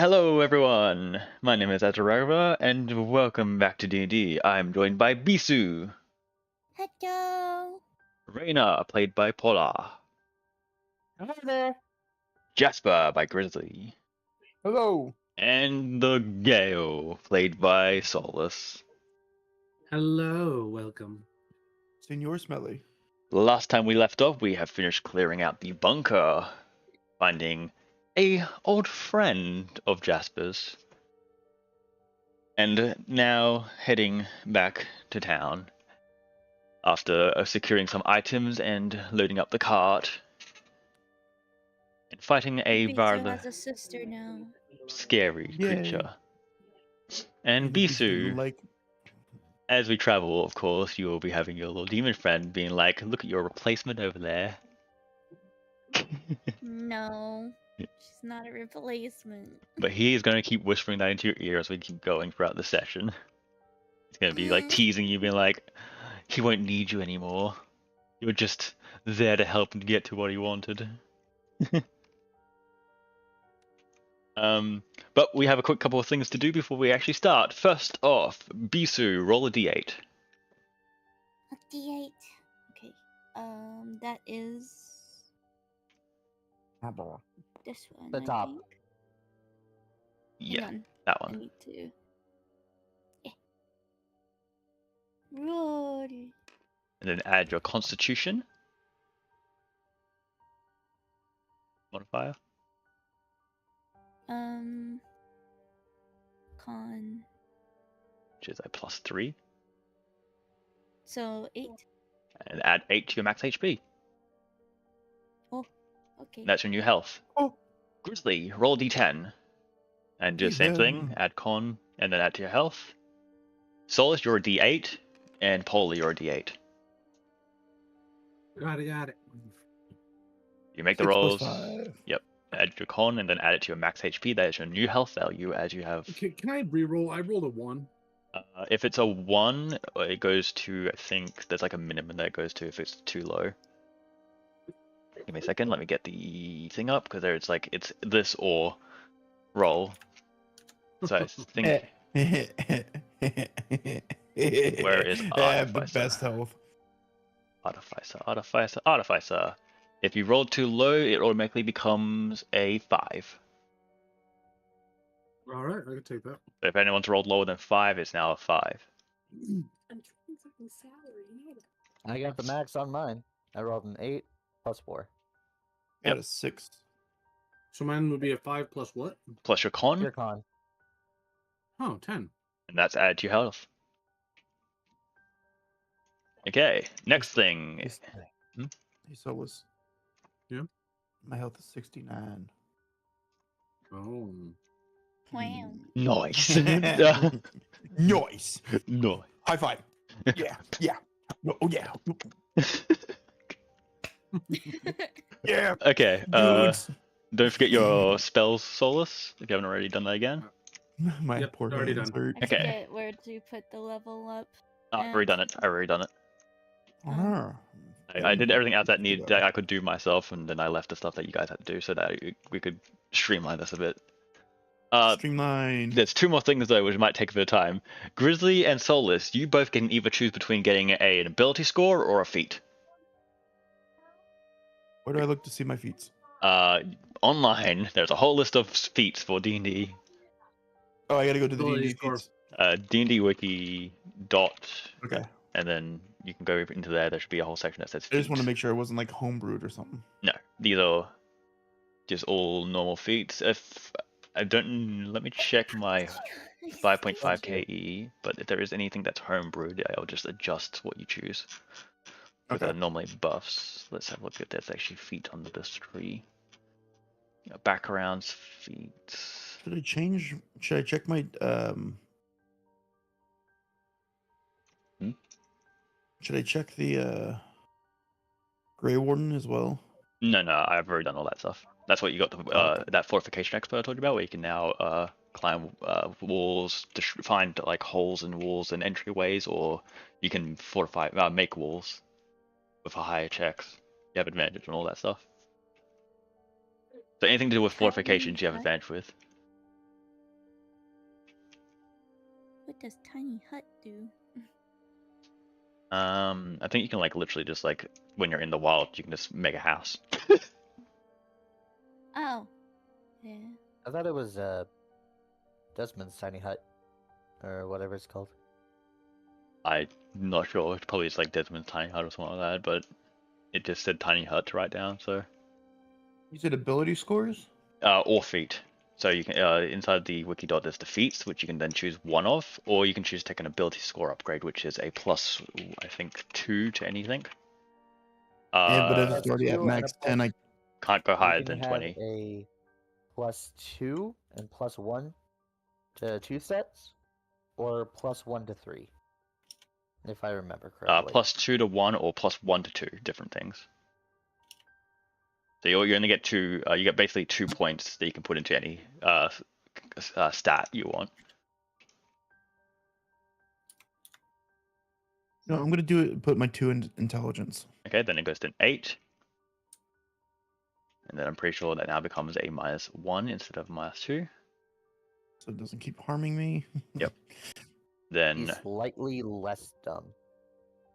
Hello everyone, my name is Azarava, and welcome back to D&D. I'm joined by Bisu, Hello. Reina, played by Pola, Hi there. Jasper by Grizzly, Hello. and the Gale, played by Solus. Hello, welcome. Senor Smelly. The last time we left off, we have finished clearing out the bunker, finding a old friend of Jasper's, and now heading back to town. After securing some items and loading up the cart, and fighting a Pizza rather has a sister now. scary Yay. creature. And He's gonna Bisu, like as we travel, of course, you will be having your little demon friend being like, look at your replacement over there. No, she's not a replacement. But he is going to keep whispering that into your ear as we keep going throughout the session. He's going to be like teasing you, being like, he won't need you anymore. You're just there to help him get to what he wanted. But we have a quick couple of things to do before we actually start. First off, Bisu, roll a d8. A D8. Okay. That is apple. this one. The I top. think. Yeah, Hang on. that I one. need to. Yeah. Roll. And then add your constitution modifier. Con. Which is a +3. So 8. And add 8 to your max HP. Oh. Okay. That's your new health. Oh. Grizzly, roll a d10. And do the same thing. D10. Add con, and then add to your health. Solus, you're a d8. And Poly, you're a d8. Got it. You make the 6 rolls. plus 5. Yep. Add your con, and then add it to your max HP. That is your new health value as you have. Can I re-roll? I rolled a 1. If it's a 1, it goes to, I think, there's like a minimum that it goes to if it's too low. Give me a second, let me get the thing up, because there's like, it's this or roll. So I think, where is I have the Artificer? best health. Artificer. If you roll too low, it automatically becomes a 5. All right, I can take that. So if anyone's rolled lower than 5, it's now a 5. I'm trying fucking salary. I got the max on mine. I rolled an 8 plus 4. Got a 6. So mine would be a 5 plus what? Plus your con, Your con. Oh, 10. and that's added to your health. Okay, next thing. Hey, Solus. Yeah? My health is 69. Oh. Wow. Nice. Nice. No. High five. Yeah. Yeah. No, oh yeah. Yeah. Okay, Dudes. don't forget your spells, Solus, if you haven't already done that again. My Yep, poor already hands done. hurt. I Okay. forget where to put the level up. I've already done it. Ah. I did everything else that I could do myself, and then I left the stuff that you guys had to do so that we could streamline this a bit. Streamline. There's 2 more things though, which might take a bit of time. Grizzly and Solus, you both can either choose between getting an ability score or a feat. Where do I look to see my feats? Online, there's a whole list of feats for D&D. Oh, I gotta go to the Ability D&D score. feats. D&D wiki dot, Okay. and then you can go into there. There should be a whole section that says feats. I just want to make sure it wasn't like homebrewed or something. No, these are just all normal feats. If I don't, let me check my 5.5 KE, but if there is anything that's homebrewed, I'll just adjust what you choose. With Okay. normally buffs. Let's have a look if there's actually feet under this tree. Backgrounds, feet. Should I change? Should I check my Should I check the Grey Warden as well? No, I've already done all that stuff. That's what you got the Okay. that fortification expert I told you about, where you can now climb walls to find like holes in walls and entryways, or you can fortify make walls with a higher checks. You have advantage on all that stuff. So anything to do with fortifications, you have advantage with. does tiny hut do? I think you can like literally just like when you're in the wild, you can just make a house. Oh. Yeah. I thought it was Desmond's tiny hut, or whatever it's called. I'm not sure. It's probably just like Desmond's tiny hut or something like that, but it just said tiny hut to write down. So You said ability scores? or feat. So you can inside the wiki dot there's the feats, which you can then choose one of, or you can choose to take an ability score upgrade, which is a plus I think 2 to anything. Yeah, but if Plus it's already at 2 and a max 10, I Can't go You higher can than have 20. a +2 and +1 to 2 sets, or +1 to 3, if I remember correctly. Plus 2 to 1 or plus 1 to 2, different things. So you only get two. You get basically 2 points that you can put into any stat you want. no, I'm gonna do it. Put my 2 in intelligence. Okay, then it goes to an 8. And then I'm pretty sure that now becomes a -1 instead of -2. So it doesn't keep harming me. Yep. Then He's slightly less dumb.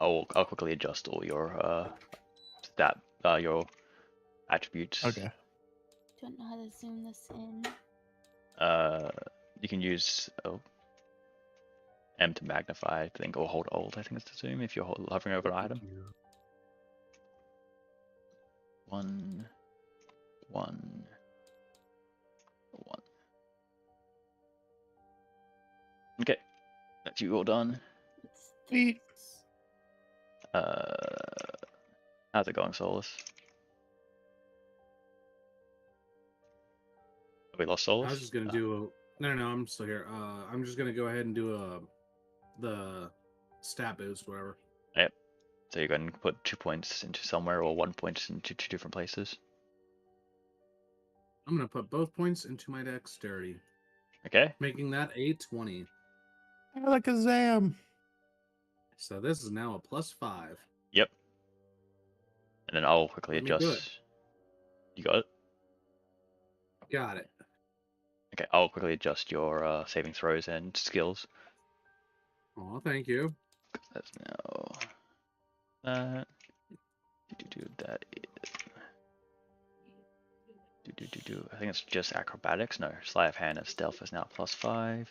I'll quickly adjust all your your attributes. Okay. Don't know how to zoom this in. You can use M to magnify, I think, or hold Alt, I think it's to zoom if you're hovering over an item. 1, 1, 1. Okay, that's you all done. Let's do Sweet. this. How's it going, Solus? Have we lost Solus? I was just gonna do a no. I'm still here. I'm just gonna go ahead and do the stat boost, whatever. So you're going to put 2 points into somewhere or 1 point into 2 different places. I'm gonna put both points into my dexterity, Okay. making that a 20. Alakazam. So this is now a +5. Yep. And then I'll quickly Let me do adjust. You got it? Got it. Okay, I'll quickly adjust your saving throws and skills. Oh, thank you. That's now that. That is. I think it's just acrobatics. No, sleight of hand and stealth is now +5.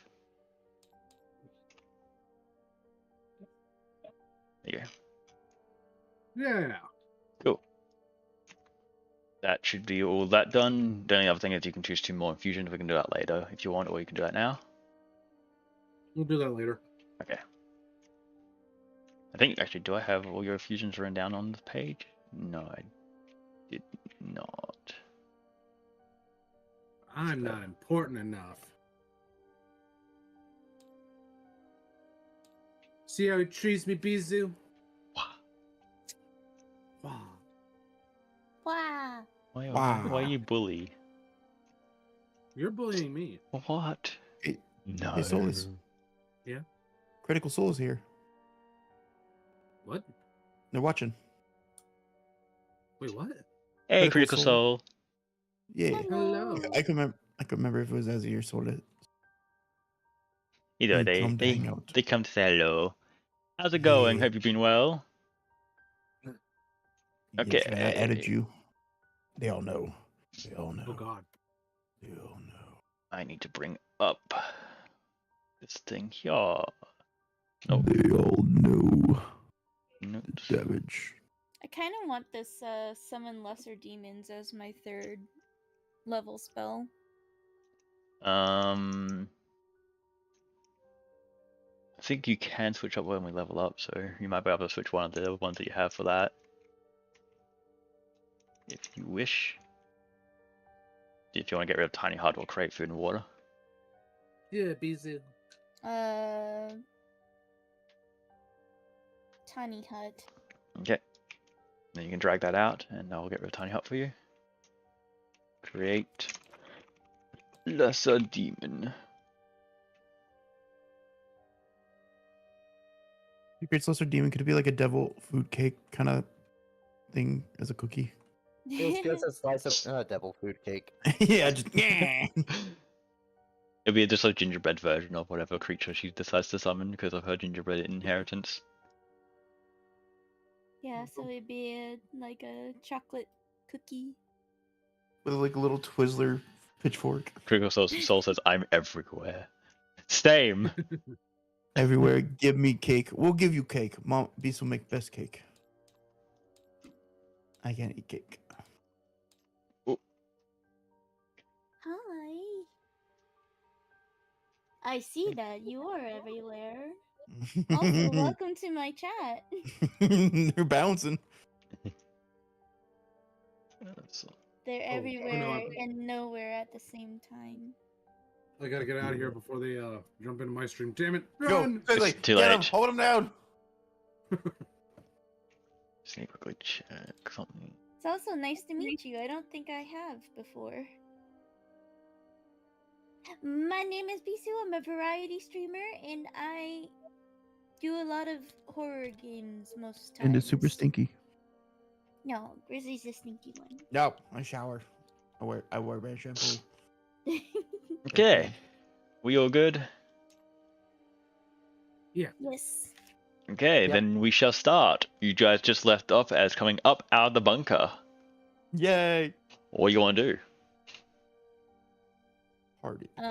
There you go. Yeah. Cool. That should be all that done. The only other thing is you can choose 2 more infusions. We can do that later if you want, or you can do that now. We'll do that later. Okay. I think actually, do I have all your infusions written down on the page? No, I did not. I'm not important enough. See how he treats me, Bizu? Wow. Wow. Why you bully? You're bullying me. What? Hey, No. hey, Solus. Yeah. Critical Soul is here. What? They're watching. Wait, what? Hey, Critical Critical Soul. Soul. Yeah. Hello. I can remember if it was Azzy or Sola. Either They come to hang out. they come to say hello. How's it going? Yeah. Hope you've been well. Okay. Yes, I added you. They all know. They all know. Oh God. They all know. I need to bring up this thing here. Nope. They all know Nope. the damage. I kind of want this summon lesser demons as my 3rd level spell. I think you can switch up when we level up, so you might be able to switch one of the ones that you have for that. If you wish. If you want to get rid of Tiny Hut or create food and water. Yeah, Bizu. Tiny hut. Okay. Then you can drag that out and I'll get rid of Tiny Hut for you. Create Lesser Demon. Secret's Lesser Demon, could it be like a devil food cake kind of thing as a cookie? It's just a slice of devil food cake. Yeah, just yeah. It'll be just a gingerbread version of whatever creature she decides to summon because of her gingerbread inheritance. Yeah, so it'd be like a chocolate cookie. With like a little Twizzler pitchfork. Critical Soul says, I'm everywhere. Same. Everywhere, give me cake. We'll give you cake. Mom, Beast will make best cake. I can't eat cake. Hi. I see that you are everywhere. Also, welcome to my chat. They're bouncing. They're Oh, everywhere no, and nowhere at the same time. I gotta get out of here before they jump into my stream. Damn it! Go, Run! quickly. It's too Get him. late. Hold him down. Just need to quickly check something. It's also nice to meet you. I don't think I have before. My name is Bisu. I'm a variety streamer, and I do a lot of horror games most times. And it's super stinky. No, Grizzly's the stinky one. No, I shower. I wear bad shampoo. Okay. We all good? Yes. Okay, Yep. then we shall start. You guys just left off as coming up out of the bunker. Yay! What do you want to do? Party. I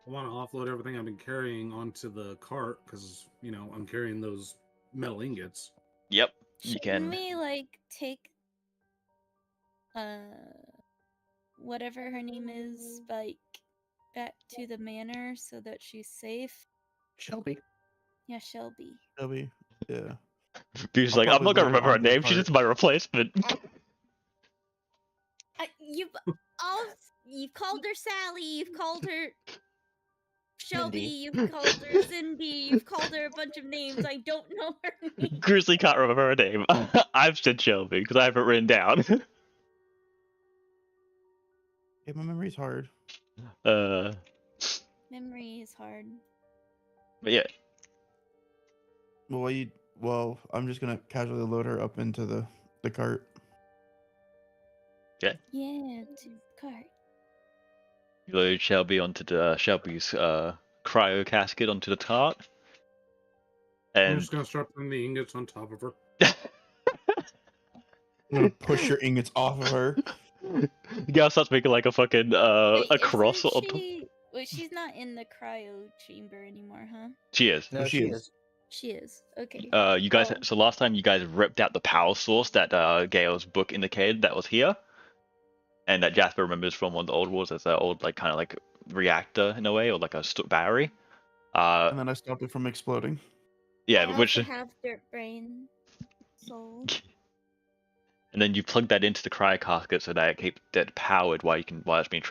want to offload everything I've been carrying onto the cart because I'm carrying those metal ingots. Yep, you Shouldn't can. we like take whatever her name is like back to the manor so that she's safe? Shelby. Yeah, Shelby. Shelby. Yeah. Beef's I'll like, I'm probably not gonna load it remember her onto the name. She's cart. just my replacement. You've called her Sally. You've called her Shelby. Cindy. You've called her Cindy. You've called her a bunch of names. I don't know her name. Grizzly can't remember her name. I've said Shelby because I have it written down. Yeah, my memory's hard. But Memory is hard. yeah, Well, I'm just gonna casually load her up into the cart. Yeah, to cart. you load Shelby onto the Shelby's cryo casket onto the cart, I'm and just gonna start putting the ingots on top of her. I'm gonna push your ingots off of her. the gal starts making like a fucking Wait, a cross. isn't On top. Wait, she's not in the cryo chamber anymore, huh? She is. No, she she is. is. She is. Okay. You guys. Oh. So last time you guys ripped out the power source that Gale's book indicated that was here, and that Jasper remembers from one of the old wars as an old like kind of like reactor in a way, or like a battery. And then I stopped it from exploding. Yeah, I which also have dirt brain soul. and then you plug that into the cryo casket so that it keeps that powered while it's being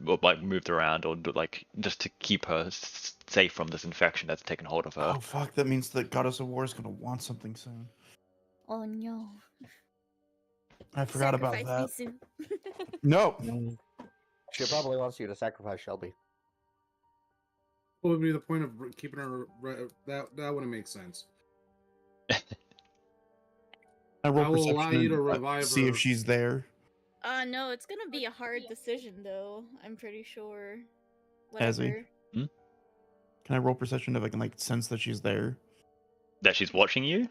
or like moved around or like just to keep her safe from this infection that's taken hold of her. Oh fuck! That means the goddess of war is gonna want something soon. Oh no. I forgot about that. Sacrifice me soon. No. She probably wants you to sacrifice Shelby. What would be the point of keeping her? That wouldn't make sense. I roll I will allow perception you to and, revive see her. if she's there. No, it's gonna be a hard decision though. I'm pretty sure. Has he? Whatever. Can I roll perception if I can like sense that she's there? That she's watching you.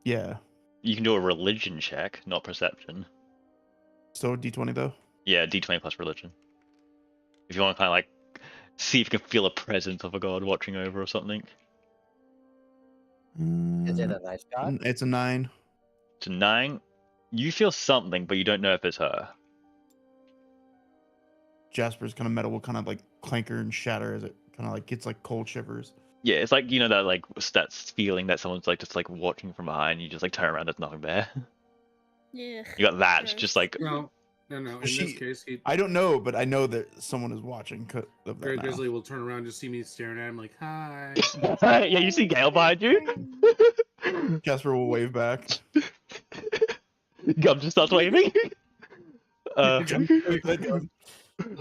Yeah. You can do a religion check, not perception. So D20 though. Yeah, D20 plus religion. If you want to kind of like see if you can feel a presence of a god watching over or something. Is it a nice god? It's a 9. To 9, you feel something, but you don't know if it's her. Jasper's kind of metal will kind of like clanker and shatter as it kind of like gets like cold shivers. Yeah, it's like that like that feeling that someone's like just like watching from behind. You just like turn around, there's nothing there. Yeah. You got that. It's Gross. just like No. In this case, I don't know, but I know that someone is watching of that now. Grizzly will turn around, just see me staring at him like, "Hi." yeah, you see Gale behind you. Jasper will wave back. Gum just starts waving. Like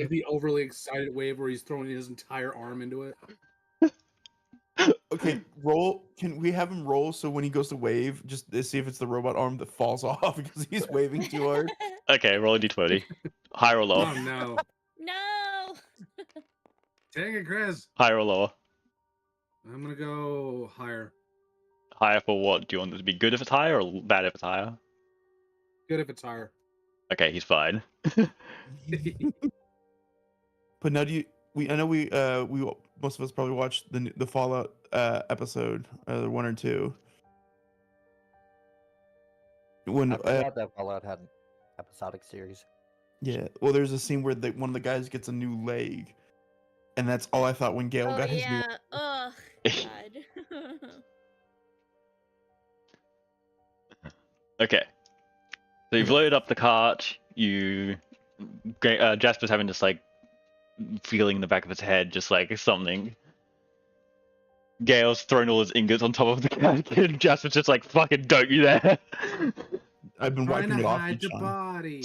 the overly excited wave where he's throwing his entire arm into it. Okay, roll. Can we have him roll so when he goes to wave, just to see if it's the robot arm that falls off because he's waving too hard? Okay, roll a d20. High or low. Oh no! No. Dang it, Chris. Higher or lower? I'm gonna go higher. Higher for what? Do you want it to be good if it's higher or bad if it's higher? Good if it's higher. Okay, he's fine. But now do you? I know we most of us probably watched the Fallout episode, 1 or 2. When I forgot that Fallout had an episodic series. yeah, well, there's a scene where one of the guys gets a new leg, and that's all I thought when Gale Oh got his new. yeah. Oh God. Okay. So you've loaded up the cart. Jasper's having this like feeling in the back of his head, just like something. Gale's thrown all his ingots on top of the cart, and Jasper's just like, "Fucking don't you there!" I've been Trying wiping to it off hide each the time. body.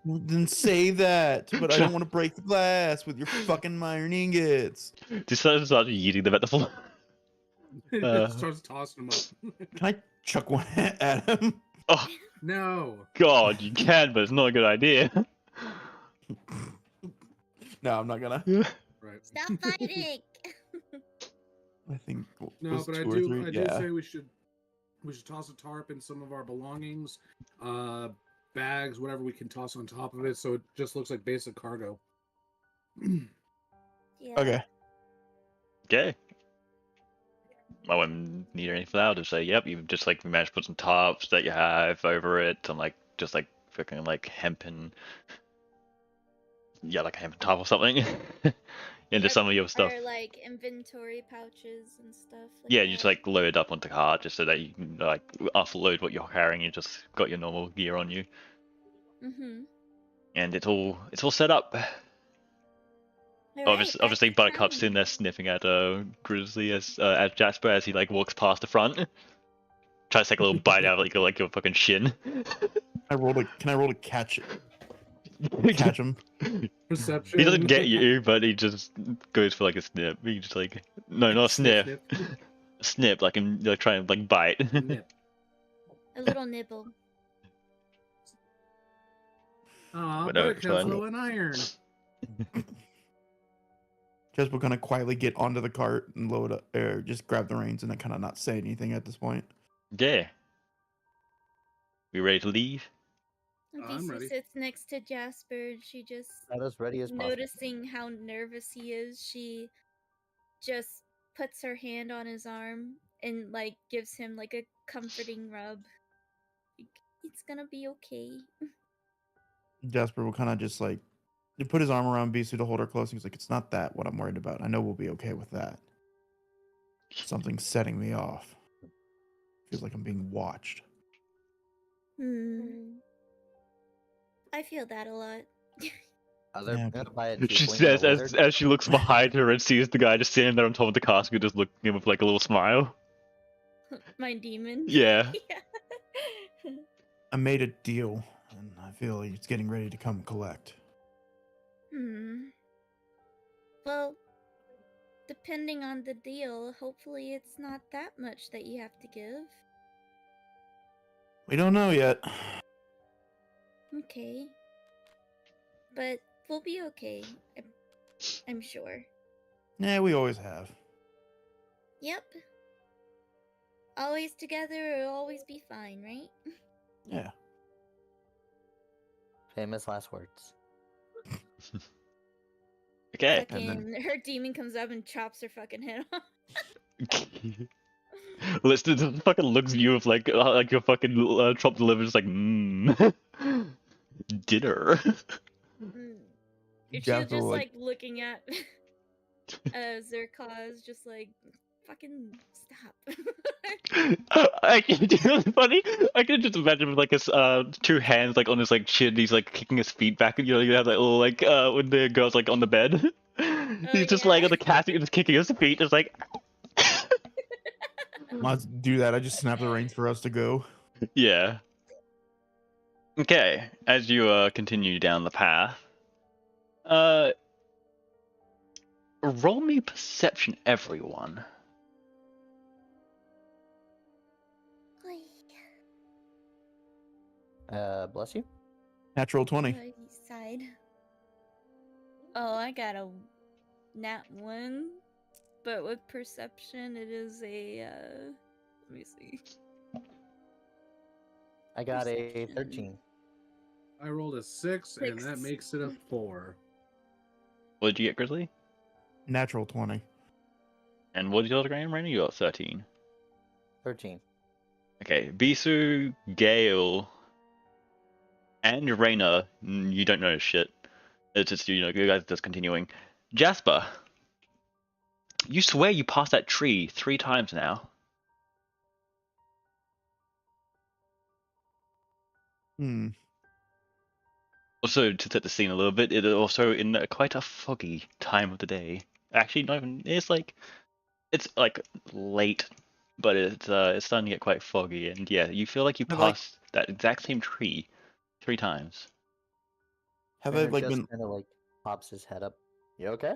Well, then say that, but I don't want to break the glass with your fucking iron ingots. Just start yeeting them at the floor. Just starts tossing them up. Can I chuck one at him? Oh No. God, you can, but it's not a good idea. No, I'm not gonna. Right. Stop fighting. I think No, was but I 2 or do 3. I do Yeah. say we should toss a tarp in some of our belongings, bags, whatever we can toss on top of it, so it just looks like basic cargo. Yeah. Okay. Okay. I wouldn't need anything for that. I'll just say, yep, you've just like managed to put some tarps that you have over it, and like just like freaking like hempen, yeah, like a hempen tarp or something, and just some of your stuff. Or like inventory pouches and stuff. Like Yeah, that. you just like load it up onto the cart just so that you can like offload what you're carrying. You just got your normal gear on you, and it's all set up. Obviously, Buttercup's in there sniffing at Grizzly as Jasper as he like walks past the front. Tries to take a little bite out of like your fucking shin. Can I roll to catch it? Catch him. Perception. He doesn't get you, but he just goes for like a snip. He just like no, not a sniff, a snip, like him like trying to like bite. Nip. A little nibble. Aw, But no, it's Buttercup's fine. low in iron. Jasper kind of quietly get onto the cart and load up, or just grab the reins and then kind of not say anything at this point. Yeah. We ready to leave? I'm Bisu ready. sits next to Jasper and she just Not as ready as possible. noticing how nervous he is, she just puts her hand on his arm and like gives him like a comforting rub. Like, it's gonna be okay. Jasper will kind of just like put his arm around Bisu to hold her close. He's like, "It's not that what I'm worried about. I know we'll be okay with that. Something's setting me off. Feels like I'm being watched." I feel that a lot. Other Yeah. by a She tiefling says and a as wizard? she looks behind her and sees the guy just sitting there on top of the casket, just looking at him with like a little smile. My demon. Yeah. I made a deal, and I feel it's getting ready to come collect. Well, depending on the deal, hopefully it's not that much that you have to give. We don't know yet. Okay. But we'll be okay. I'm sure. Yeah, we always have. Yep. Always together or always be fine, right? Yeah. Famous last words. Okay. Fucking, her demon comes up and chops her fucking head off. Listen, just fucking looks at you with like your fucking chopped liver, just like dinner. She's Jasper just will, like looking at Zerkaz, just like fucking stop. I can do it funny. I can just imagine with like his two hands like on his like chin, he's like kicking his feet back, and you know you have that little like when the girl's like on the bed, he's just yeah. laying on the casket and just kicking his feet, just like. Let's do that. I just snapped the reins for us to go. Yeah. Okay, as you continue down the path, roll me perception, everyone. Bless you. Natural 20. Side. Oh, I got a nat 1, but with perception, it is a. Let me see. I got a Perception. 13. I rolled a 6, and that 6. makes it a 4. What did you get, Grizzly? Natural 20. And what did you get, Raina? You got 13. 13. Okay, Bisu, Gale, and Raina, you don't know shit. It's just, you guys are just continuing. Jasper, you swear you passed that tree 3 times now. Also, to set the scene a little bit, it is also in quite a foggy time of the day. Actually, not even. It's like late, but it's starting to get quite foggy, and yeah, you feel like you Have I- passed that exact same tree 3 times. Have I Turner like just been? kind of like pops his head up. You okay?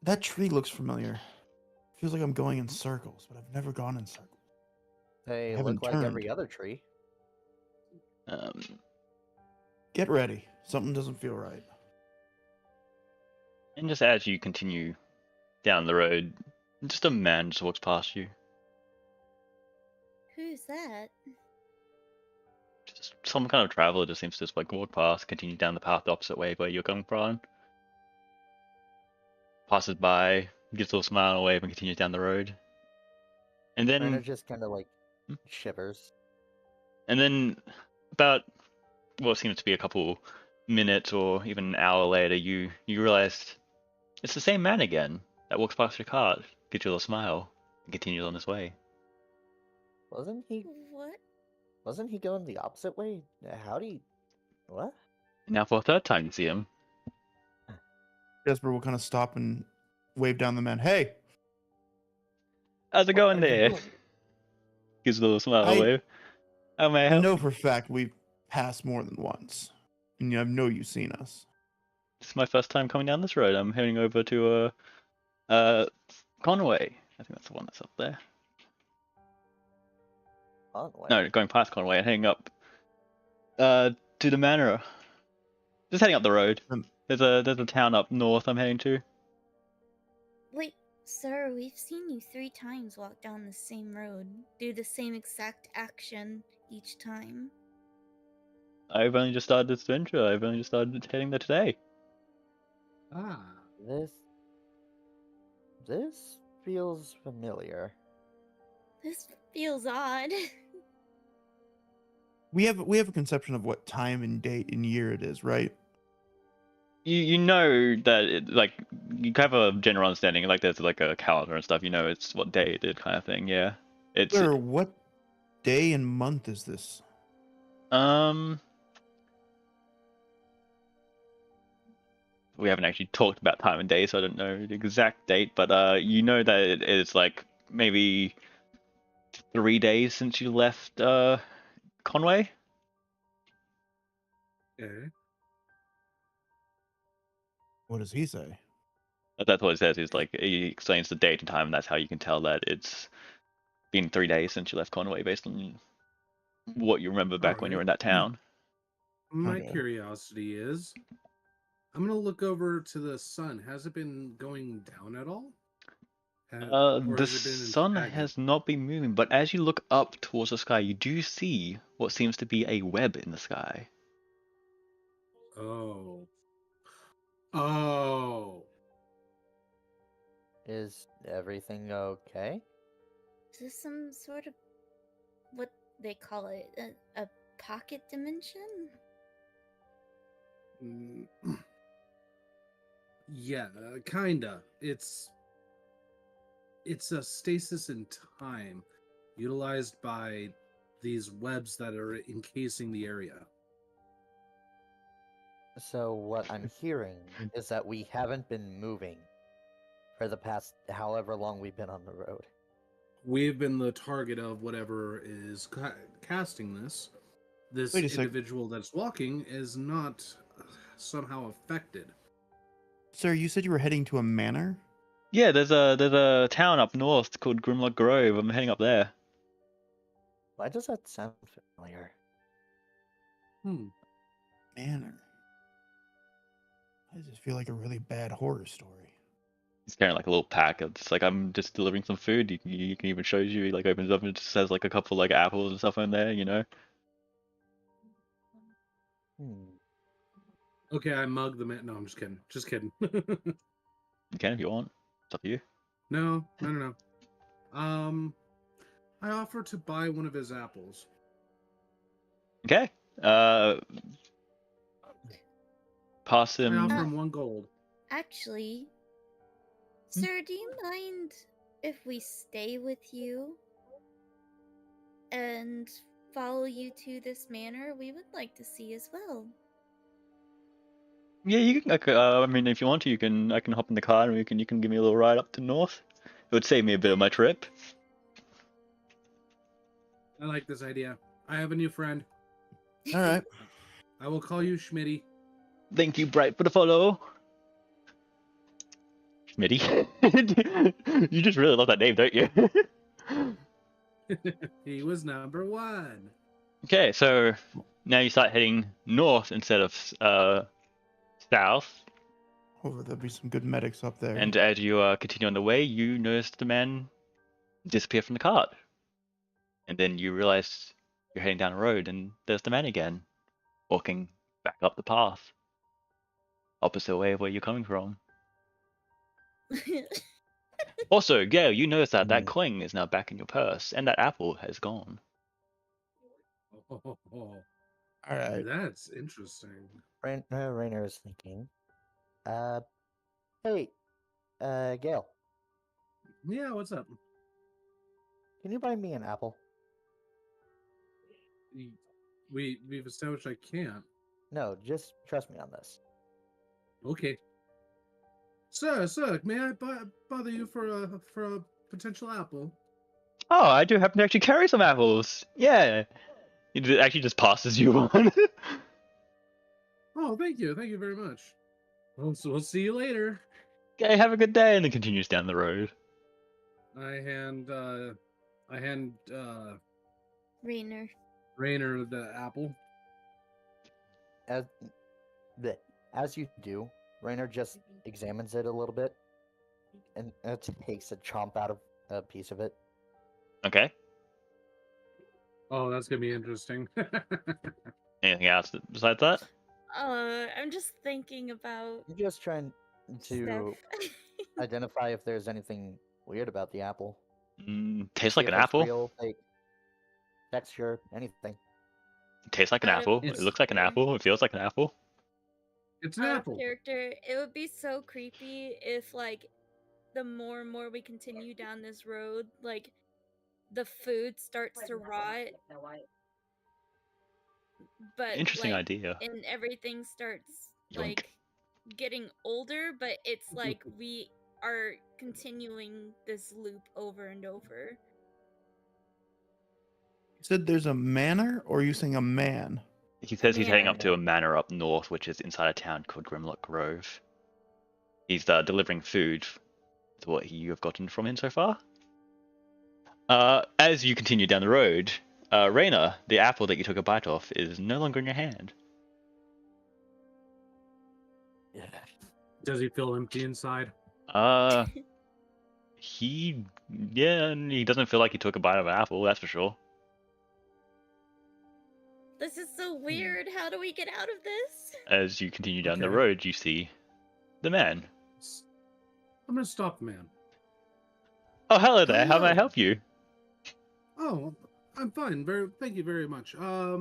That tree looks familiar. Feels like I'm going in circles, but I've never gone in circles. They haven't look like turned. every other tree. Get ready. Something doesn't feel right. And just as you continue down the road, just a man just walks past you. Who's that? Just some kind of traveler just seems to just like walk past, continue down the path the opposite way where you're coming from. Passes by, gives a little smile and a wave, and continues down the road. And Turner then, just kind of like shivers. about what seems to be a couple minutes or even an hour later, you realize it's the same man again that walks past your cart, gives you a little smile, and continues on his way. Wasn't he? What? Wasn't he going the opposite way? How'd he? What? Now for a third time you see him. Jasper will kind of stop and wave down the man. Hey, How's it What going are you there? doing? Gives a little smile and I wave. How may I I help know you? for a fact we've passed more than once, and I know you've seen us. This is my first time coming down this road. I'm heading over to Conway. I think that's the one that's up there. Conway. No, going past Conway and heading up to the manor. Just heading up the road. Um, There's a town up north I'm heading to. Wait, sir, we've seen you 3 times walk down the same road, do the same exact action each time. I've only just started this adventure. I've only just started heading there today. Ah. This feels familiar. This feels odd. We have a conception of what time and date and year it is, right? You know that it, like you have a general understanding. Like there's like a calendar and stuff. You know it's what day it is, kind of thing. Yeah. It's Sir, what day and month is this? we haven't actually talked about time and day, so I don't know the exact date. But you know that it is like maybe 3 days since you left Conway. Okay. What does he say? That's what it says. Is like he explains the date and time, and that's how you can tell that it's been 3 days since you left Conway, based on what you remember back when you were in that town. My Okay. curiosity is, I'm gonna look over to the sun. Has it been going down at all? Or The has it been sun stagnant? has not been moving, but as you look up towards the sky, you do see what seems to be a web in the sky. Oh. Oh. Is everything okay? Is this some sort of what they call it? A pocket dimension? Mm, yeah, kinda. It's a stasis in time, utilized by these webs that are encasing the area. So what I'm hearing is that we haven't been moving for the past however long we've been on the road. We've been the target of whatever is casting this. This Wait a sec. individual that's walking is not somehow affected. Sir, you said you were heading to a manor? Yeah, there's a town up north called Grimlock Grove. I'm heading up there. Why does that sound familiar? Manor. I just feel like a really bad horror story. He's carrying like a little pack. It's like I'm just delivering some food. You can even shows you. He like opens up and it just says like a couple like apples and stuff in there. You know. Hmm. Okay, I mug the man. No, I'm just kidding. Just kidding. You can if you want. It's up to you. No. I offer to buy one of his apples. Okay. Pass I him. offer him 1 gold. Actually, sir, do you mind if we stay with you and follow you to this manor? We would like to see as well. Yeah, you can. I mean, if you want to, you can. I can hop in the car and you can give me a little ride up to north. It would save me a bit of my trip. I like this idea. I have a new friend. All right. I will call you Schmitty. Thank you, Bright, for the follow. Schmitty. You just really love that name, don't you? He was number 1. Okay, so now you start heading north instead of south. Hopefully there'll be some good medics up there. And as you continue on the way, you notice the man disappear from the cart. And then you realize you're heading down the road and there's the man again, walking back up the path. Opposite way of where you're coming from. Also, Gail, you notice that that coin is now back in your purse and that apple has gone. Oh, All right. that's interesting. Rainer is thinking. Hey, Gail, Yeah, what's up? can you buy me an apple? We've established I can't. No, just trust me on this. Okay. Sir, may I bother you for a potential apple? Oh, I do happen to actually carry some apples. Yeah. It actually just passes you one. Oh, thank you very much. Well, so we'll see you later. Okay, have a good day, and then continues down the road. I hand Rainer. Rainer the apple. As you do, Rainer just examines it a little bit and takes a chomp out of a piece of it. Okay. Oh, that's gonna be interesting. Anything else besides that? I'm just thinking about I'm just trying to stuff. identify if there's anything weird about the apple. Tastes See like if an it's apple. real, fake, texture, anything. Tastes like an Out of apple. It It's- looks like an apple. It feels like an apple. It's an Out of apple. character, it would be so creepy if, like, the more and more we continue down this road, like, the food starts to rot, but Interesting like, idea. and everything starts Yoink. like getting older, but it's like we are continuing this loop over and over. You said there's a manor, or are you saying a man? He says he's heading up to a Manor. manor up north, which is inside a town called Grimlock Grove. He's delivering food. Is what you have gotten from him so far. As you continue down the road, Raina, the apple that you took a bite off, is no longer in your hand. Yeah. Does he feel empty inside? He doesn't feel like he took a bite of an apple, that's for sure. This is so weird. How do we get out of this? As you continue down the Okay. road, you see the man. I'm gonna stop the man. Oh, hello there. How may I Hello. help you? Oh, I'm fine. Thank you very much. I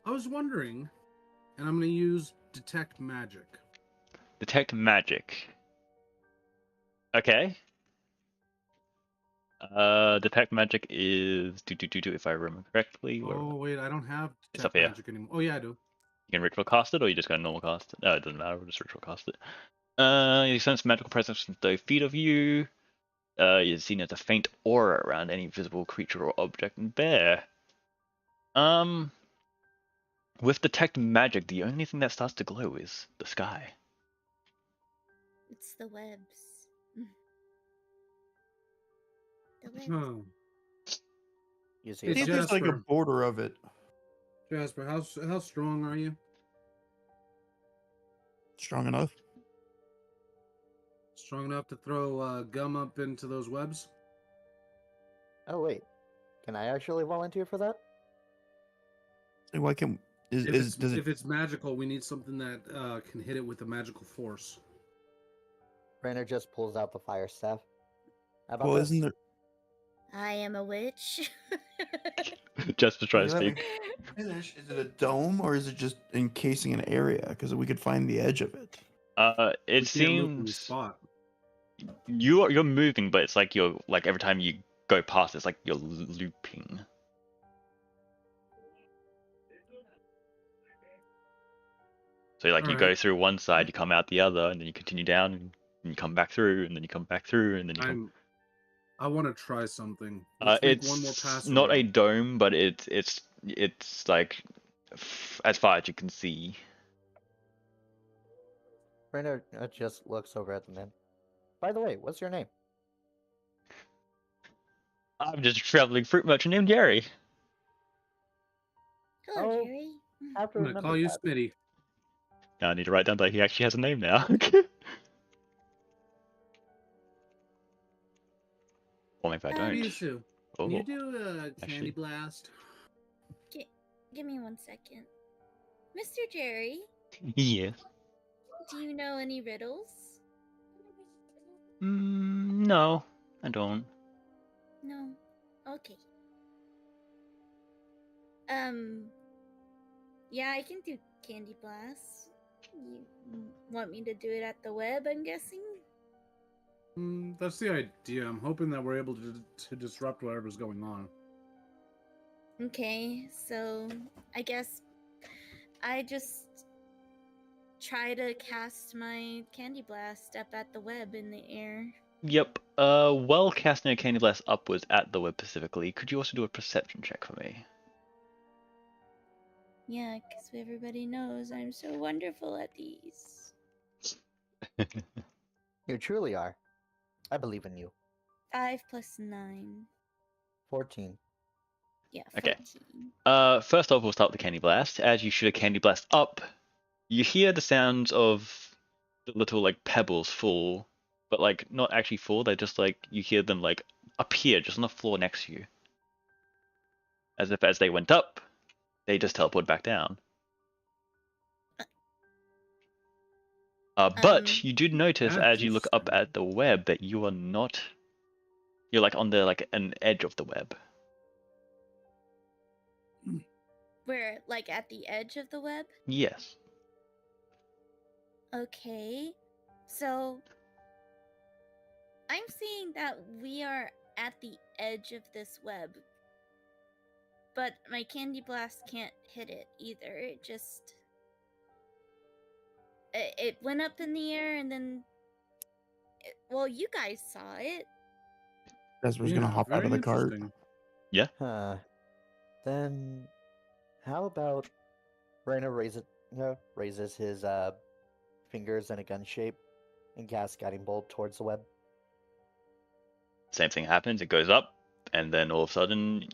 was wondering, and I'm gonna use detect magic. Detect magic. Okay. Detect magic is if I remember correctly. Oh wait, I don't have It's up detect here. magic anymore. Oh yeah, I do. You can ritual cast it, or you just gonna normal cast it. No, it doesn't matter. We'll just ritual cast it. You sense magical presence within 30 feet of you. You're seen as a faint aura around any visible creature or object and bear. With detect magic, the only thing that starts to glow is the sky. It's the webs. The webs. Oh, You see It's See if something? there's like a Jasper. border of it. Jasper, how strong are you? Strong enough? Strong enough to throw gum up into those webs? Oh wait, can I actually volunteer for that? Hey, why can does it? If it's magical, we need something that can hit it with a magical force. Rainer just pulls out the fire staff. How about Well, this? isn't there? I am a witch. Just to try to Let me speak. finish. Is it a dome or is it just encasing an area? Because we could find the edge of it. It We can't move from the seems spot. you're moving, but it's like you're like every time you go past, it's like you're looping. So like you go Alright. through one side, you come out the other, and then you continue down, and you come back through, and then you come back through, and then you come. I want to try something. Let's make one more It's pass not a around. dome, but it's like as far as you can see. Rainer just looks over at the man. By the way, what's your name? I'm just a traveling fruit merchant named Jerry. Hello, Oh. Jerry. I have to I'm gonna remember call you that. Smitty. Now I need to write down that he actually has a name now. Or maybe I don't. Bisu, can you Oh, do a actually. candy blast? Give me 1 second. Mr. Jerry, Yeah. do you know any riddles? No, I don't. No. Okay. Yeah, I can do candy blasts. You want me to do it at the web, I'm guessing? That's the idea. I'm hoping that we're able to disrupt whatever's going on. Okay, so I guess I just try to cast my candy blast up at the web in the air. Yep. While casting a candy blast upwards at the web specifically, could you also do a perception check for me? Yeah, because everybody knows I'm so wonderful at these. You truly are. I believe in you. 5 plus 9. 14. Yeah, Okay. 14. First off, we'll start with the candy blast. As you shoot a candy blast up, you hear the sounds of the little like pebbles fall, but like not actually fall. They're just like you hear them like appear just on the floor next to you, as if as they went up, they just teleport back down. But you do notice That's as you look up interesting. at the web that you are not. You're like on the like an edge of the web. We're like at the edge of the web? Yes. Okay. So I'm seeing that we are at the edge of this web. But my candy blast can't hit it either. It just it went up in the air and then well, you guys saw it. Jasper's gonna hop out very of the cart. interesting. Huh. Then, how about Rainer raises his fingers in a gun shape and casts guiding bolt towards the web. Same thing happens. It goes up, and then all of a sudden,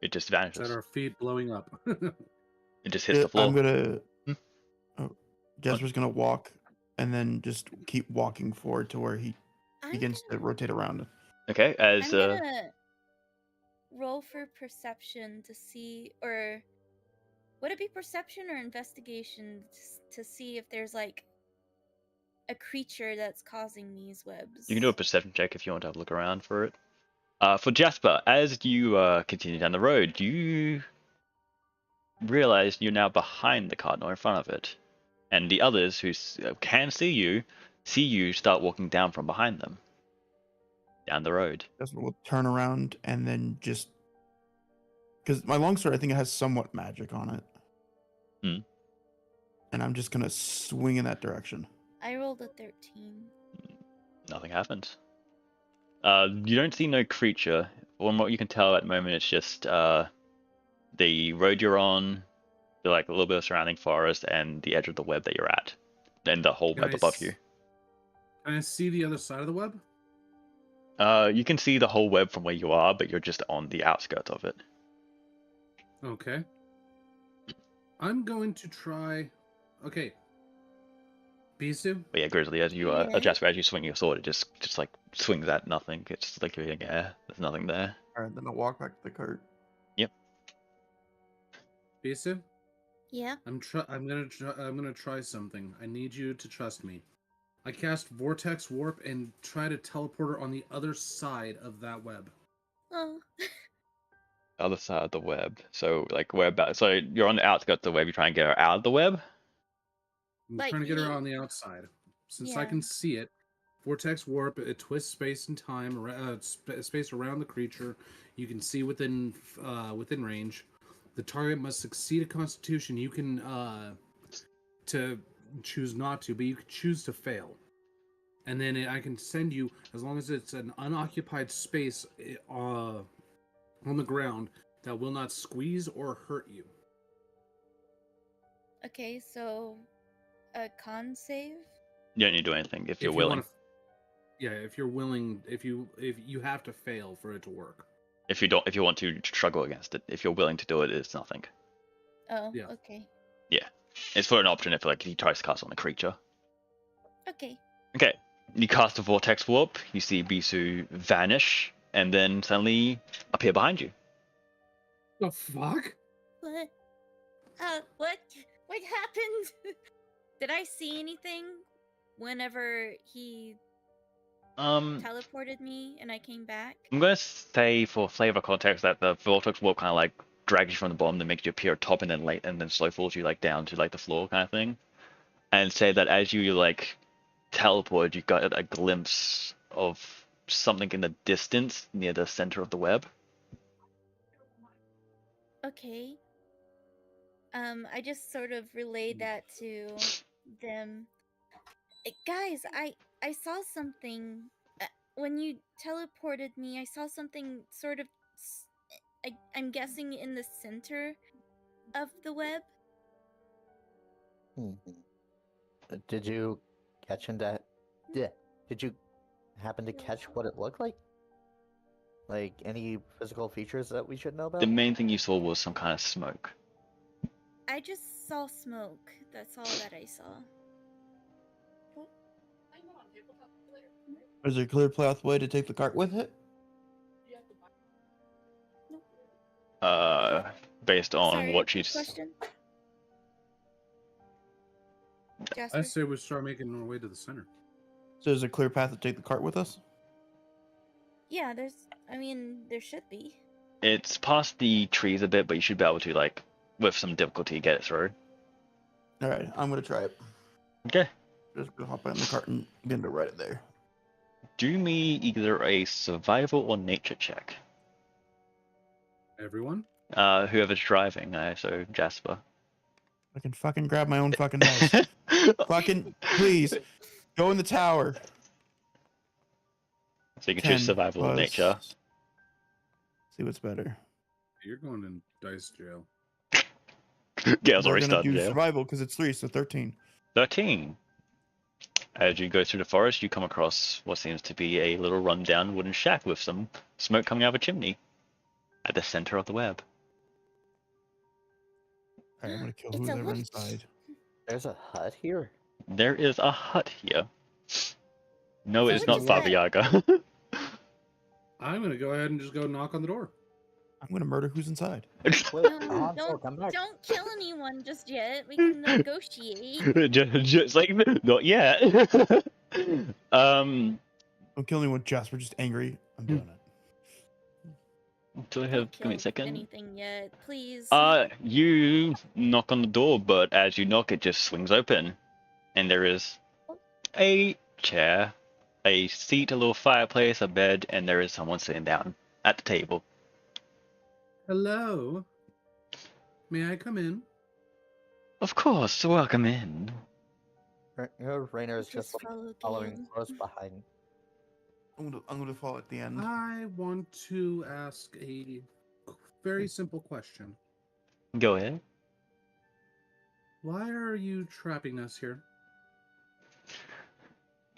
it just It's at vanishes. our feet blowing up. It just hits the I'm floor. gonna. Hmm? Oh, Jasper's gonna walk, and then just keep walking forward to where he I'm begins to rotate around. Okay, as gonna roll for perception to see, or would it be perception or investigation to see if there's like a creature that's causing these webs? you can do a perception check if you want to have a look around for it. For Jasper, as you continue down the road, you realize you're now behind the cart, not in front of it, and the others who can see you start walking down from behind them, down the road. Jasper will turn around and then just because my longsword, I think it has somewhat magic on it. Hmm. And I'm just gonna swing in that direction. I rolled a 13. Nothing happens. You don't see no creature. From what you can tell at the moment, it's just the road you're on, like a little bit of surrounding forest, and the edge of the web that you're at, and the whole web above you. Can I see the other side of the web? You can see the whole web from where you are, but you're just on the outskirts of it. Okay. I'm going to try. Okay. Bisu? But yeah, Grizzly, as you Yeah. Jasper, as you swing your sword, it just like swings at nothing. It's like you're hitting air. There's nothing there. All right, then I'll walk back to the cart. Bisu? Yeah. I'm gonna try something. I need you to trust me. I cast Vortex Warp and try to teleport her on the other side of that web. Oh. Other side of the web. So like where about? So you're on the outskirts of the web. You try and get her out of the web. I'm Like, trying to get her you- on the outside. Since I Yeah. can see it, Vortex Warp, it twists space and time, space around the creature. You can see within range. The target must succeed a Constitution. You can to choose not to, but you can choose to fail. And then I can send you, as long as it's an unoccupied space on the ground, that will not squeeze or hurt you. Okay, so a con save? You don't need to do anything if you're you willing. wanna- yeah, if you're willing, if you have to fail for it to work. If you don't, if you want to struggle against it, if you're willing to do it, it's nothing. Oh, Yeah. okay. It's for an option if like he tries to cast on the creature. Okay. Okay, you cast a vortex warp. You see Bisu vanish, and then suddenly appear behind you. The fuck? What? What? What happened? Did I see anything whenever he teleported me and I came back? I'm gonna say for flavor context that the vortex warp kind of like drags you from the bottom, then makes you appear at top, and then and then slow falls you like down to like the floor kind of thing. And say that as you like teleport, you got a glimpse of something in the distance near the center of the web. Okay. I just sort of relayed that to them. Guys, I saw something when you teleported me. I saw something sort of. I'm guessing in the center of the web. Did you catch into? Yeah. Did you happen to catch what it looked like? Like any physical features that we should know about? The main thing you saw was some kind of smoke. I just saw smoke. That's all that I saw. Is there a clear pathway to take the cart with it? Based on Sorry, what she's. question. I Jasper? say we start making our way to the center. So there's a clear path to take the cart with us? Yeah, there should be. It's past the trees a bit, but you should be able to like, with some difficulty, get it through. All right, I'm gonna try it. Okay. Just go hop in the cart and get to right it there. Do me either a survival or nature check. Everyone? Whoever's driving, so Jasper. I can fucking grab my own fucking dice. Fucking please, go in the tower. So you can 10 choose survival or plus- nature. See what's better. You're going in dice jail. Gail's We're already gonna started do jail. survival because it's 3, so 13. 13. As you go through the forest, you come across what seems to be a little rundown wooden shack with some smoke coming out of a chimney at the center of the web. All right, I'm gonna kill It's a whoever witch. inside. There's a hut here. There is a hut here. No, It's it's a not witch's Baba hut. Yaga. I'm gonna go ahead and just go knock on the door. I'm gonna murder who's inside. Wait, No, Hansel, come back. don't kill anyone just yet. We can negotiate. just like not yet. Don't kill anyone, Jasper. Just angry. I'm doing it. Do I Don't have? Give me a kill second. anything yet, please. You knock on the door, but as you knock, it just swings open, and there is a chair, a seat, a little fireplace, a bed, and there is someone sitting down at the table. Hello? May I come in? Of course, welcome in. Rainer is just like, follow following Gale. close behind. I'm gonna fall at the end. I want to ask a very simple question. Go ahead. Why are you trapping us here?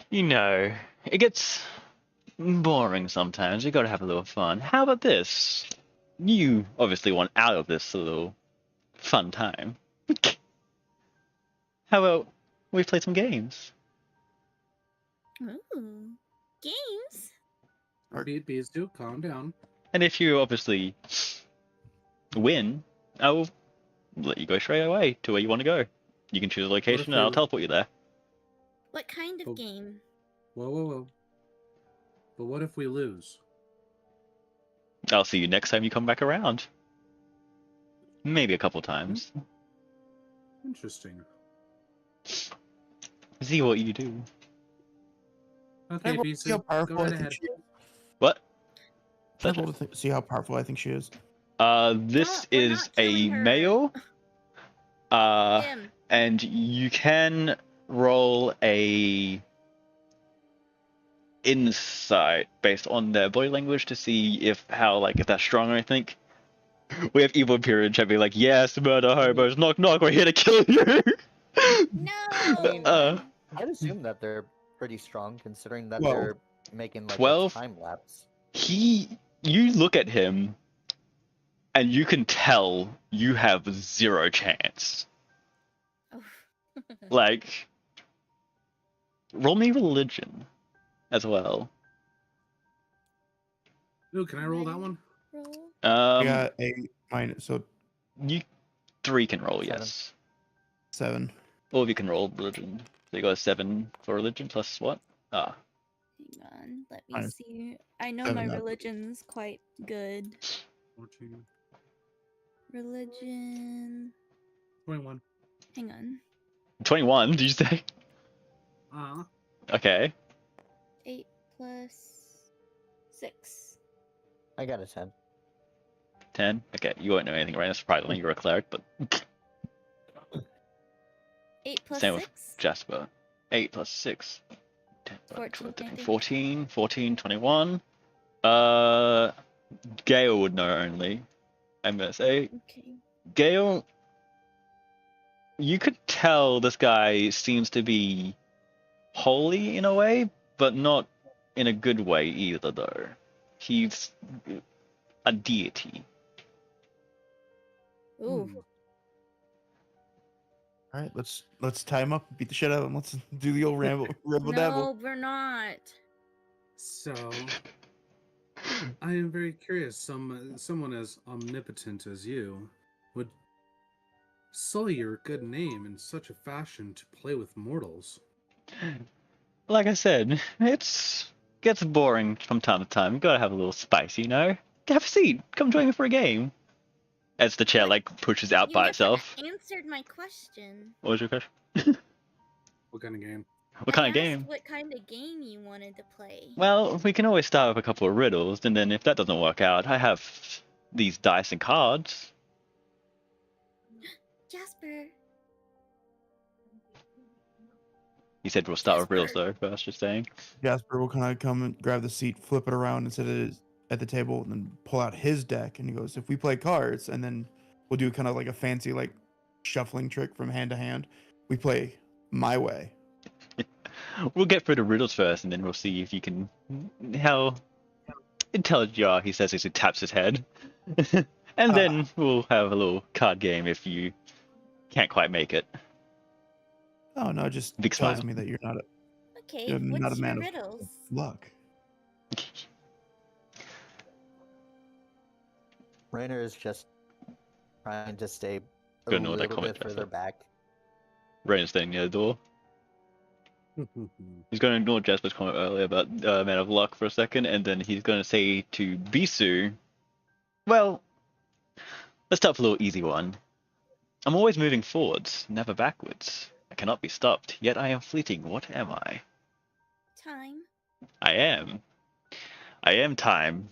You know, it gets boring sometimes. You gotta have a little fun. How about this? You obviously want out of this little fun time. How about We've played some games. Ooh, games. Or- Bees do calm down. And if you obviously win, I will let you go straight away to where you want to go. You can choose a location and I'll we- teleport you there. What kind of Oh. game? Whoa. But what if we lose? I'll see you next time you come back around. Maybe a couple times. Interesting. See what you do. Okay, Can I Bees, see how go powerful I right think ahead. she is? What? Can I roll to see how powerful I think she is? This We're is not a killing her. male. Him. And you can roll a insight based on their body language to see if they're strong or anything. We have evil Imperial chat being like, yes, murder hobos, knock knock, we're here to kill you. No. mean, uh, I'd assume that they're pretty strong, considering that Well, they're making like 12? a time lapse. you look at him, and you can tell you have zero chance. Oh. Like, roll me religion as well. Ooh, can I roll that Ready? one? Roll. I got a minus, so You 3 can roll, 7. yes. 7. All of you can roll religion. So you got a 7 for religion plus what? Ah, Hang on. Let me Fine. see. I know 7, my that's- religion's quite good. 14, Religion. 21. Hang on. 21, did you say? Okay. 8 plus 6. I got a 10. 10. Okay, you won't know anything right now, surprisingly, you're a cleric, but 8 plus same with 6. Jasper. 8 plus 6. 10, 14, 12, I 13, think. 14, 14, 21. Gale would know only. I'm gonna say, Okay. Gale, you could tell this guy seems to be holy in a way, but not in a good way either, though. He's a deity. Ooh. All right, let's tie him up, beat the shit out of him. Let's do the old ramble dabble. No, we're not. So, I am very curious. Someone as omnipotent as you would sully your good name in such a fashion to play with mortals. Like I said, it's gets boring from time to time. You gotta have a little spice, you know? Have a seat. Come join me for a game. As the chair What? pushes out You by never itself. answered my question. What was your question? What kind of game? What I kind of asked game? what kind of game you wanted to play. Well, we can always start with a couple of riddles, and then if that doesn't work out, I have these dice and cards. Jasper. He said we'll start with riddles Jasper. though, first, just saying. Jasper will kind of come and grab the seat, flip it around, and sit at the table, and then pull out his deck. And he goes, "If we play cards, and then we'll do kind of like a fancy like shuffling trick from hand to hand. We play my way." We'll get through the riddles first, and then we'll see if you can. How intelligent you are, he says as he taps his head. And then we'll have a little card game if you can't quite make it. Oh no, it just Big tells smile. me that you're not Okay, a what's your man of riddles? luck. Rainer is just trying to stay a Don't know what that little comment bit is, further but- back. Rain's standing near the door. He's going to ignore Jasper's comment earlier about Man of Luck for a second, and then he's going to say to Bisu, well, let's start with a little easy one. I'm always moving forwards, never backwards. I cannot be stopped, yet I am fleeting. What am I? Time. I am. I am time.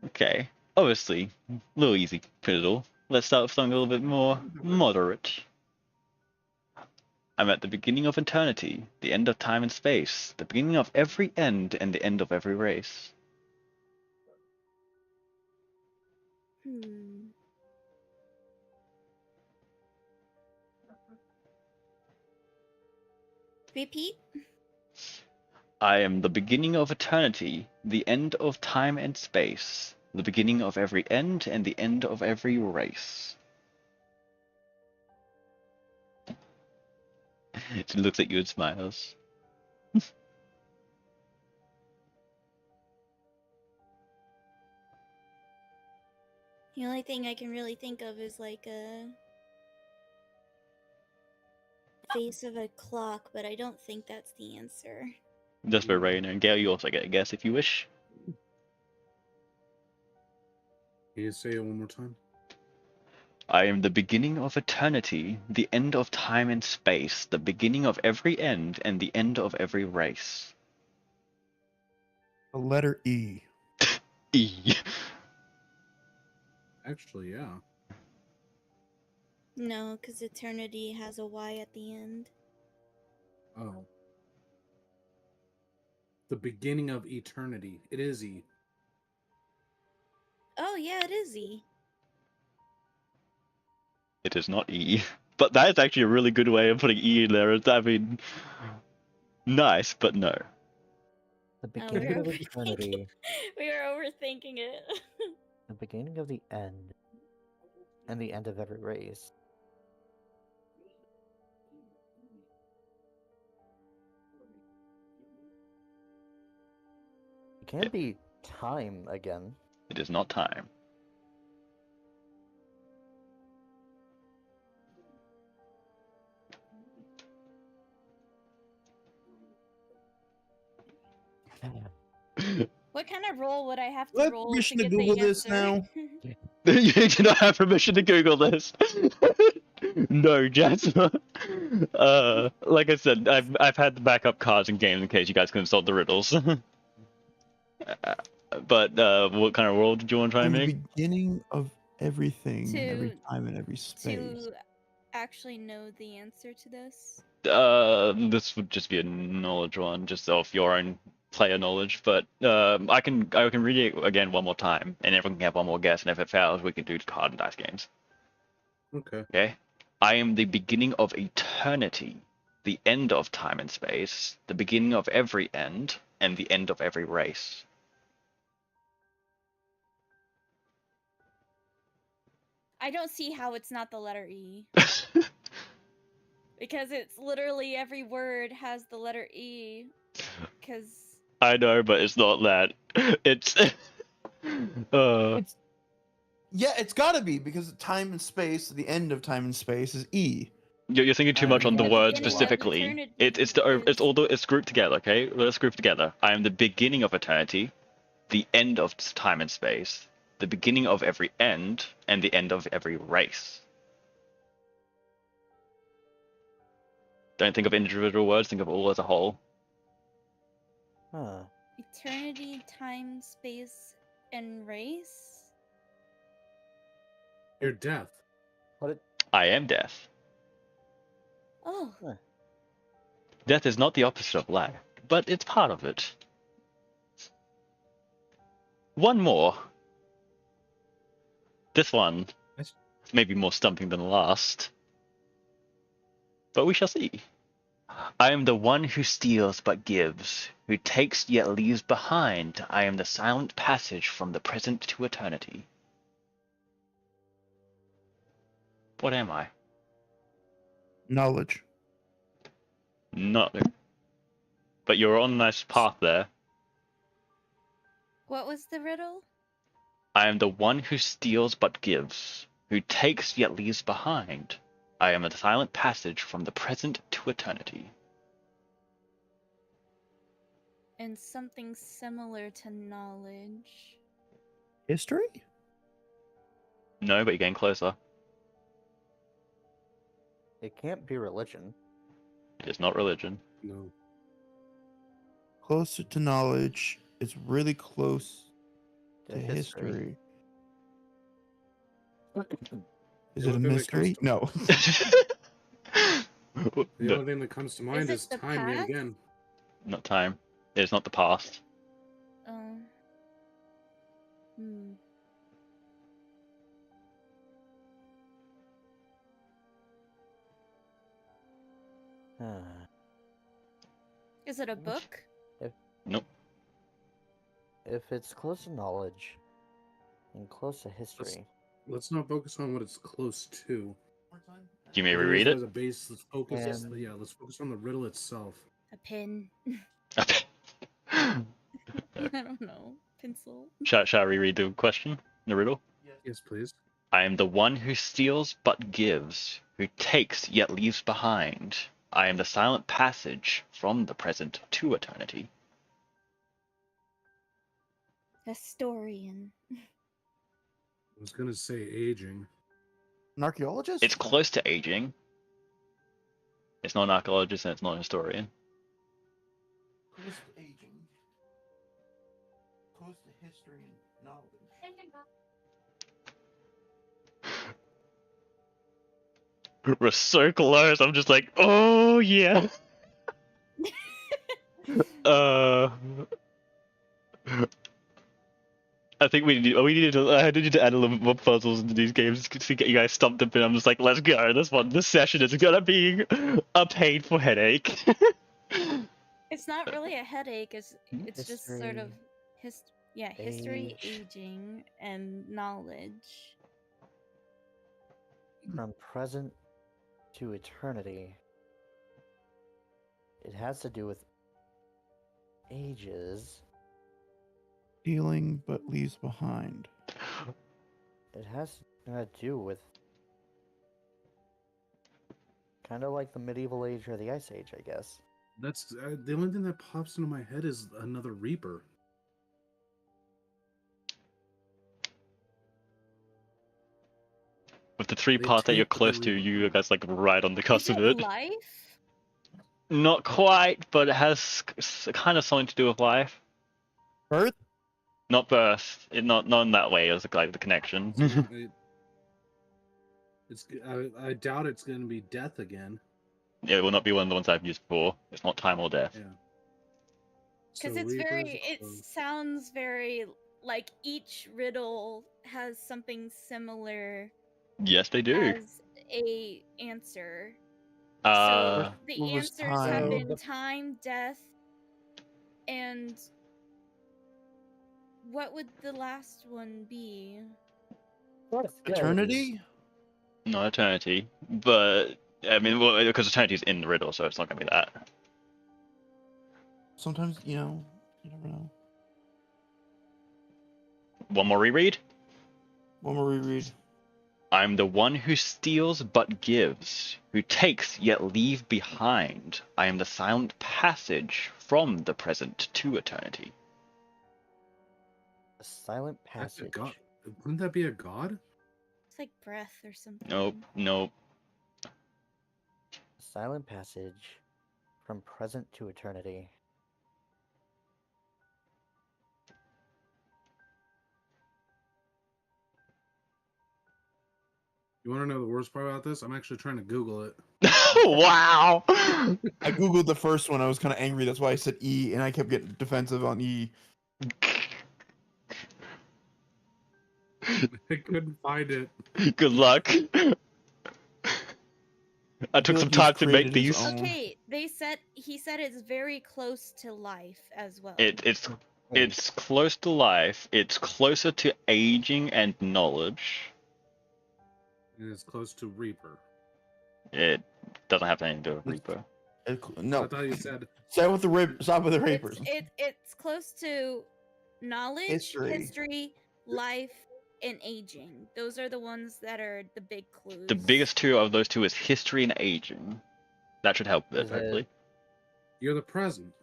Okay. Obviously, a little easy riddle. Let's start with something a little bit more moderate. I'm at the beginning of eternity, the end of time and space, the beginning of every end and the end of every race. Repeat. I am the beginning of eternity, the end of time and space, the beginning of every end and the end of every race. She looks at you and smiles. The only thing I can really think of is like a face of a clock, but I don't think that's the answer. Just for Raina and Gale, you also get a guess if you wish. Can you say it one more time? I am the beginning of eternity, the end of time and space, the beginning of every end, and the end of every race. The letter E. E. Actually, yeah. No, because eternity has a Y at the end. Oh. The beginning of eternity. It is E. Oh, yeah, it is E. It is not E. But that is actually a really good way of putting E in there. I mean, nice, but no. The Oh, we beginning were of overthinking. eternity. We were overthinking it. The beginning of the end. And the end of every race. It can't be time again. It is not time. What kind of roll would I have Do to I have roll to permission to get Google the this answer? now? You do not have permission to Google this. No, Jasper. Like I said, I've had the backup cards in game in case you guys couldn't solve the riddles. But what kind of world did you want to try and In the make? beginning of everything and every To- time and every space. To actually know the answer to this? This would just be a knowledge one, just off your own player knowledge. But I can read it again one more time, and everyone can have one more guess. And if it fails, we can do card and dice games. Okay. Okay. I am the beginning of eternity, the end of time and space, the beginning of every end, and the end of every race. I don't see how it's not the letter E. Because it's literally every word has the letter E. Because I know, but it's not that. It's It's yeah, it's got to be because time and space, the end of time and space is E. you're thinking too much on the the word beginning of specifically. eternity It's grouped together. Okay, let's group together. I am the beginning of eternity, the end of time and space, the beginning of every end, and the end of every race. Don't think of individual words. Think of all as a whole. Huh. eternity, time, space, and race? You're deaf. What it I am death. Oh, Death is not the opposite of life, but it's part of it. One more. This one Nice. may be more stumping than the last, but we shall see. I am the one who steals but gives, who takes yet leaves behind. I am the silent passage from the present to eternity. What am I? Knowledge. No. But you're on a nice path there. what was the riddle? I am the one who steals but gives, who takes yet leaves behind. I am a silent passage from the present to eternity. And something similar to knowledge. History? No, but you're getting closer. It can't be religion. It is not religion. No. Closer to knowledge. It's really close To to history. Is The it a only thing that comes mystery? to- No. The No, only thing that comes to mind it is the time yet past? again. not time. It is not the past. Oh. Hmm. Huh. Is it a book? Nope. If it's close to knowledge and close to history, Let's not focus on what it's close to. Do you may We'll use reread that it? as a base. Let's focus. And- Yeah, let's focus on the riddle itself. A pen. Okay. I don't know. Pencil. Shall I reread the question? The riddle? Yes, please. I am the one who steals but gives, who takes yet leaves behind. I am the silent passage from the present to eternity. Historian. I was gonna say aging. An archaeologist? It's close to aging. It's not an archaeologist and it's not a historian. Close to aging. Close to history and knowledge. We're so close. I'm just like, oh yeah. uh, I think we needed to. I need to add a little bit more puzzles into these games to get you guys stumped up. And I'm just like, let's go. This session is gonna be a painful headache. It's not really a headache. It's just sort of History, history, age. aging, and knowledge. From present to eternity. It has to do with ages. Stealing but leaves behind. It has to do with kind of like the medieval age or the ice age, I guess. That's the only thing that pops into my head is another Reaper. With the three They parts that you're take the close to, Reaper. you guys like right on the Is cusp it of it. life? Not quite, but it has kind of something to do with life. Birth? Not birth. Not in that way. It was like the connection. I doubt it's going to be death again. It will not be one of the ones I've used before. It's not time or death. Yeah. Because So it's Reapers, very. It sounds very like each riddle has something similar Yes, they do. as a answer. Uh, So the What was answers have time? been time, death, and what would the last one be? Eternity? not eternity, but I mean, well, because eternity is in the riddle, so it's not gonna be that. Sometimes, you never know. One more reread. One more reread. I'm the one who steals but gives, who takes yet leave behind. I am the silent passage from the present to eternity. A silent That's a passage. god. Wouldn't that be a god? It's like breath or something. Nope. A silent passage from present to eternity. You want to know the worst part about this? I'm actually trying to Google it. Wow. I googled the first one. I was kind of angry. That's why I said E, and I kept getting defensive on E. I couldn't find it. Good luck. I took feel some like he's time to make created his these. own. Okay, he said it's very close to life as well. It's close to life. It's closer to aging and knowledge. And it's close to Reaper. It doesn't have anything to do with Reaper. No. I thought you said Stop with the rapers. It's close to knowledge, History. life, and aging. Those are the ones that are the big clues. The biggest two of those two is history and aging. That should help it, Is it- hopefully. you're the present.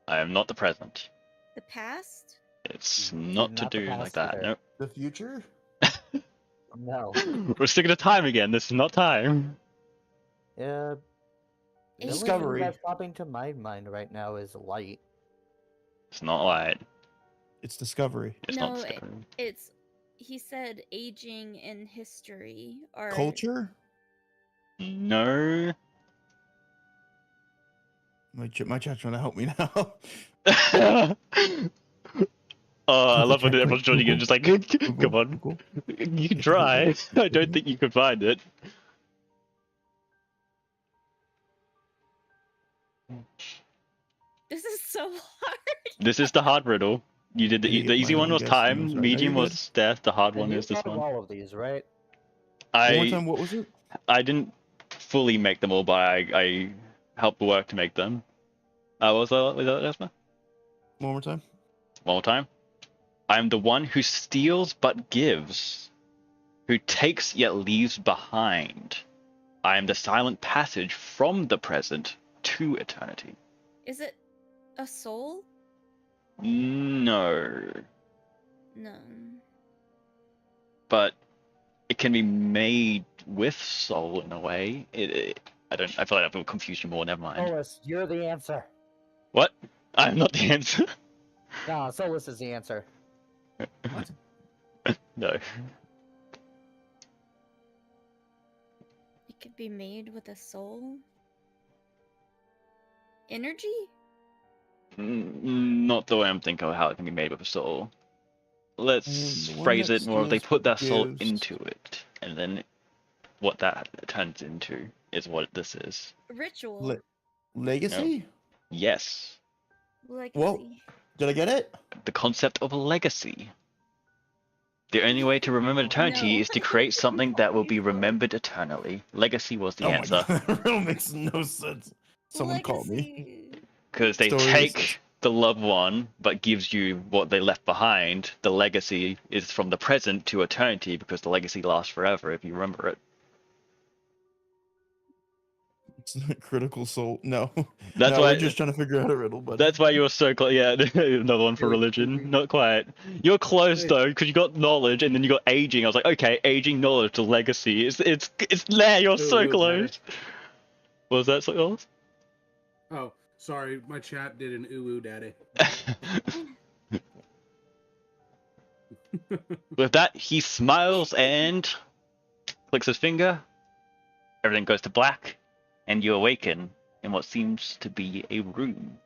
I am not the present. The past? It's not to not the do like past that. either. Nope. The future? No. We're sticking to time again. This is not time. Yeah. The only Discovery. thing that's popping to my mind right now is light. It's not light. It's discovery. It's No, not it- discovery. It's he said aging in history or Culture? No. My chat's trying to help me now. Oh, I love when check, everyone's joining in, just like, come on, Google. you can try. I don't think you can find it. This is so hard. This is the hard riddle. You did Can you the get easy my one own was guess? time, No, sorry. medium No, you're was death, the hard And one you is this thought of one. all of these, right? One more I time, what was it? I didn't fully make them all, but I helped work to make them. What was that, Esma? One more time. One more time. I am the one who steals but gives, who takes yet leaves behind. I am the silent passage from the present to eternity. Is it a soul? No, No. but it can be made with soul in a way. I don't. I feel like that will confuse you more. Never mind. Solus, you're the answer. What? I'm not the answer. No, Solus is the answer. What? No. It could be made with a soul? Energy? Not the way I'm thinking of how it can be made with a soul. Let's The one phrase that it more. They steals put but that soul gives. into it, and then what that turns into is what this is. Ritual. Legacy? Yes, Legacy. Whoa. Did I get it? the concept of legacy. The only way to remember eternity No. is to create something that will be remembered eternally. Legacy was the Oh answer. my god, that really makes no sense. Someone called me. Legacy. Because they Stories. take the loved one, but gives you what they left behind. The legacy is from the present to eternity, because the legacy lasts forever if you remember it. It's not critical soul. No. That's no, why. we're just trying to figure out a riddle, but That's why you were so close. Yeah, another one for Wait, religion. Not quite. You're close Wait. though, because you got knowledge and then you got aging. I was like, okay, aging, knowledge, to legacy. It's there. You're so Ooh, close. What was that, Solos? Oh, sorry, my chat did an ooh daddy. With that, he smiles and clicks his finger. Everything goes to black, and you awaken in what seems to be a room.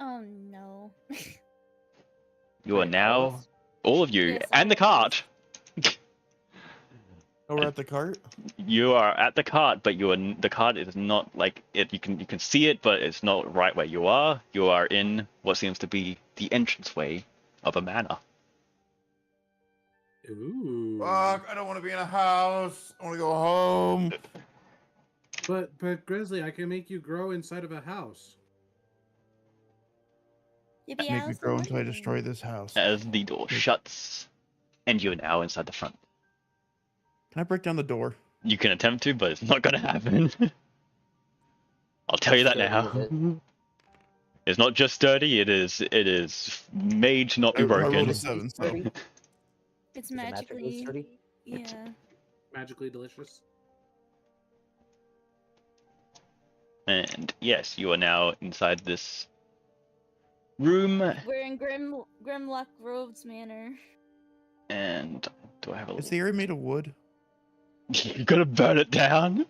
Oh no. You are Wait, now, Solus? all of you, Yes, and the all of us. cart. oh, we're at the cart. You are at the cart, but the cart is not like it. You can see it, but it's not right where you are. You are in what seems to be the entranceway of a manor. Ooh. Fuck, I don't want to be in a house. I want to go home. But Grizzly, I can make you grow inside of a house. You'd be Make out me of the grow until I money. destroy this house. As the door shuts, and you are now inside the front. Can I break down the door? You can attempt to, but it's not gonna happen. I'll tell you How that now. sturdy is it? It's not just sturdy. It is made to not be I rolled broken. a 7, so Sturdy? It's Is it magically magically. sturdy? Yeah. Magically delicious. And yes, you are now inside this room. We're in Grimlock Groves Manor. And do I have a? is the area made of wood? You're gonna burn it down.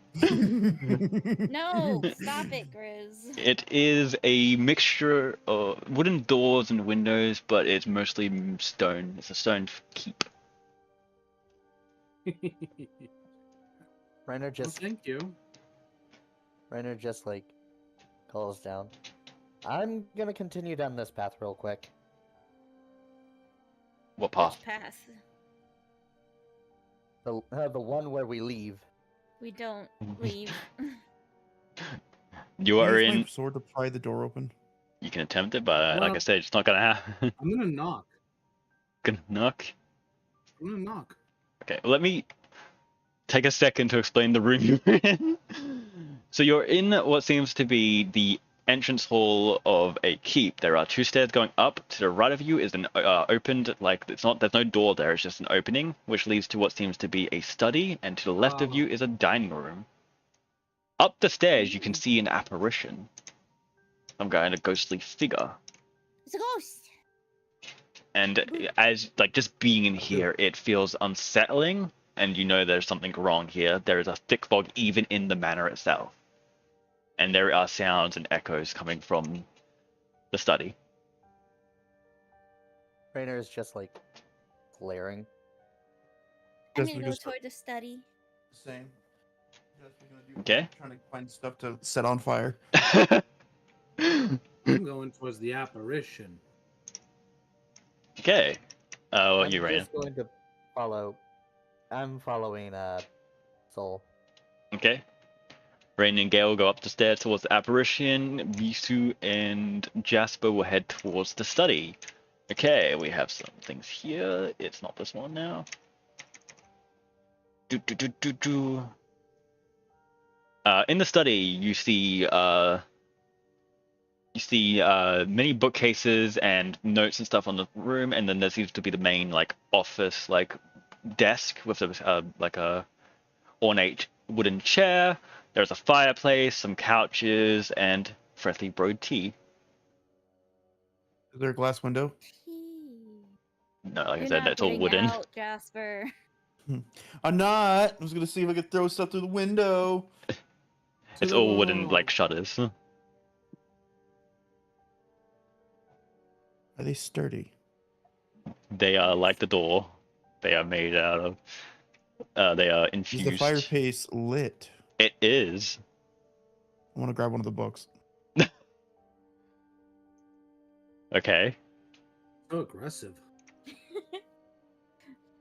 No, stop it, Grizz. It is a mixture of wooden doors and windows, but it's mostly stone. It's a stone keep. Reiner Well, just thank you. like calls down. I'm gonna continue down this path real quick. What path? Which path? The one where we leave. We don't leave. You Can I are use my in. sword to pry the door open. You can attempt it, but like Well- I said, it's not gonna happen. I'm gonna knock. Gonna knock. I'm gonna knock. Okay, let me take a second to explain the room you're in. So you're in what seems to be the entrance hall of a keep. There are 2 stairs going up. To the right of you is an opened, like it's not. There's no door there. It's just an opening, which leads to what seems to be a study. And to the left of you is a dining room. Up the stairs, you can see an apparition. Some guy in a ghostly figure. It's a ghost. And as like just being in here, it feels unsettling, and you know there's something wrong here. There is a thick fog even in the manor itself, and there are sounds and echoes coming from the study. Reiner is just like glaring. I'm Just gonna go because- toward the study. Same. Okay. Trying to find stuff to set on fire. I'm going towards the apparition. Okay. What I'm you ran? just going to follow. I'm following Soul. Okay. Rain and Gale go up the stairs towards the apparition. Bisu and Jasper will head towards the study. Okay, we have some things here. It's not this one now. In the study, you see many bookcases and notes and stuff on the room, and then there seems to be the main like office like desk with a like a ornate wooden chair. There's a fireplace, some couches, and freshly brewed tea. Is there a glass window? No, like I You're said, not that's all getting wooden. out, Jasper. I'm not. I was gonna see if I could throw stuff through the window. It's all wooden like shutters. Are they sturdy? They are like the door. They are made out of. They are Is infused. the fireplace lit? It is. I want to grab one of the books. Okay. So aggressive.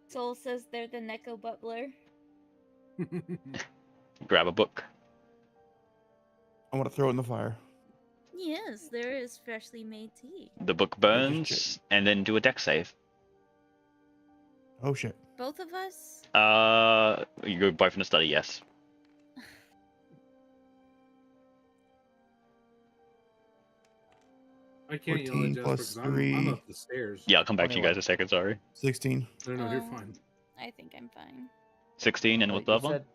Soul says they're the Neko Butler. Grab a book. I want to throw it in the fire. Yes, there is freshly made tea. The book just burns, and then do a deck save. Oh shit. Both of us? You go both in the study, yes. I can't yell at 14 Jasper plus because I'm 3. up the stairs. Yeah, I'll come back to you 21. guys in a second, sorry. 16. No, you're Oh. fine. I think I'm fine. 16, and Wait, what's the you other one? said-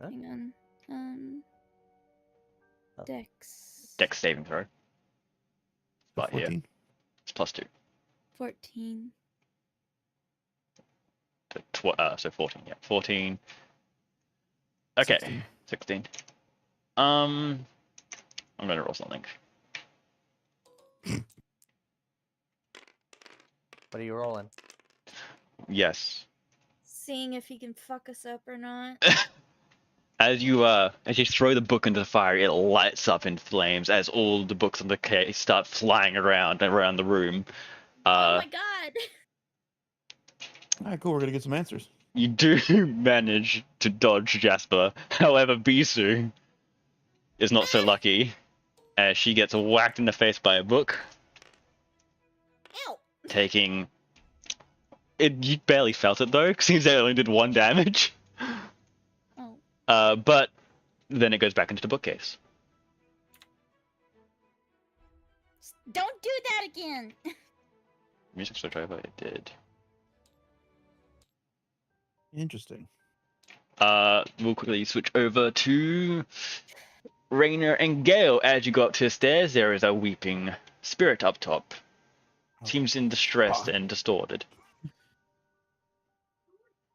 Huh? Hang on. Oh. Dex. Deck saving throw. Spot here. 14. It's +2. 14. So 14, yeah. 14. Okay, 16. 16. I'm gonna roll something. What are you rolling? Yes. Seeing if he can fuck us up or not. As you throw the book into the fire, it lights up in flames as all the books in the case start flying around the room. Oh my god! Alright, cool. We're gonna get some answers. You do manage to dodge Jasper. However, Bisu is not so lucky, as she gets whacked in the face by a book, Ow! taking. You barely felt it though, since it only did 1 damage. Oh. But then it goes back into the bookcase. Don't do that again! Music switch over, it did. Interesting. We'll quickly switch over to Rainer and Gale. As you go up to the stairs, there is a weeping spirit up top. Seems in distress and distorted.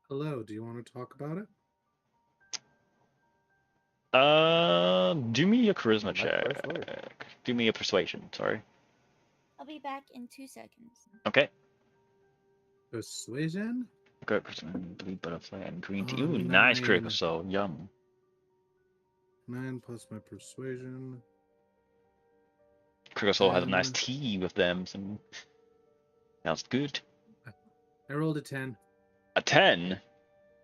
Hello, do you want to talk about it? Do me a charisma My first check. word. Do me a persuasion, sorry. I'll be back in 2 seconds. Okay. Persuasion? Go blue butterfly and green tea. Oh, Ooh, nice 9. critical soul. Yum. 9 plus my persuasion. Critical soul has a nice 10. tea with them. Some... Sounds good. I rolled a 10. A 10.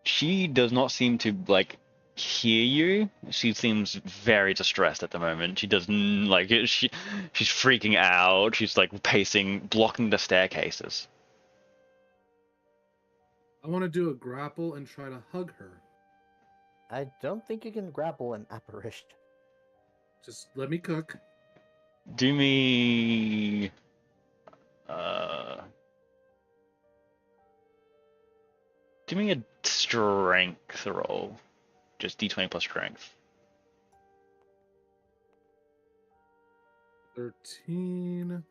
She does not seem to like hear you. She seems very distressed at the moment. She doesn't like it. She's freaking out. She's like pacing, blocking the staircases. I want to do a grapple and try to hug her. I don't think you can grapple an apparition. Just let me cook. Do me give me a strength roll. Just d20 plus strength. 13.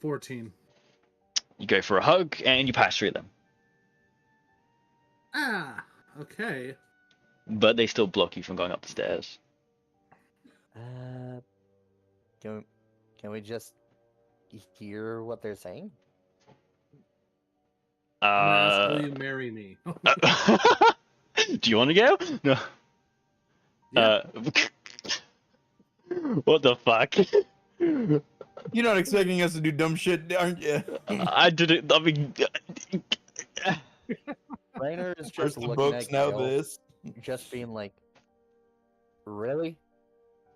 14. You go for a hug and you pass through them. Ah, okay. But they still block you from going up the stairs. Can we just hear what they're saying? I'm gonna ask, will you marry me? Do you want to go? No. Yeah. What the fuck? You're not expecting us to do dumb shit, aren't you? I didn't. I mean, Rainer is First just the looking books, at now Gale, this. just being like, really?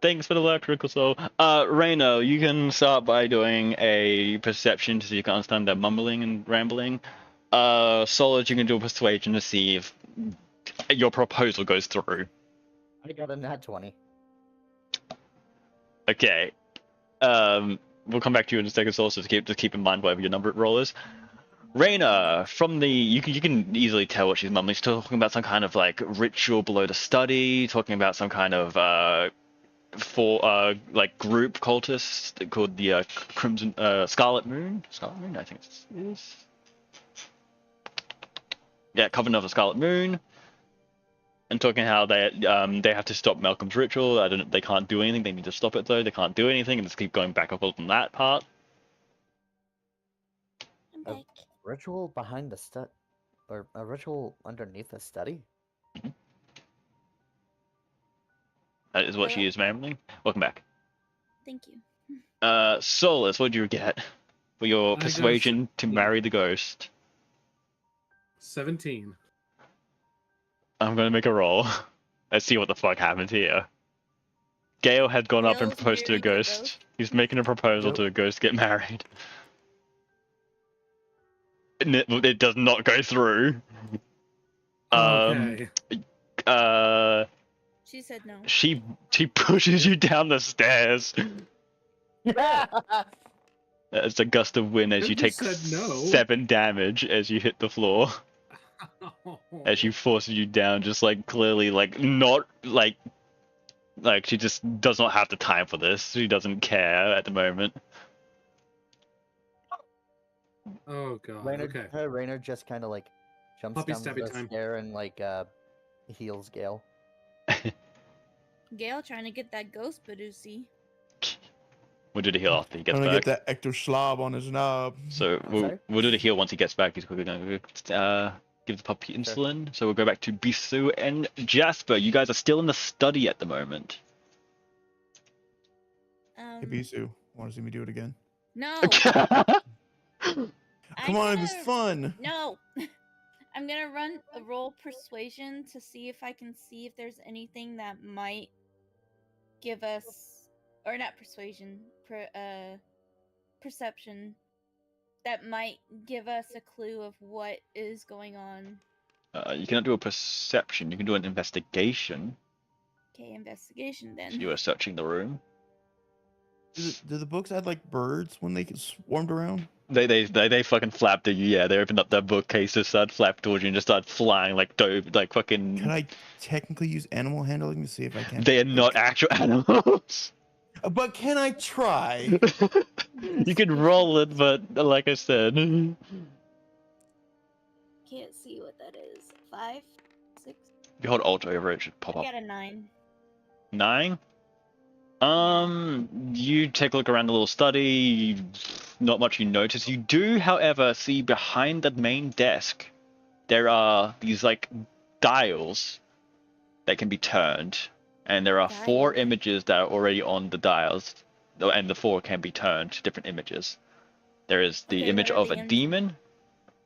Thanks for the electrical soul. Reno, you can start by doing a perception to see if you can understand their mumbling and rambling. Solid, you can do a persuasion to see if your proposal goes through. I got a nat 20. Okay. We'll come back to you in a second, Solid, so just keep in mind whatever your number roll is. Raina, from the you can easily tell what she's mumbling. She's talking about some kind of like ritual below the study, talking about some kind of like group cultist called the Crimson Scarlet Moon. Scarlet Moon, I think it is. Yeah, Covenant of the Scarlet Moon. And talking how they have to stop Malcolm's ritual. They can't do anything. They need to stop it though. They can't do anything and just keep going back up on that part. I'm A back. ritual behind the or a ritual underneath the study? That is what she Hello? is rambling. Welcome back. Thank you. Solus, what did you get for your I got persuasion to 17. marry the ghost? 17. I'm gonna make a roll. Let's see what the fuck happened here. Gale had gone up and Gale's proposed to a married to ghost. both? He's making a proposal Yep. to a ghost to get married. And it does not go through. Okay. Uh, She said no. she pushes you down the stairs. Yeah! It's a gust of wind as Who you take just said no? 7 damage as you hit the floor. As she forces you down, just like clearly like not like she just does not have the time for this. She doesn't care at the moment. Oh god. Rainer, Okay. Rainer just kind of like jumps Puppy down stabby the time. stair and like heals Gale. Gale trying to get that ghost Badusi. We'll do the heal after he I'm gets gonna back. get that Ecto Schlob on his knob. So Sorry? we'll do the heal once he gets back. He's quickly going to give the puppy insulin. So we'll go back to Bisu and Jasper. You guys are still in the study at the moment. Hey, Bisu, want to see me do it again? No. Come on, it was fun. No. I'm gonna run a roll persuasion to see if I can see if there's anything that might give us, or not persuasion, perception that might give us a clue of what is going on. You cannot do a perception. You can do an investigation. Okay, investigation So then. you are searching the room. Do the books add like birds when they get swarmed around? They fucking flapped at you. Yeah, they opened up their bookcase, just started flapped towards you, and just started flying like dope, like fucking. Can I technically use animal handling to see if I can? They are not actual animals. But can I try? You can roll it, but like I said. Can't see what that is. 5, 6. If you hold Alt over it, should pop I up. got a 9. 9? You take a look around the little study. Not much you notice. You do, however, see behind the main desk, there are these like dials that can be turned, and there are 4 Dials? images that are already on the dials, and the 4 can be turned to different images. There is the Okay, image what are of the a images? demon,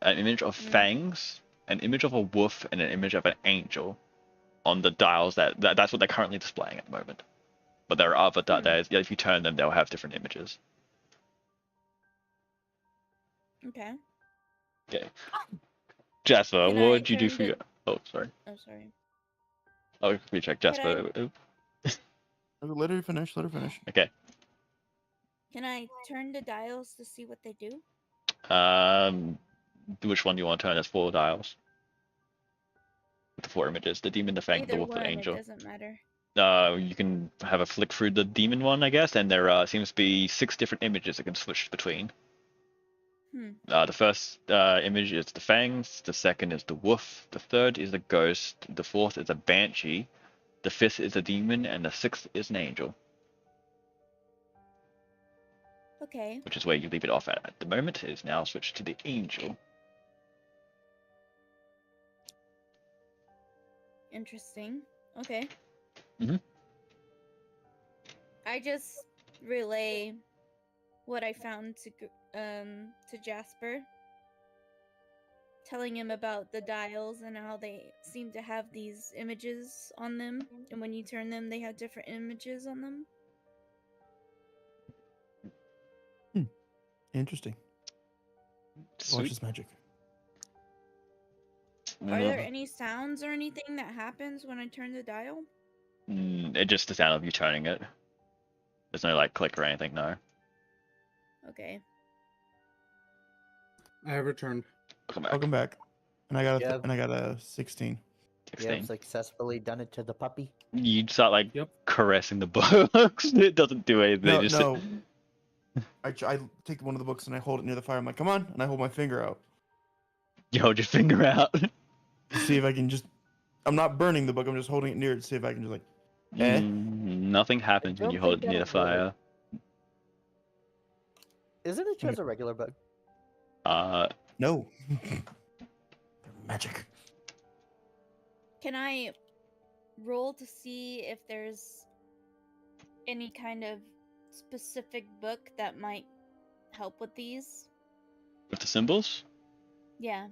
an image of fangs, an image of a wolf, and an image of an angel on the dials. That's what they're currently displaying at the moment. But there are other dials. If you turn them, they'll have different images. Okay. Okay. Jasper, Can what I would you do turn for the- your? Oh, sorry. Oh, sorry. Oh, we check Could Jasper. Let her finish. Let her finish. Okay. Can I turn the dials to see what they do? Which one do you want to turn? There's 4 dials. With the 4 images: the demon, the fang, the Either wolf, one, the angel. it doesn't matter. You can have a flick through the demon one, I guess, and there seems to be 6 different images that can switch between. The first image is the fangs, the second is the wolf, the third is a ghost, the fourth is a banshee, the fifth is a demon, and the 6th is an angel, Okay. which is where you leave it off at the moment. It is now switched to the angel. Interesting. Okay. Mhm. I just relay what I found to Jasper. telling him about the dials and how they seem to have these images on them, and when you turn them, they have different images on them. Interesting. Watch Sweet. this magic. Are there any sounds or anything that happens when I turn the dial? It just the sound of you turning it. There's no like click or anything, no. Okay. I have returned. Welcome back. Welcome back. And I got Yep. a 16. You have 16. successfully done it to the puppy. You start like Yep. caressing the books. It doesn't do anything. No, just no. I take one of the books and I hold it near the fire. I'm like, come on, and I hold my finger out you hold your finger out. to see if I can just. I'm not burning the book. I'm just holding it near it to see if I can just like. Eh? Nothing happens when don't you hold think it near the that'll really- fire. Isn't it just a regular book? No. Magic. Can I roll to see if there's any kind of specific book that might help with these? With the symbols? Yeah.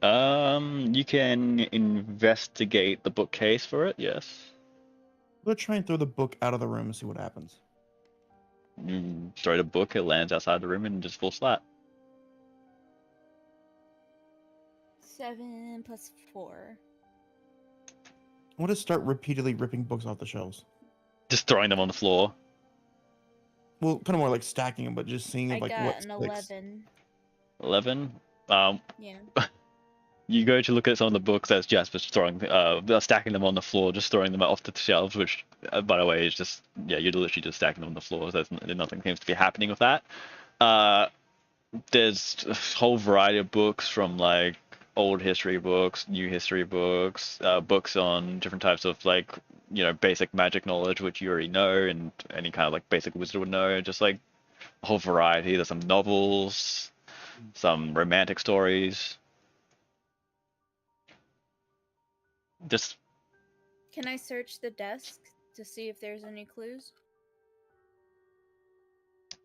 You can investigate the bookcase for it, yes. I'm gonna try and throw the book out of the room and see what happens. You throw the book, it lands outside the room and just falls flat. 7 plus 4. I want to start repeatedly ripping books off the shelves. Just throwing them on the floor. Well, kind of more like stacking them, but just seeing I like got what an sticks. 11. 11. Yeah. You go to look at some of the books that's Jasper's throwing, stacking them on the floor, just throwing them off the shelves, which, by the way, is just, yeah, you're literally just stacking them on the floor. So nothing seems to be happening with that. There's a whole variety of books from like old history books, new history books, books on different types of like, basic magic knowledge, which you already know, and any kind of like basic wizard would know. Just like a whole variety. There's some novels, some romantic stories. Just Can I search the desk to see if there's any clues?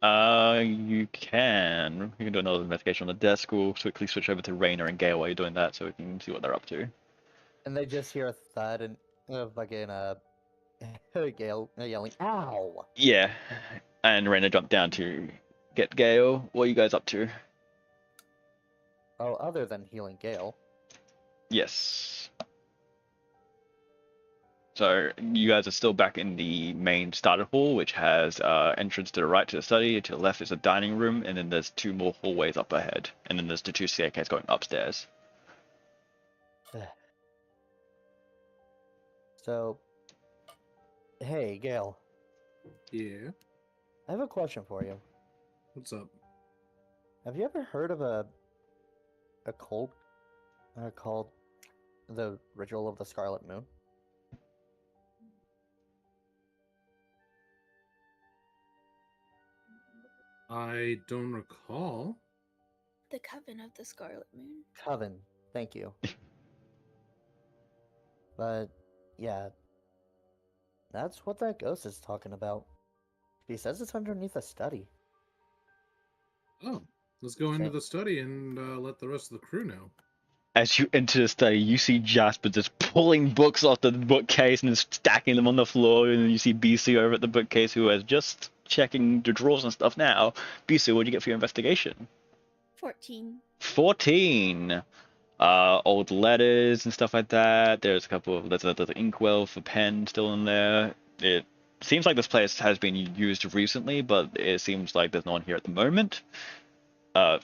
you can do another investigation on the desk. We'll quickly switch over to Rainer and Gale while you're doing that, so we can see what they're up to. And they just hear a thud and fucking Gale yelling, "Ow!" Yeah, and Rainer jumped down to get Gale. What are you guys up to? Oh, other than healing Gale. Yes. So you guys are still back in the main starter hall, which has entrance to the right to the study, to the left is a dining room, and then there's 2 more hallways up ahead, and then there's the 2 staircases going upstairs. So, hey, Gale, Yeah. I have a question for you. What's up? Have you ever heard of a cult called the Ritual of the Scarlet Moon? I don't recall. The Coven of the Scarlet Moon. Coven, thank you. But, yeah, that's what that ghost is talking about. He says it's underneath a study. Oh, let's go into Okay. the study and let the rest of the crew know. As you enter the study, you see Jasper just pulling books off the bookcase and just stacking them on the floor, and then you see BC over at the bookcase who is just checking the drawers and stuff now. BC, what'd you get for your investigation? 14. 14. Old letters and stuff like that. There's a couple of there's an inkwell for pen still in there. It seems like this place has been used recently, but it seems like there's no one here at the moment. Well,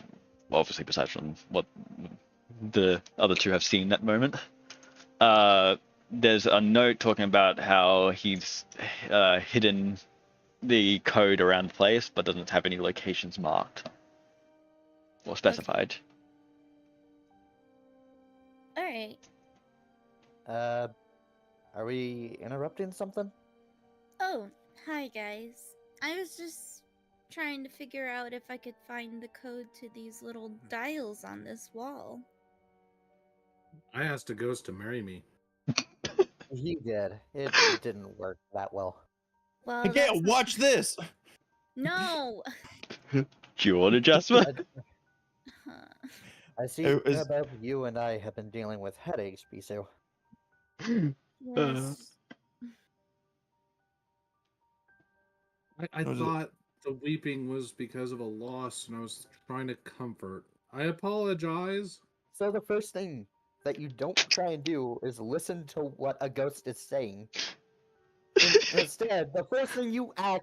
obviously besides from what the other 2 have seen at the moment. There's a note talking about how he's hidden the code around the place, but doesn't have any locations marked or specified. Alright. Are we interrupting something? Oh, hi guys. I was just trying to figure out if I could find the code to these little dials on this wall. I asked a ghost to marry me. He did. It didn't work that well. Well, Hey, Gale, that's not- watch this. No! Do you want it, Jasper? Huh. I see It was- both you and I have been dealing with headaches, Bisu. Yes. I Was it- thought the weeping was because of a loss, and I was trying to comfort. I apologize. So the first thing that you don't try and do is listen to what a ghost is saying. Instead, the first thing you ask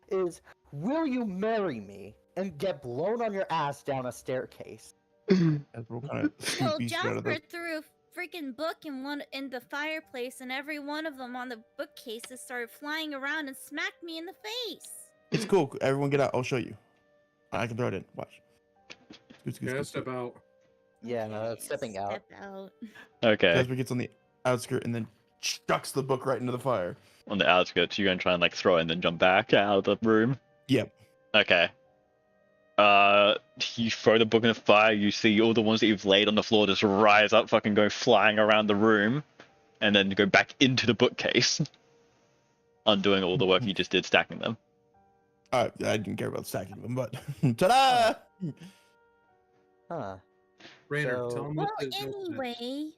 is, "Will you marry me?" and get blown on your ass down a staircase. Jasper will kind of scoop Well, Bisu out of Jasper the. threw a freaking book in the fireplace, and every one of them on the bookcases started flying around and smacked me in the face. It's cool. Everyone get out. I'll show you. I can throw it in. Watch. Scoot, scoot, Okay, I scoot, step scoot. out. Yeah, Okay, stepping out. Step out. Okay. Jasper gets on the outskirt and then chucks the book right into the fire. On the outskirts, you're gonna try and like throw it and then jump back out of the room. Yep. Okay. You throw the book in the fire. You see all the ones that you've laid on the floor just rise up, fucking go flying around the room, and then go back into the bookcase, undoing all the work you just did stacking them. I didn't care about stacking them, but ta-da! Huh. Rainer, So- tell him Well, what to go next. anyway,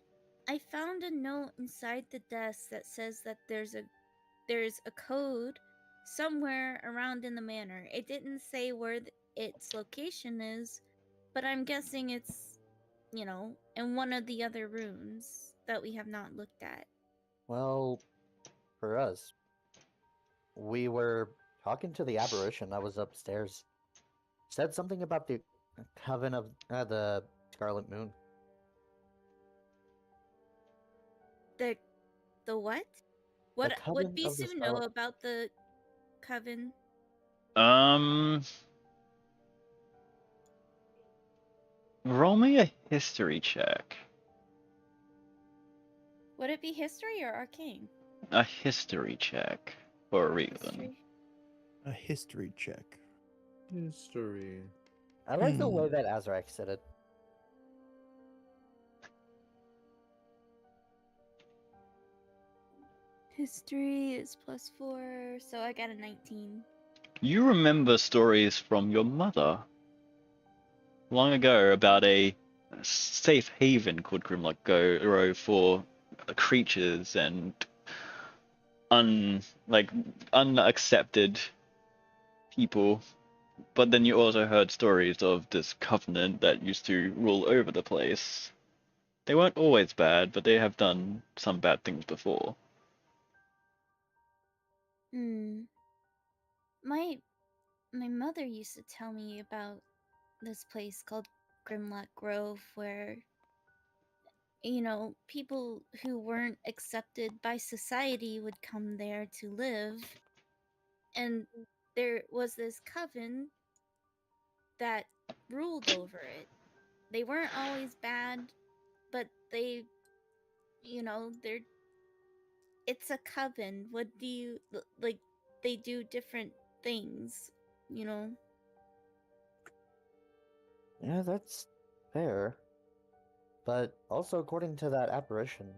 I found a note inside the desk that says that there's a code somewhere around in the manor. It didn't say where its location is, but I'm guessing it's, in one of the other rooms that we have not looked at. Well, for us, we were talking to the apparition that was upstairs. Said something about the coven of the Scarlet Moon. The what? What coven would of the Bisu know Scarlet- about the coven? Roll me a history check. Would it be history or arcane? A history check for a reason. History. A history check. History. I like the Hmm. way that Azrak said it. History is +4, so I got a 19. You remember stories from your mother long ago about a safe haven called Grimlock Grove for creatures and unaccepted people. But then you also heard stories of this covenant that used to rule over the place. They weren't always bad, but they have done some bad things before. My mother used to tell me about this place called Grimlock Grove where people who weren't accepted by society would come there to live. And there was this coven that ruled over it. They weren't always bad, but they're it's a coven. What do you like? They do different things, you know. Yeah, that's fair. But also, according to that apparition,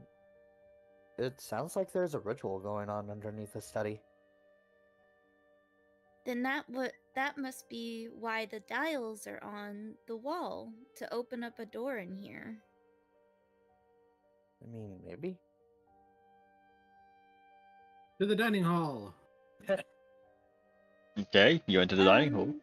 it sounds like there's a ritual going on underneath the study. Then that must be why the dials are on the wall to open up a door in here. I mean, maybe? To the dining hall. Okay, you enter the dining hall.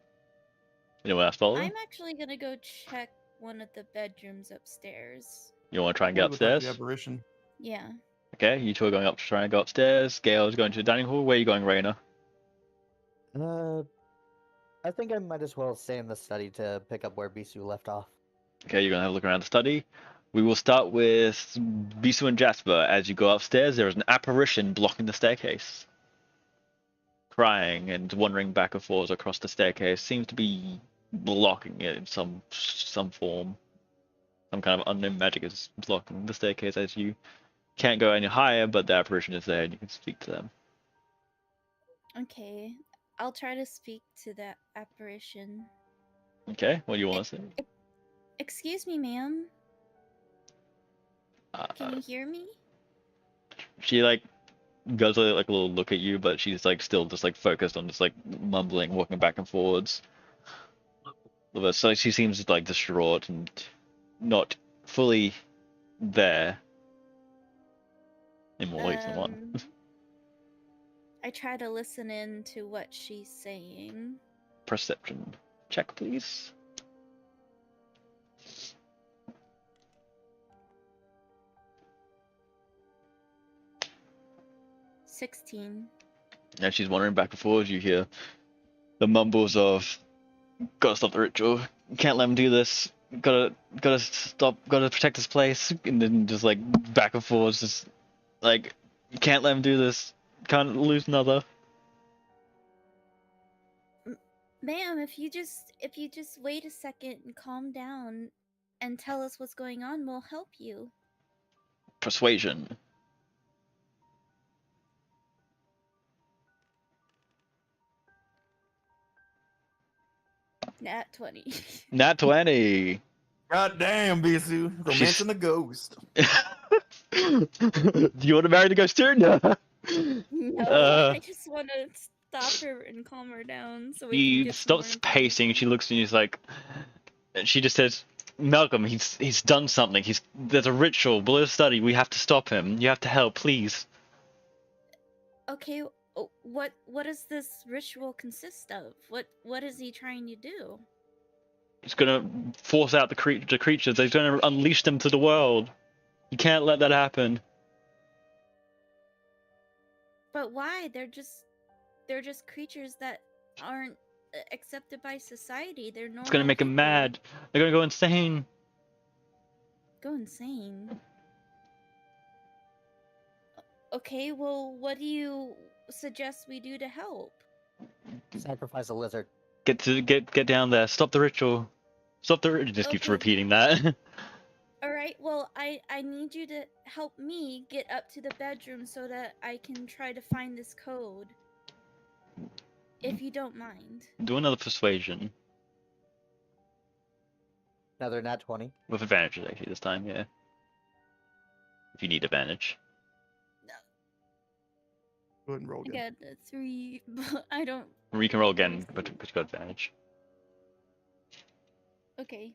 Anyone else follow? I'm actually gonna go check one of the bedrooms upstairs. You want to try and get We'll go talk to upstairs? the apparition. Yeah. Okay, you two are going up to try and go upstairs. Gale's going to the dining hall. Where are you going, Raina? I think I might as well stay in the study to pick up where Bisu left off. Okay, you're going to have a look around the study. We will start with Bisu and Jasper. As you go upstairs, there is an apparition blocking the staircase. Crying and wandering back and forth across the staircase. Seems to be blocking it in some form. Some kind of unknown magic is blocking the staircase as you can't go any higher, but the apparition is there and you can speak to them. Okay. I'll try to speak to that apparition. Okay, what do you want to say? Excuse me, ma'am. Can you hear me? She goes like a little look at you, but she's still just focused on just mumbling, walking back and forwards. So she seems distraught and not fully there in more ways than one. I try to listen in to what she's saying. Perception check, please. $16. And she's wandering back and forth. You hear the mumbles of, "Gotta stop the ritual. Can't let him do this. Gotta stop. Gotta protect this place." And then just like back and forth, just like, "Can't let him do this. Can't lose another." Ma'am, if you just wait a second and calm down and tell us what's going on, we'll help you. Persuasion. Nat 20. Nat 20. God damn, Bisu. Romancing the ghost. Do you want to marry the ghost too? No. No, I just want to stop her and calm her down so we can He get some more stops pacing. She looks and he's like, and she just says, "Malcolm, he's done something. There's a ritual below study. We have to stop him. You have to help, please." Okay, what does this ritual consist of? What is he trying to do? He's gonna force out the creatures. He's gonna unleash them to the world. You can't let that happen. But why? They're just creatures that aren't accepted by society. They're normal. It's gonna make them people. mad. They're gonna go insane. Go insane. Okay, well, what do you suggest we do to help? Sacrifice a lizard. Get down there. Stop the ritual. Stop the ritual. Just keeps Okay. repeating that. All right, well, I need you to help me get up to the bedroom so that I can try to find this code. If you don't mind. Do another persuasion Another nat 20. with advantages actually this time. Yeah. If you need advantage. Go ahead and roll I again. got a 3, but I don't. You can roll again, but you got advantage. Okay,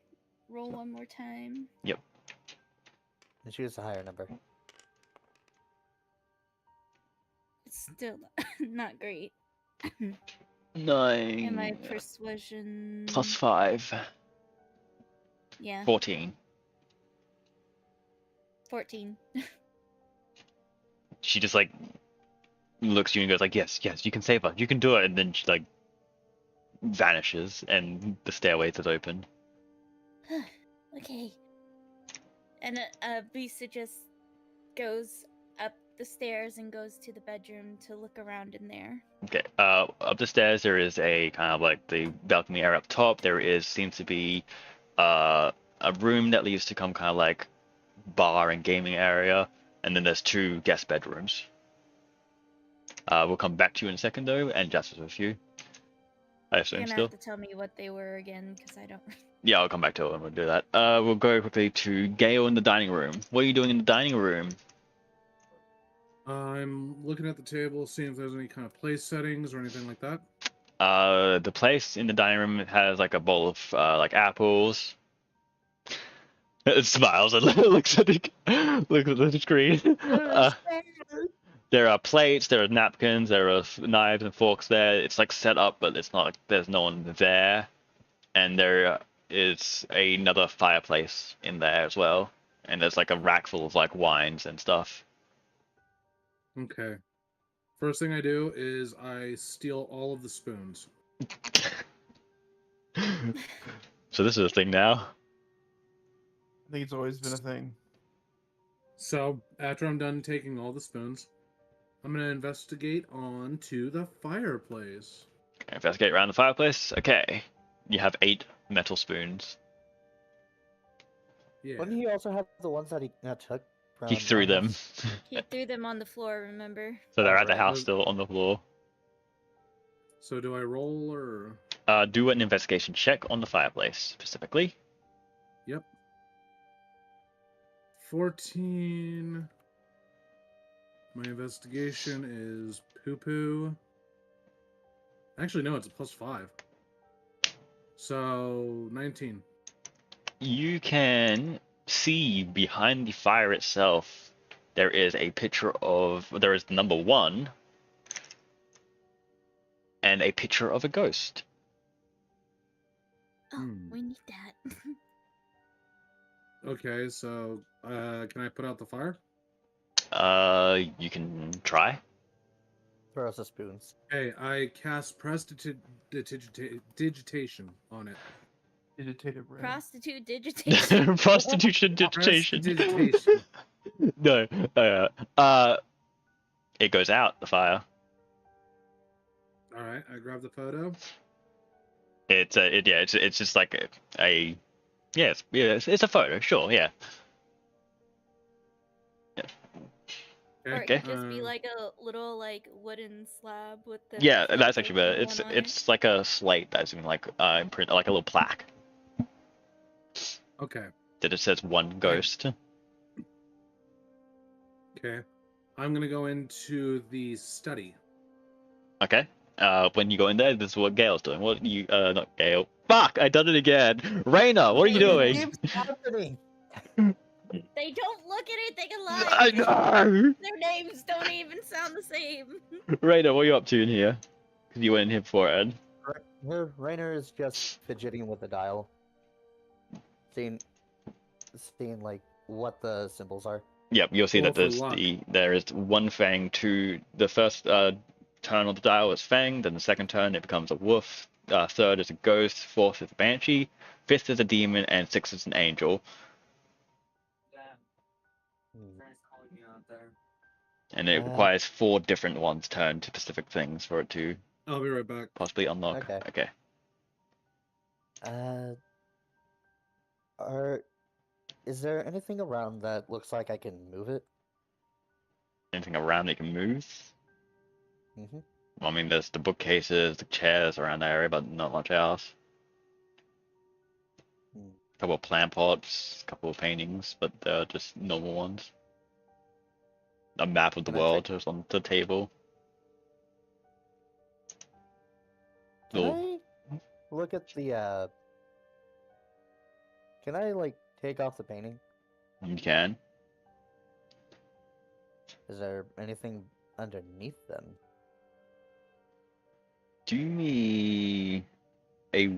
roll one more time. Yep. And choose a higher number. It's still not great. 9 And my persuasion. plus 5. Yeah, 14. 14. She just like looks at you and goes like, "Yes, yes, you can save her. You can do it." And then she like vanishes, and the stairways is open. Okay. And Bisa just goes up the stairs and goes to the bedroom to look around in there. Okay. Up the stairs there is a kind of like the balcony area up top. There seems to be a room that leads to come kind of like bar and gaming area, and then there's 2 guest bedrooms. We'll come back to you in a second though, and Jasper's with you. I You're assume gonna still. have to tell me what they were again, because I don't. Yeah, I'll come back to it and we'll do that. We'll go quickly to Gale in the dining room. What are you doing in the dining room? I'm looking at the table, seeing if there's any kind of place settings or anything like that. The place in the dining room has like a bowl of like apples. It smiles and looks at the screen. There are plates, there are napkins, there are knives and forks there. It's like set up, but it's not. There's no one there, and there is another fireplace in there as well. And there's like a rack full of like wines and stuff. Okay. First thing I do is I steal all of the spoons. So this is a thing now. I think it's always been a thing. So, after I'm done taking all the spoons, I'm going to investigate onto the fireplace. Investigate around the fireplace. Okay. You have 8 metal spoons. Yeah. Wouldn't he also have the ones that he took from He threw our them. house? He threw them on the floor, remember? So they're Oh, at the right. house still on the floor. So, do I roll or. Do an investigation check on the fireplace, specifically. Yep. 14. My investigation is poo-poo. Actually, no, it's a +5. So, 19. You can see behind the fire itself, there is a picture of, there is the number 1 and a picture of a ghost. Oh, we need that. Okay, so can I put out the fire? You can try. Throw us the spoons. Hey, I cast digitation on it. Digitated ram. Prostitute digitation. Prostitution digitation. Prestidigitation. No. It goes out, the fire. All right, I grab the photo. It's just like it's a photo, sure, yeah. Or it Okay. could just be like a little like wooden slab with the Yeah, picture of that's the actually better. number 1 on it. It's like a slate that's been like imprint, like a little plaque Okay, that it says 1 ghost. okay. I'm gonna go into the study. Okay. When you go in there, this is what Gail's doing. What you not Gail. Fuck, I done it again. Raina, what are you doing? Keeps happening. They don't look anything I alike. know. Their names don't even sound the same. Raina, what are you up to in here? Because you went in here beforehand. Rainer is just fidgeting with the dial, seeing like what the symbols are. Yep, you'll see Roll that for luck. there is 1 fang to the first turn on the dial is fang, then the second turn it becomes a wolf, third is a ghost, fourth is a banshee, fifth is a demon, and sixth is an angel. And it requires 4 different ones turned to specific things for it to I'll be right back. possibly unlock. Okay. Okay. Is there anything around that looks like I can move it? Anything around that you can move? Mm-hmm. I mean, there's the bookcases, the chairs around the area, but not much else. Hmm. A couple of plant pots, a couple of paintings, but they're just normal ones. A map of the Can I world is on the table. Can Little- I look at the Can I like take off the painting? You can. Is there anything underneath them? Do me a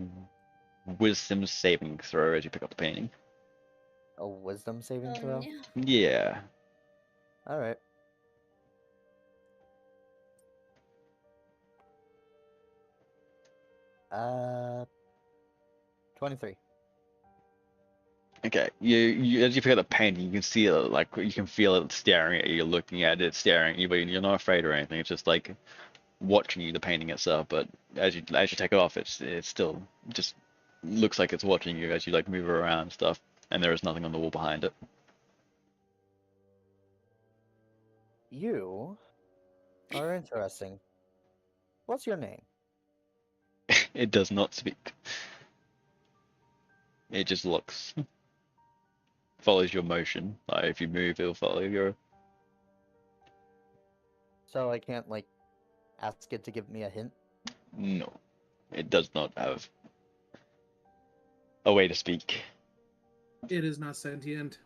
wisdom saving throw as you pick up the painting. A wisdom saving Oh, throw? no. Yeah. All right. Uh, 23. Okay. You as you pick up the painting, you can see it, like you can feel it staring at you. You're looking at it, staring at you, but you're not afraid or anything. It's just like watching you, the painting itself. But as you take it off, it's still just looks like it's watching you as you like move around and stuff. And there is nothing on the wall behind it. You are interesting. What's your name? It does not speak. It just looks. Follows your motion. Like if you move, it'll follow your. So I can't like ask it to give me a hint? No, it does not have a way to speak. It is not sentient.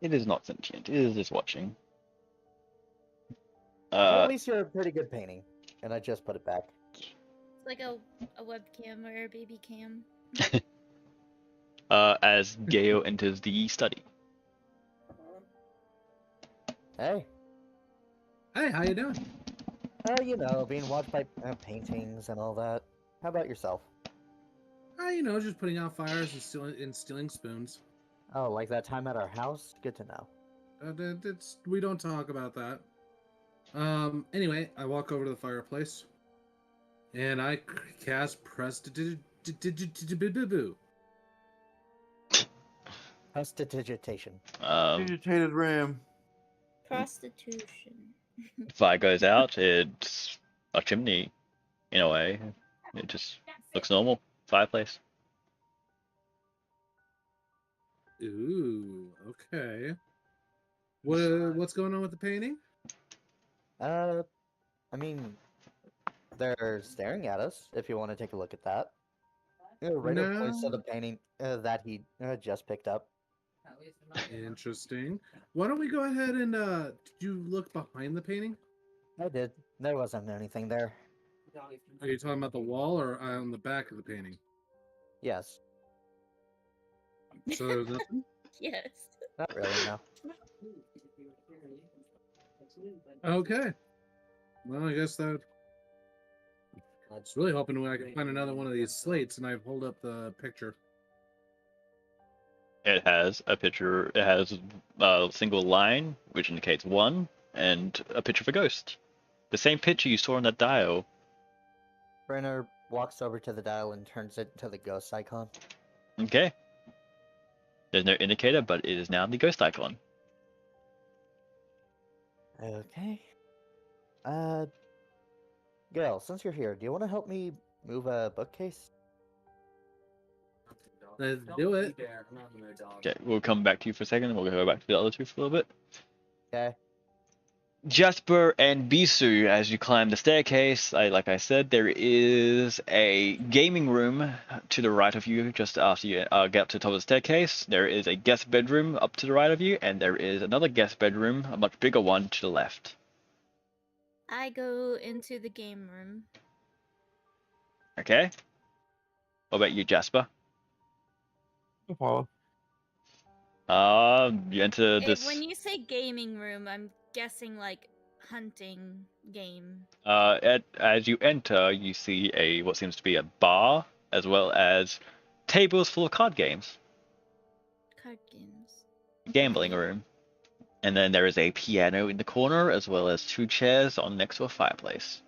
It is not sentient. It is just watching. Well, at least you're a pretty good painting. And I just put it back. It's like a webcam or a baby cam. As Gale enters the study. Hey. Hey, how you doing? Oh, you know, being watched by paintings and all that. How about yourself? Just putting out fires and stealing spoons. Oh, like that time at our house? Good to know. We don't talk about that. Anyway, I walk over to the fireplace, and I cast Prestidigitation. Prestidigitation. Digitated ram. Prostitution. Fire goes out. It's a chimney, in a way. It just looks normal. Fireplace. Ooh, okay. What's going on with the painting? I mean, they're staring at us, if you want to take a look at that. Rainer points to No. the painting that he just picked up. Interesting. Why don't we go ahead and did you look behind the painting? I did. There wasn't anything there. Are you talking about the wall or on the back of the painting? Yes. So there was nothing? Yes. Not really, no. Okay. Well, I guess that. I was really hoping I could find another one of these slates, and I hold up the picture. It has a picture. It has a single line, which indicates one, and a picture of a ghost. The same picture you saw on that dial. Rainer walks over to the dial and turns it to the ghost icon. Okay. There's no indicator, but it is now the ghost icon. Okay. Gail, since you're here, do you want to help me move a bookcase? Let's do it. Okay, we'll come back to you for a second, and we'll go back to the other two for a little bit. Okay. Jasper and Bisu, as you climb the staircase, like I said, there is a gaming room to the right of you just after you get up to the top of the staircase. There is a guest bedroom up to the right of you, and there is another guest bedroom, a much bigger one, to the left. I go into the game room. Okay? What about you, Jasper? I'll follow. You enter this. When you say gaming room, I'm guessing like hunting game. As you enter, you see what seems to be a bar, as well as tables full of card games. Card games. Gambling Okay. room. And then there is a piano in the corner, as well as 2 chairs on next to a fireplace.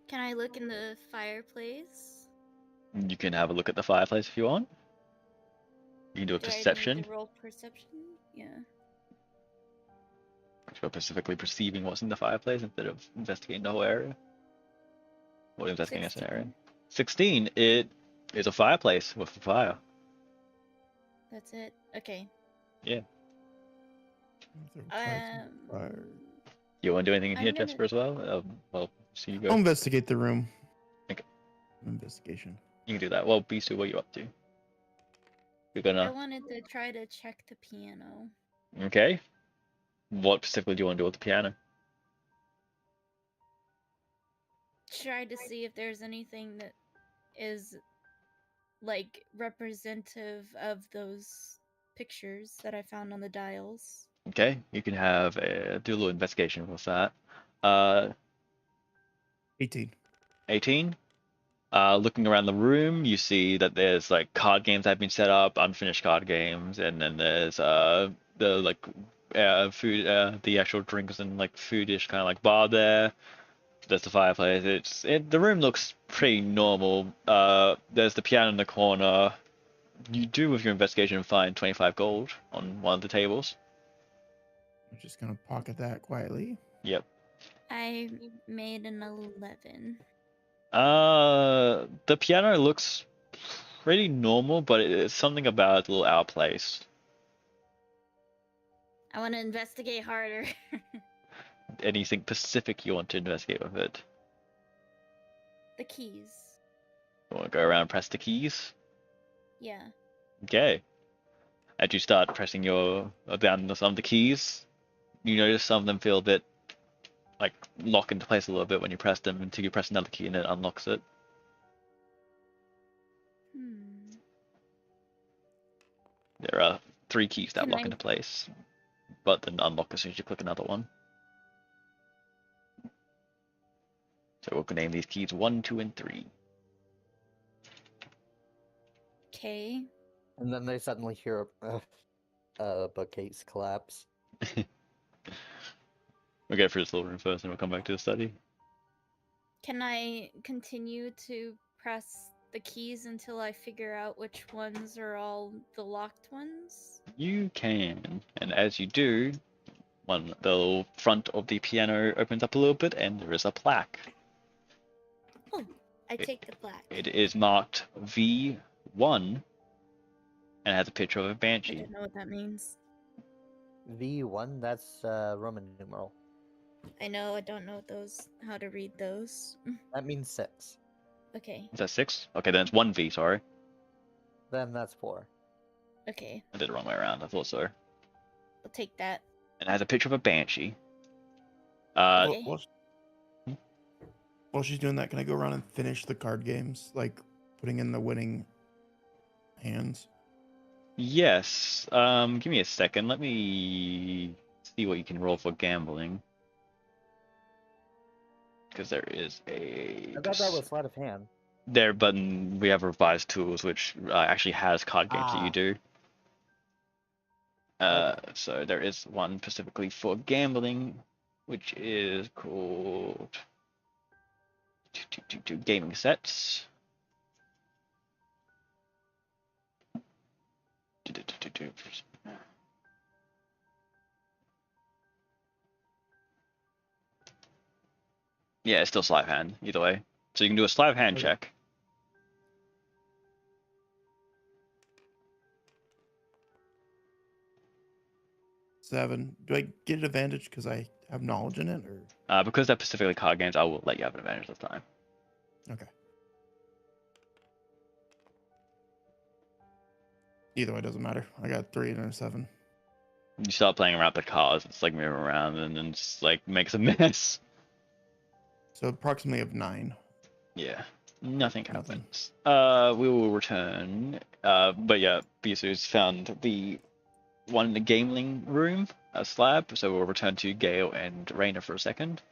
Can I look in the fireplace? You can have a look at the fireplace if you want. You can do a Do I perception. need to roll perception? Yeah. If you're specifically perceiving what's in the fireplace instead of investigating the whole area. Or investigating an area. 16, it is a fireplace with a fire. That's it. Okay. Yeah. Fire. You want to do anything in I'm here, gonna- Jasper, as well? Well, so you go. I'll investigate the room. Okay. Investigation. You can do that. Well, Bisu, what are you up to? You're I gonna. wanted to try to check the piano. Okay. What specifically do you want to do with the piano? Try to see if there's anything that is like representative of those pictures that I found on the dials. Okay, you can have do a little investigation with that. 18. 18. Looking around the room, you see that there's like card games that have been set up, unfinished card games, and then there's the like food, the actual drinks and like foodish kind of like bar there. There's the fireplace. The room looks pretty normal. There's the piano in the corner. You do with your investigation find 25 gold on one of the tables. I'm just gonna pocket that quietly. Yep. I made an 11. The piano looks pretty normal, but it's something about it's a little out of place. I want to investigate harder. Anything specific you want to investigate with it? The keys. You want to go around and press the keys? Yeah. Okay. As you start pressing down some of the keys, you notice some of them feel a bit like lock into place a little bit when you press them until you press another key and it unlocks it. There are 3 keys that Can lock I- into place, but then unlock as soon as you click another one. So we'll name these keys 1, 2, and 3. Okay. And then they suddenly hear a bookcase collapse. We'll go through this little room first and we'll come back to the study. Can I continue to press the keys until I figure out which ones are all the locked ones? You can, and as you do, the little front of the piano opens up a little bit and there is a plaque. Oh, I take the plaque. It is marked V1 and has a picture of a I banshee. don't know what that means. V1, that's Roman numeral. I know, I don't know how to read those. That means 6. Okay. Is that 6? Okay, then it's 1v, sorry. Then that's 4. Okay. I did it the wrong way around, I thought so. I'll take that. And it has a picture of a banshee. Okay. While she's doing that, can I go around and finish the card games, like putting in the winning hands? Yes. Give me a second. Let me see what you can roll for gambling. Because there is a... I thought that was sleight of hand. There, but we have revised tools, which actually has card games that you Ah. do. Okay. So there is one specifically for gambling, which is called gaming sets. Yeah, it's still sleight of hand either way. So you can do a sleight of hand Okay. check. Seven. Do I get an advantage because I have knowledge in it, or Because they're specifically card games, I will let you have an advantage this time. okay? Either way, doesn't matter. I got 3 and a 7. You start playing around with the cards, it's like moving around and then just like makes a mess. So approximately of 9. Yeah, nothing Nothing. happens. We will return. But yeah, Bisu's found the one in the gaming room, a slab. So we'll return to Gale and Raina for a second.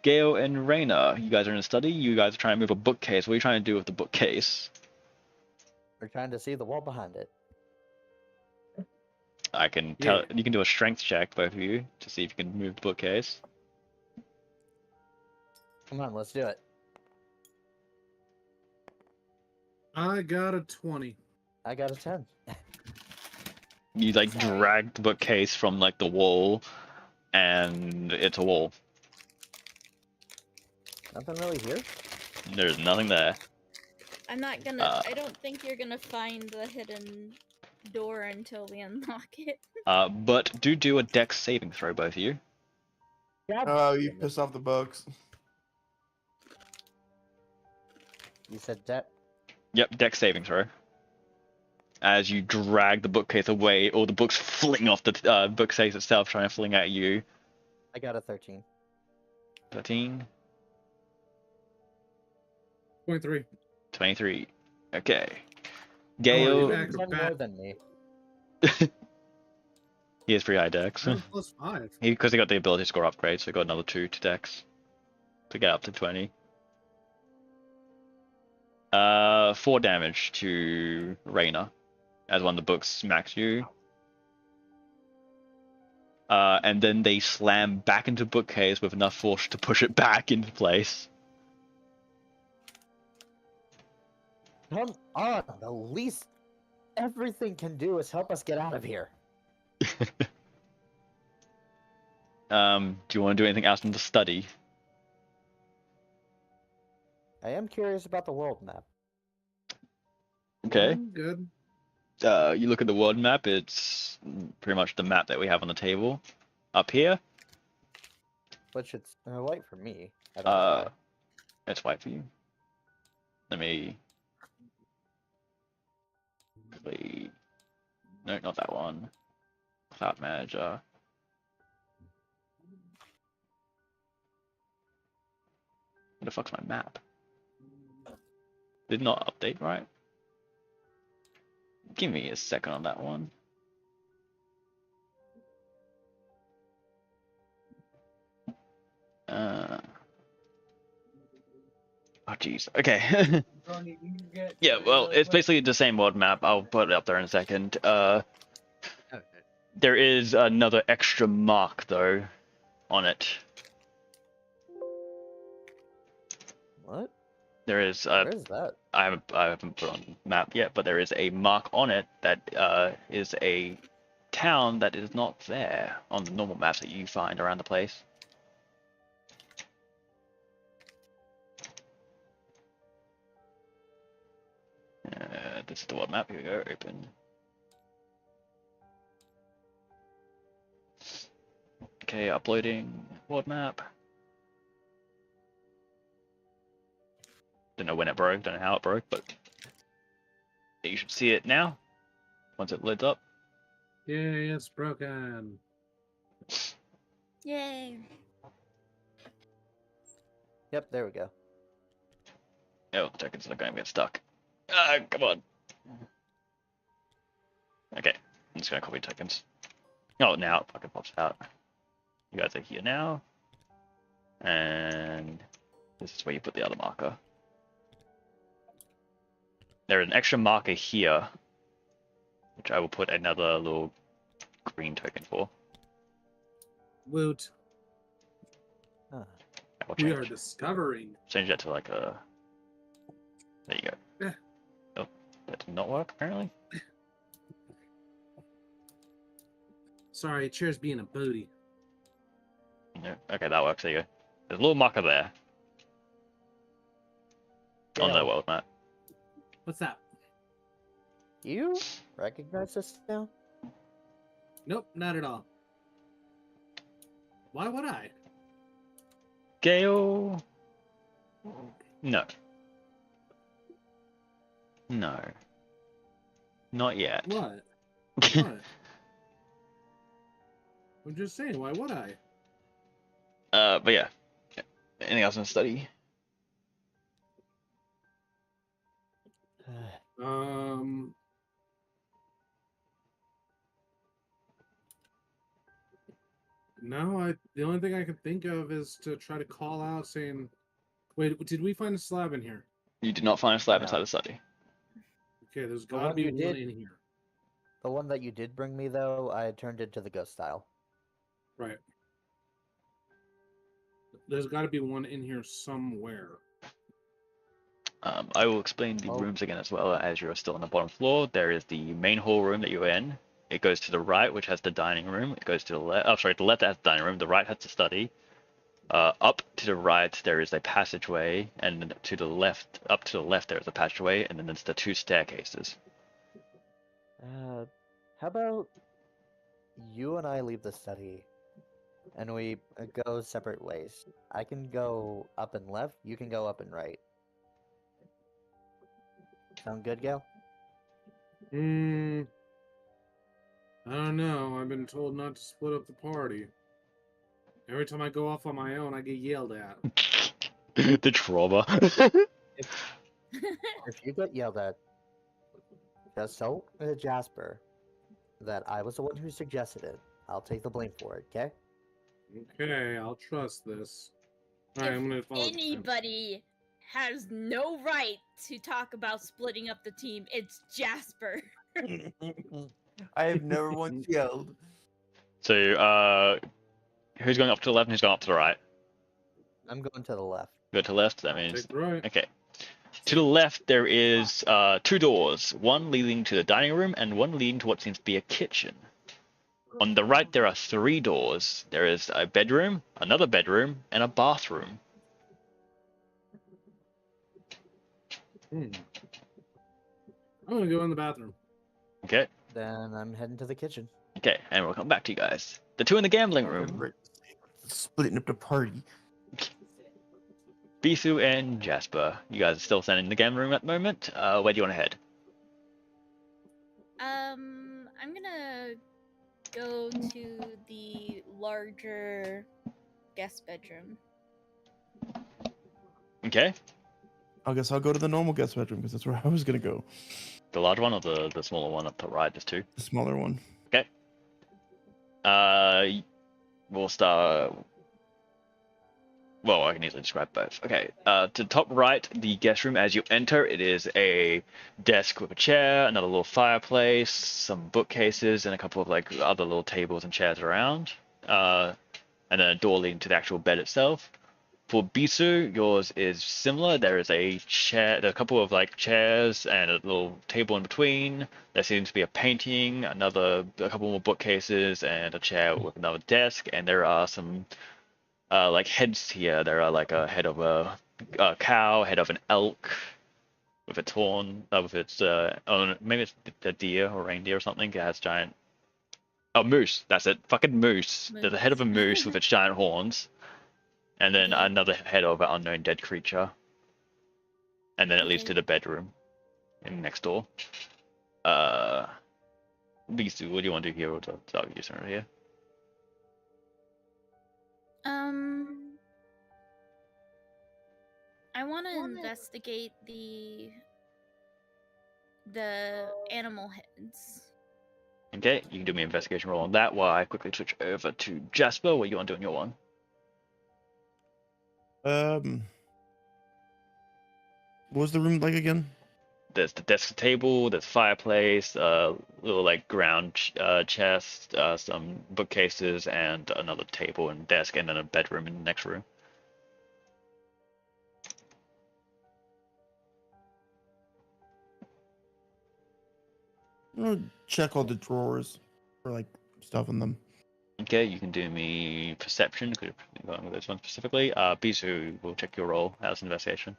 Gale and Raina, you guys are in a study. You guys are trying to move a bookcase. What are you trying to do with the bookcase? We're trying to see the wall behind it. I can tell Yeah. you can do a strength check, both of you, to see if you can move the bookcase. Come on, let's do it. I got a 20. I got a 10. You like Sorry. drag the bookcase from like the wall, and it's a wall. Nothing really here? There's nothing there. I'm not gonna. I don't think you're gonna find the hidden door until we unlock it. But do a dex saving throw, both of you. God Oh, you damn it. pissed off the books. You said that. Yep, dex saving throw. As you drag the bookcase away, all the books fling off the bookcase itself, trying to fling at you. I got a 13. 13, 23. 23. Okay. Oh, Gale, you You've done more acrobat. than me. he has pretty high dex. I have a +5. Because he got the ability to score upgrades, so he got another 2 to dex to get up to 20. 4 damage to Raina as one of the books smacks you. And then they slam back into the bookcase with enough force to push it back into place. Come on, the least everything can do is help us get out of here. Do you want to do anything else in the study? I am curious about the world map. Okay. Good. You look at the world map, it's pretty much the map that we have on the table. Up here, Which it's white for me. I don't know why. it's white for you. Let me... No, not that one. Cloud Manager. Where the fuck's my map? Did not update, right? Give me a second on that one. Oh jeez. Okay. Yeah, well, it's basically the same world map. I'll put it up there in a second. There is another extra mark though on it. What? There is Where's that? I haven't put on map yet, but there is a mark on it that is a town that is not there on the normal maps that you find around the place. This is the world map. Here we go. Open. Okay, uploading world map. Don't know when it broke, don't know how it broke, but you should see it now once it loads up. Yay, it's broken. Yay. Yep, there we go. Oh, tokens are going to get stuck. Come on. Okay, I'm just gonna copy tokens. Oh, now it fucking pops out. You guys are here now. And this is where you put the other marker. There's an extra marker here, which I will put another little green token for. Woot. Huh. I will We are change, discovering. change that to like a. There you go. Eh. Oh, that did not work apparently. Sorry, chair's being a booty. No. Okay, that works. There you go. There's a little marker there on the Gale, world map. What's that? you recognize this now? Nope, not at all. Why would I? Gale. No. No. Not yet. What? What? I'm just saying, why would I? But yeah. Anything else in the study? Um. No, the only thing I can think of is to try to call out saying, wait, did we find a slab in here? You did not find a slab No. inside the study. Okay, there's The gotta one be you one did- in here. The one that you did bring me, though, I turned into the ghost style. Right. There's gotta be one in here somewhere. I will explain the Oh. rooms again as well as you're still on the bottom floor. There is the main hall room that you're in. It goes to the right, which has the dining room. It goes to the left. Oh, sorry, the left has the dining room. The right has the study. Up to the right there is a passageway, and then to the left, up to the left there is a passageway, and then there's the two staircases. How about you and I leave the study, and we go separate ways? I can go up and left. You can go up and right. Sound good, Gale? I don't know. I've been told not to split up the party. Every time I go off on my own, I get yelled at. The trauma. If you get yelled at, just tell Jasper that I was the one who suggested it. I'll take the blame for it, okay? Okay, I'll trust this. Alright, I'm gonna follow. Anybody has no right to talk about splitting up the team, it's Jasper. I have never once yelled. So, who's going up to the left and who's going up to the right? I'm going to the left. Go to the left, that means. Take the right. Okay. To the left, there is two doors, one leading to the dining room and one leading to what seems to be a kitchen. On the right, there are three doors. There is a bedroom, another bedroom, and a bathroom. I'm gonna go in the bathroom. Okay, Then I'm heading to the kitchen. okay, and we'll come back to you guys. The two in the gambling room, Splitting up the party. Bisu and Jasper. You guys are still standing in the gambling room at the moment. Where do you want to head? I'm gonna go to the larger guest bedroom. Okay, I guess I'll go to the normal guest bedroom because that's where I was gonna go. the large one or the smaller one up to the right? There's two. The smaller one. Okay. We'll start. Well, I can easily describe both. Okay, to the top right, the guest room. As you enter, it is a desk with a chair, another little fireplace, some bookcases, and a couple of like other little tables and chairs around. And then a door leading to the actual bed itself. For Bisu, yours is similar. There is a chair, there are a couple of like chairs and a little table in between. There seems to be a painting, a couple more bookcases, and a chair with another desk. And there are some like heads here. There are like a head of a cow, head of an elk, with its horn, with its maybe it's a deer or reindeer or something. It has giant. Oh, moose. That's it. Fucking moose. There's a head of a moose with its giant horns. And then another head of an unknown dead creature. and then it leads Okay. to the bedroom next door. Bisu, what do you want to do here? Or start with you somewhere here? I want to investigate the animal heads. Okay, you can do me an investigation roll on that while I quickly switch over to Jasper. What do you want to do on your one? What was the room like again? There's the desk table, there's fireplace, little like ground chest, some bookcases, and another table and desk, and then a bedroom in the next room. I'm gonna check all the drawers for like stuff in them. Okay, you can do me perception. Could have gone with this one specifically. Bisu will check your roll as an investigation.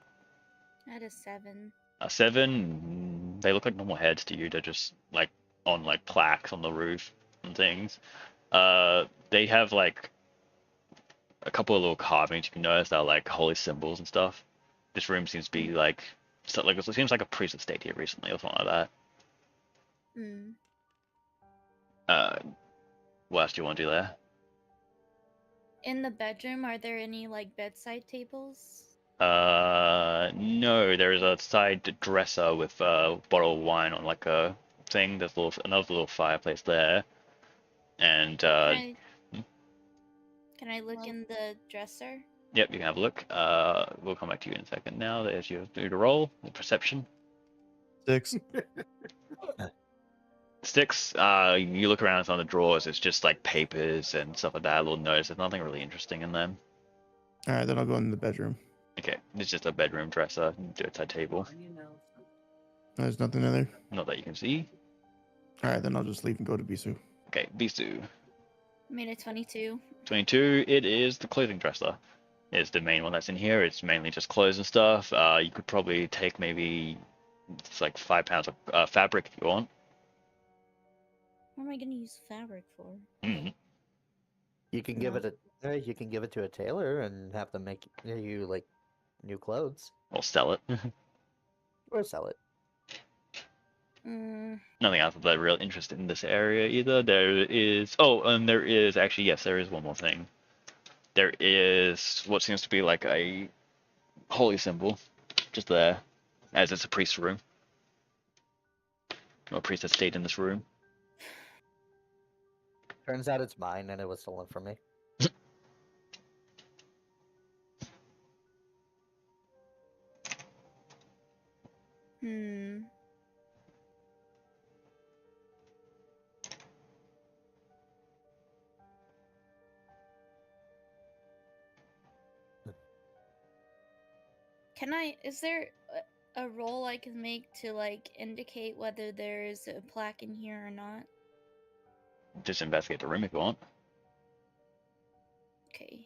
I had a 7. A 7. They look like normal heads to you. They're just like on like plaques on the roof and things. They have like a couple of little carvings you can notice that are like holy symbols and stuff. This room seems to be like it seems like a priest had stayed here recently or something like that. Hmm. What else do you want to do there? In the bedroom, are there any like bedside tables? No, there is a side dresser with a bottle of wine on like a thing. There's another little fireplace there, and Can I look in the dresser? yep, you can have a look. We'll come back to you in a second. Now, there's your do the roll, the perception. 6. 6. You look around some of the drawers. It's just like papers and stuff like that. Little notes. There's nothing really interesting in them. All right, then I'll go in the bedroom. Okay, it's just a bedroom dresser, bedside table. There's nothing in there. Not that you can see. All right, then I'll just leave and go to Bisu. Okay, Bisu. I made a 22. 22. It is the clothing dresser. It's the main one that's in here. It's mainly just clothes and stuff. You could probably take maybe it's like 5 pounds of fabric if you want. What am I gonna use fabric for? Mm. You can give it you can give it to a tailor and have them make you like new clothes Or sell it. or sell it. Nothing else of that real interest in this area either. There is there is actually, yes, there is one more thing. There is what seems to be like a holy symbol just there, as it's a priest's room. Or a priest has stayed in this room. Turns out it's mine and it was stolen from me. Is there a roll I can make to like indicate whether there is a plaque in here or not? Just investigate the room if you want. Okay.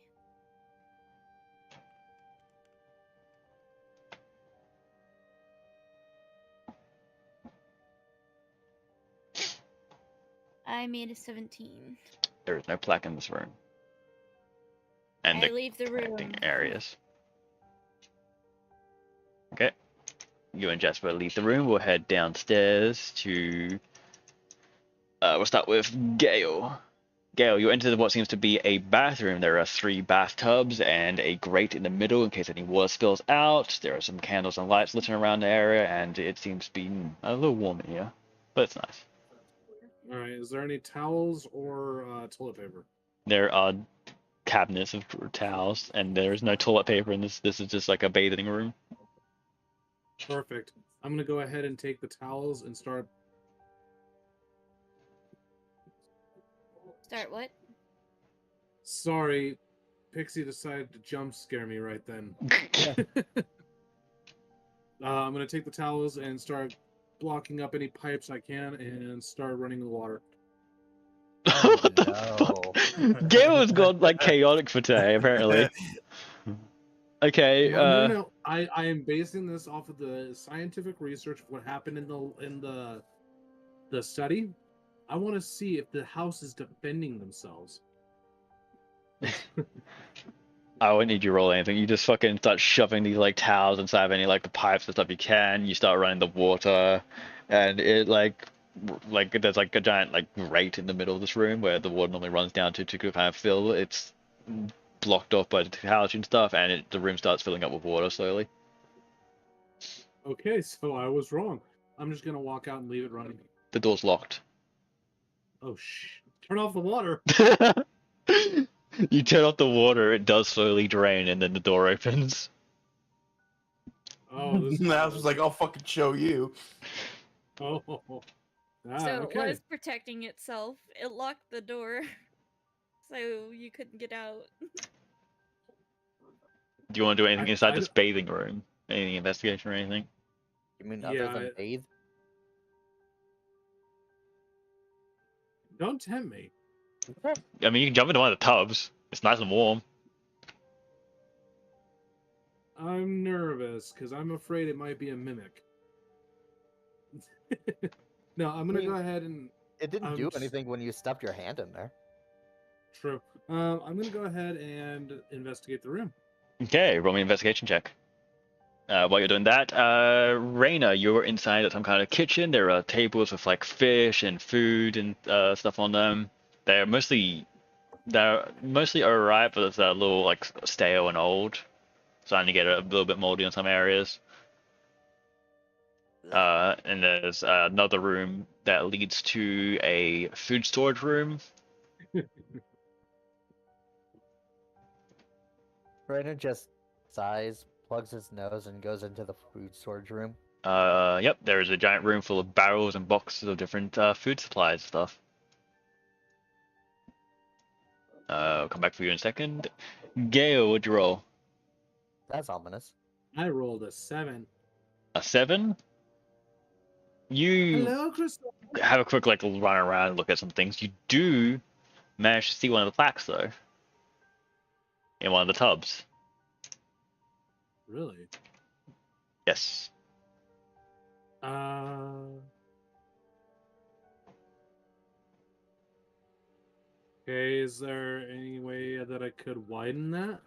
I made a 17. There is no plaque in this room. And I leave the room. connecting areas. Okay. You and Jasper leave the room. We'll head downstairs to. We'll start with Gale. Gale, you enter what seems to be a bathroom. There are 3 bathtubs and a grate in the middle in case any water spills out. There are some candles and lights lit around the area, and it seems to be a little warm in here, but it's nice. All right. Is there any towels or toilet paper? There are cabinets of towels, and there is no toilet paper in this. This is just like a bathing room. Perfect. I'm gonna go ahead and take the towels and start. Start what? Sorry, Pixie decided to jump scare me right then. I'm gonna take the towels and start blocking up any pipes I can and start running the water. Oh, What the fuck? Gale has gone like chaotic for today, apparently. Okay. No. I am basing this off of the scientific research of what happened in the study. I want to see if the house is defending themselves. I wouldn't need you to roll anything. You just fucking start shoving these like towels inside of any like the pipes and stuff you can. You start running the water, and it like there's like a giant like grate in the middle of this room where the water normally runs down to kind of fill. It's blocked off by the towels and stuff, and the room starts filling up with water slowly. Okay, so I was wrong. I'm just gonna walk out and leave it running. The door's locked. Oh turn off the water. You turn off the water, it does slowly drain, and then the door opens. Oh, this. I was like, I'll fucking show you. Oh. So Okay. it was protecting itself. It locked the door, so you couldn't get out. Do you want to do anything inside I- this bathing room? Any investigation or anything? You mean Yeah, other than bathe? Don't tempt me. I mean, you can jump into one of the tubs. It's nice and warm. I'm nervous because I'm afraid it might be a mimic. No, I'm gonna I mean, go ahead and. It didn't I'm do just- anything when you stuffed your hand in there. True. I'm gonna go ahead and investigate the room. Okay, roll me an investigation check. While you're doing that, Raina, you're inside at some kind of kitchen. There are tables with like fish and food and stuff on them. They're mostly alright, but it's a little like stale and old. Starting to get a little bit moldy in some areas. And there's another room that leads to a food storage room. Brandon just sighs, plugs his nose, and goes into the food storage room. Yep, there is a giant room full of barrels and boxes of different food supplies and stuff. I'll come back for you in a second. Gale, what'd you roll? That's ominous. I rolled a 7. A 7? You Hello, Crystal. have a quick like run around and look at some things. You do manage to see one of the plaques though. In one of the tubs. Really? Yes. Okay, is there any way that I could widen that?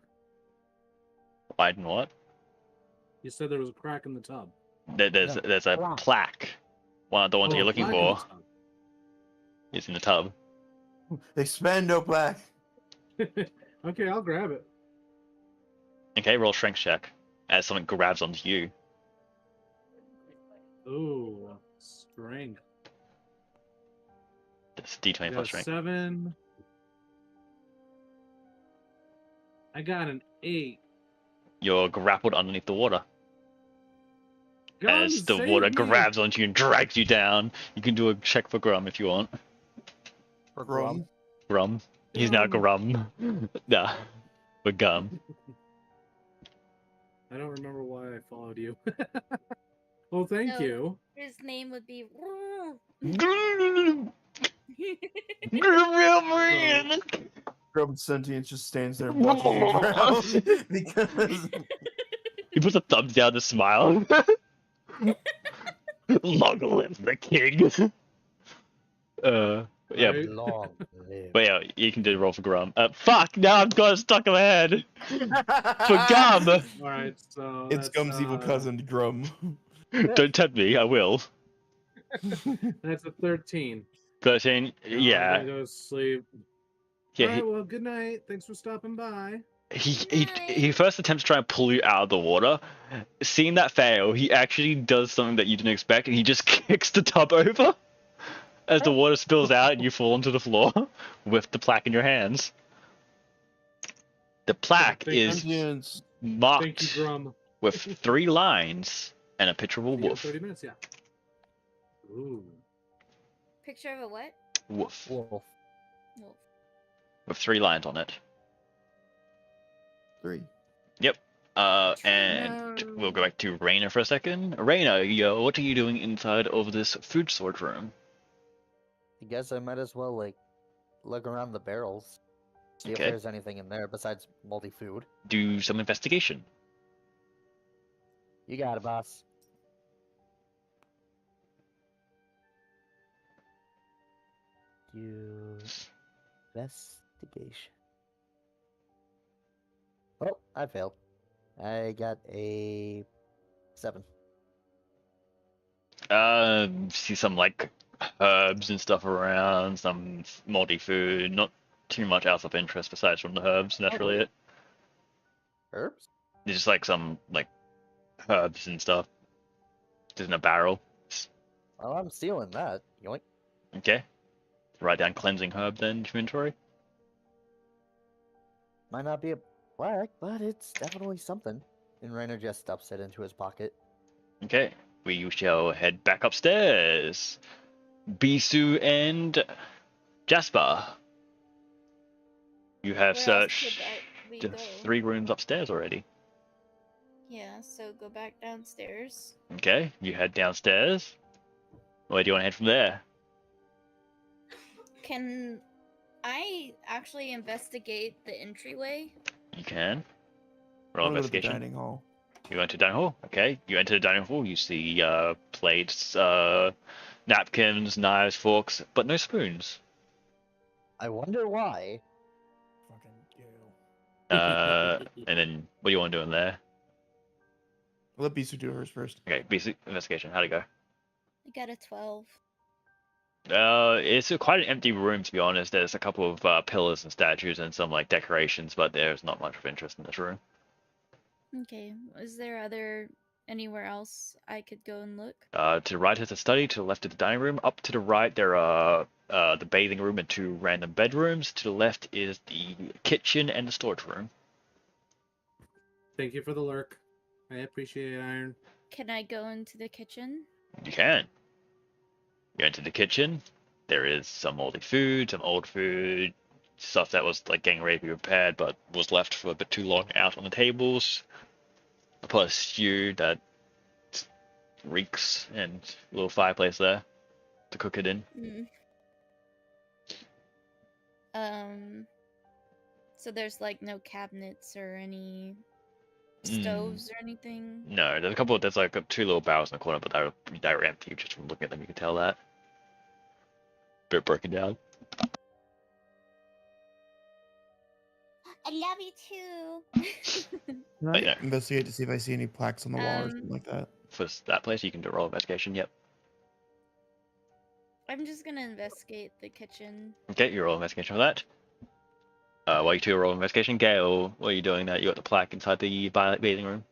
Widen what? You said there was a crack in the tub. There's No, a plaque. plaque. One of the ones that Oh, you're a looking plaque in the for tub. is in the tub. Expando black. Okay, I'll grab it. Okay, roll strength check as something grabs onto you. Ooh, strength. It's D20 Got plus a strength. 7. I got an 8. You're grappled underneath the water. God, As the save water me. grabs onto you and drags you down. You can do a check for Grum if you want. For Grum. Grum. He's now Grum. Grum. Nah. For Gum. I don't remember why I followed you. Well, thank No. you. His name would be. Grum. Grum Sentience just stands there watching you drown because He puts a thumbs down to smile. Long live the king. Yeah, Right. Long live. but yeah, you can do a roll for Grum. Fuck! Now I've got stuck in my head. For Gum. All right, so it's that's, Gum's evil cousin, Grum. Don't tempt me. I will. That's a 13. 13. I'm Yeah. gonna go to sleep. Yeah. All right, well, good night. Thanks for stopping by. He first attempts to try and pull you out of the water. Seeing that fail, he actually does something that you didn't expect, and he just kicks the tub over as the water spills out and you fall onto the floor with the plaque in your hands. The plaque is Sentience. Thank you, marked Grum. with 3 lines and a picture of a See you in wolf. 30 minutes, yeah. Ooh. Picture of a what? Wolf. Wolf. Wolf. With 3 lines on it. 3. And we'll go back to Raina for a second. Raina, what are you doing inside of this food storage room? I guess I might as well like look around the barrels, see Okay. if there's anything in there besides moldy food. Do some investigation. You got it, boss. Do investigation. Oh, I failed. I got a 7. See some like herbs and stuff around, some moldy food, not too much else of interest besides from the herbs, and that's really it. Herbs? There's just like some like herbs and stuff just in a barrel. Well, I'm stealing that. Yoink. Okay. Write down cleansing herb then inventory. Might not be a black, but it's definitely something. And Rainer just stuffs it into his pocket. Okay. We shall head back upstairs. Bisu and Jasper. You have Where else could searched we the go? 3 rooms upstairs already. Yeah, so go back downstairs. Okay, you head downstairs. Where do you want to head from there? Can I actually investigate the entryway? You can. I Roll want to go to the investigation. dining hall. You go into the dining hall. Okay, you enter the dining hall. You see plates, napkins, knives, forks, but no spoons. I wonder why. Fucking Gale. And then what do you want to do in there? Let Bisu do hers first. Okay, basic investigation. How'd it go? I got a 12. It's quite an empty room to be honest. There's a couple of pillars and statues and some like decorations, but there's not much of interest in this room. Okay, is there anywhere else I could go and look? To the right is the study. To the left is the dining room. Up to the right there are the bathing room and 2 random bedrooms. To the left is the kitchen and the storage room. Thank you for the lurk. I appreciate it, Iron. Can I go into the kitchen? You can. You enter the kitchen. There is some moldy food, some old food, stuff that was like getting ready to be prepared but was left for a bit too long out on the tables. A pot of stew that reeks and a little fireplace there to cook it in. So there's like no cabinets or any stoves or anything? No, there's like 2 little barrels in the corner, but they're empty. Just from looking at them, you can tell that. Bit broken down. I love you too. Can But I yeah. investigate to see if I see any plaques on the wall or something like that? For that place, you can do a roll investigation. Yep. I'm just gonna investigate the kitchen. Okay, you roll investigation for that. While you 2 roll investigation, Gale, what are you doing there? You got the plaque inside the bathing room.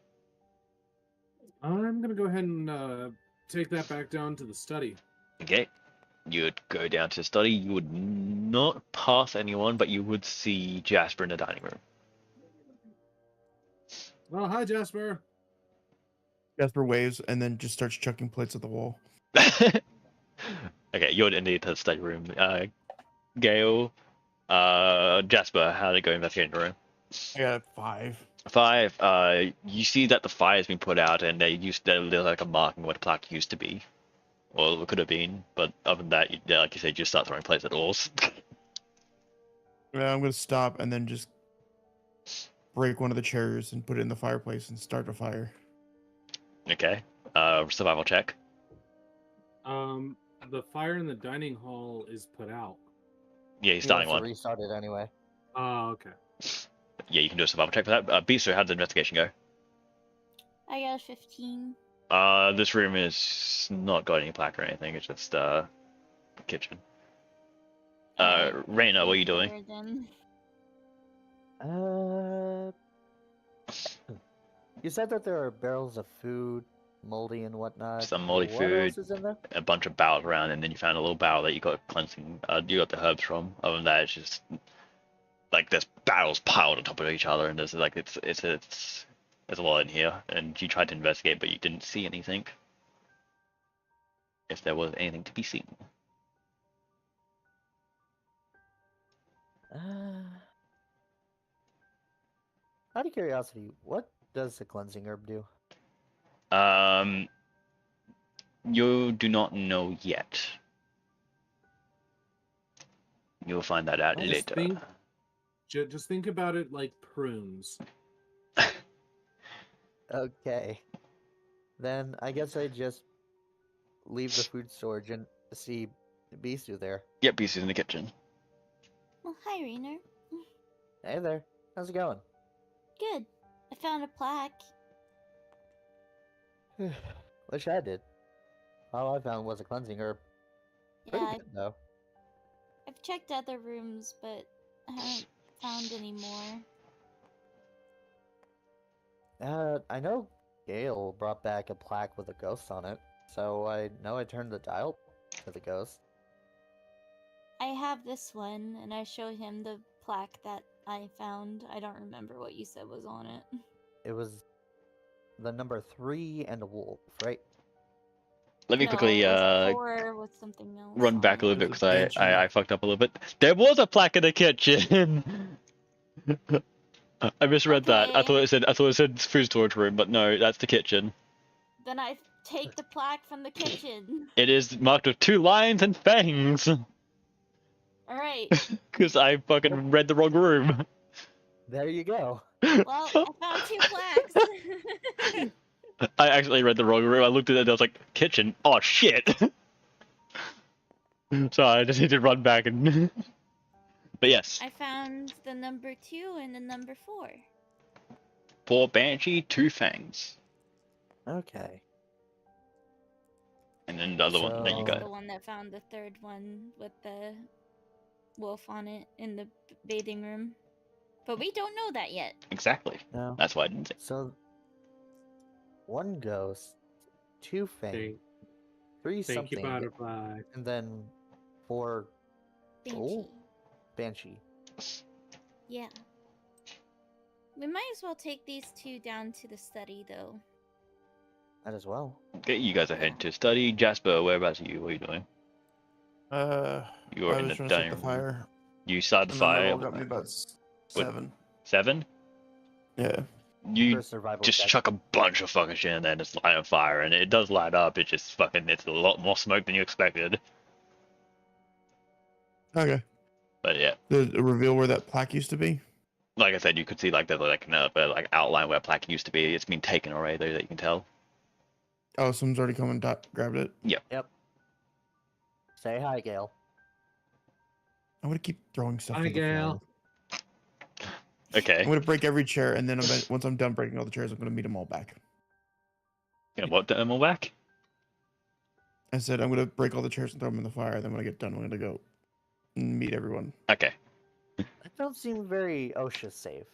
I'm gonna go ahead and take that back down to the study. Okay. You would go down to the study. You would not pass anyone, but you would see Jasper in the dining room. Oh, hi, Jasper. Jasper waves and then just starts chucking plates at the wall. Okay, you would enter the study room. Gale, Jasper, how did it go investigating the room? I got a 5. 5. You see that the fire has been put out, and there's like a marking where the plaque used to be, or it could have been. But other than that, like you said, you just start throwing plates at walls. Yeah, I'm gonna stop and then just break one of the chairs and put it in the fireplace and start a fire. Okay. Survival check. The fire in the dining hall is put out. Yeah, he's starting He has one. to restart it anyway. Oh, okay. Yeah, you can do a survival check for that. Beaster, how did the investigation go? I got a 15. This room is not got any plaque or anything. It's just kitchen. Raina, what are you doing? Better then. You said that there are barrels of food, moldy and whatnot. Some moldy what food. else is in there? A bunch of barrels around, and then you found a little barrel that you got cleansing. You got the herbs from. Other than that, it's just like there's barrels piled on top of each other, and there's like it's there's a lot in here. And you tried to investigate, but you didn't see anything. If there was anything to be seen. Out of curiosity, what does the cleansing herb do? You do not know yet. You'll find that out I just later. Just think about it like prunes. Okay. Then I guess I just leave the food storage and see Bisu there. Yep, Beast is in the kitchen. Well, hi, Rainer. Hey there. How's it going? Good. I found a plaque. Wish I did. All I found was a cleansing herb. Pretty Yeah, good, though. I've checked other rooms, but I haven't found any more. I know Gale brought back a plaque with a ghost on it, so I know I turned the dial to the ghost. I have this one, and I showed him the plaque that I found. I don't remember what you said was on it. It was the number 3 and a wolf, right? Let me No, quickly it was 4 with something else run on back a it. little bit There's a because banshee. I fucked up a little bit. There was a plaque in the kitchen. I misread that. Okay. I thought it said food storage room, but no, that's the kitchen. Then I take the plaque from the kitchen. It is marked with 2 lions and fangs. Alright. Because I fucking read the wrong room. There you go. Well, I found 2 plaques. I actually read the wrong room. I looked at it and I was like, kitchen? Oh shit! So I just need to run back and... But yes, I found the number 2 and the number 4. 4 banshee, 2 fangs. Okay. And then the other one that you So- got. The one that found the 3rd one with the wolf on it in the bathing room. But we don't know that yet. Exactly. No. That's why I didn't say. So, 1 ghost, 2 fang, 3 Thank you, something, butterfly. and then 4 Banshee. Oh. banshee. Yeah. We might as well take these 2 down to the study, though. That as well. Okay, you guys are heading to study. Jasper, whereabouts are you? What are you doing? You're I in was the trying to set dining the room. fire. You started the And then fire. that all got me about 7. 7? Yeah. You For a survival just check. chuck a bunch of fucking shit in there and it's light on fire, and it does light up. It just fucking, it's a lot more smoke than you expected. Okay. But yeah, The reveal where that plaque used to be. like I said, you could see like the like outline where plaque used to be. It's been taken already, though, that you can tell. Oh, someone's already come and grabbed it. Yep. Say hi, Gale. I'm gonna keep throwing stuff. Hi, in the Gail. fire. Okay. I'm gonna break every chair, and then once I'm done breaking all the chairs, I'm gonna meet them all back. Gonna what, them all back? I said I'm gonna break all the chairs and throw them in the fire. Then when I get done, I'm gonna go and meet everyone. Okay. That don't seem very OSHA safe.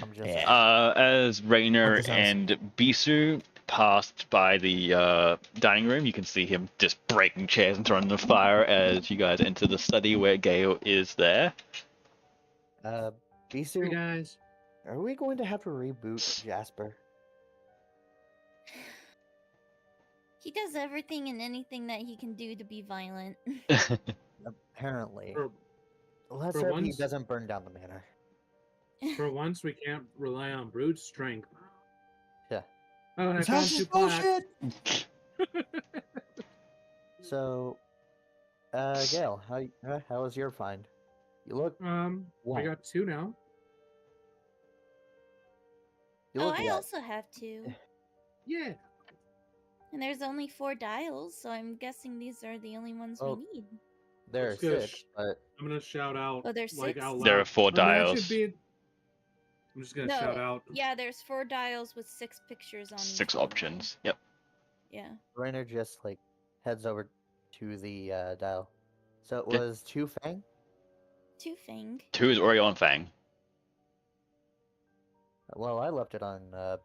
I'm just As Rainer Focus house. and Bisu passed by the dining room, you can see him just breaking chairs and throwing them in the fire as you guys enter the study where Gale is there. Hey, Bisu, guys. are we going to have to reboot Jasper? He does everything and anything that he can do to be violent. Apparently. For, Let's for hope he once- doesn't burn down the manor. for once, we can't rely on brute strength. Yeah. Oh, I This found house 2 is plaques. bullshit. So, Gale, how was your find? You look I Wow. got 2 now. you Oh, look I wet. also have 2. Yeah. And there's only 4 dials, so I'm guessing these are the only ones Oh. we need. There are Let's go 6, but I'm gonna shout out. Oh, there's like 6? out loud. There are 4 I mean, that dials. should be- I'm just gonna shout out. Yeah, there's 4 dials with 6 pictures on each 6 one. options. Yep. Yeah. Rainer just heads over to the dial. So it Okay. was 2 Fang? 2 Fang. 2 is already on Fang. Well, I left it on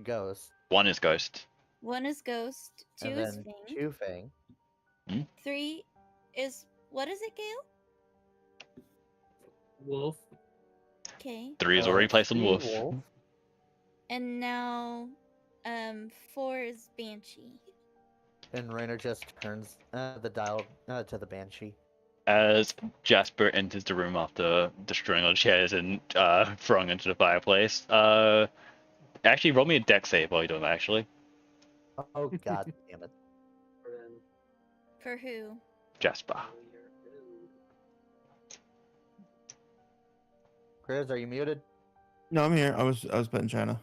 Ghost. 1 is Ghost. 1 is Ghost. 2 and is then Fang. 2 Fang. 3 is... What is it, Gale? Wolf. Okay. 3 is already placed on 3 Wolf. And now... 4 is Banshee. And Rainer just turns the dial to the Banshee. As Jasper enters the room after destroying all the chairs and throwing into the fireplace. Actually, roll me a deck save while you're doing that, actually. Oh, god damn it. For who? Jasper. Chris, are you muted? No, I'm here. I was petting China.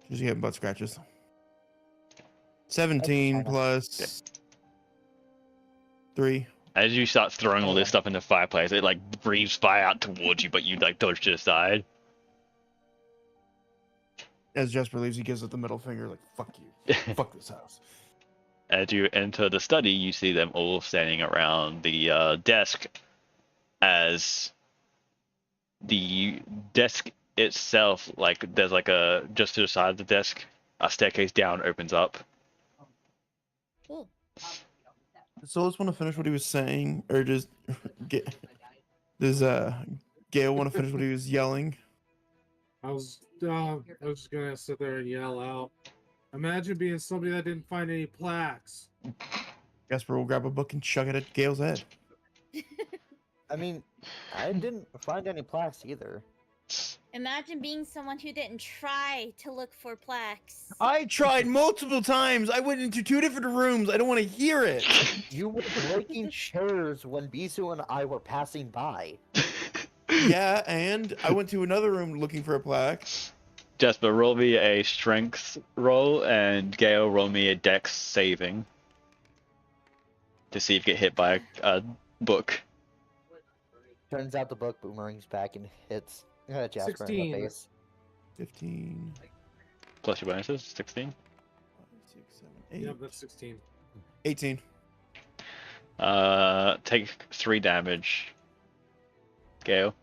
She's getting butt scratches. 17 China. plus 3. As you start throwing all this stuff in the fireplace, it breathes fire out towards you, but you dodge to the side. As Jasper leaves, he gives it the middle finger, like "fuck you, fuck this house." As you enter the study, you see them all standing around the desk as the desk itself, like there's like a just to the side of the desk, a staircase down opens up. Cool. Does Solus want to finish what he was saying, or just get? Does Gale want to finish what he was yelling? I was just gonna sit there and yell out. Imagine being somebody that didn't find any plaques. Jasper will grab a book and chuck it at Gale's head. I mean, I didn't find any plaques either. Imagine being someone who didn't try to look for plaques. I tried multiple times. I went into 2 different rooms. I don't want to hear it. You were breaking chairs when Bisu and I were passing by. Yeah, and I went to another room looking for a plaque. Jasper, roll me a strength roll, and Gale, roll me a dex saving to see if you get hit by a book. Turns out the book boomerangs back and hits Jasper in 16. the face. 15. Plus your bonuses, 16. 5, 6, 7, 8. Yep, that's 16. 18. Take 3 damage, Gale,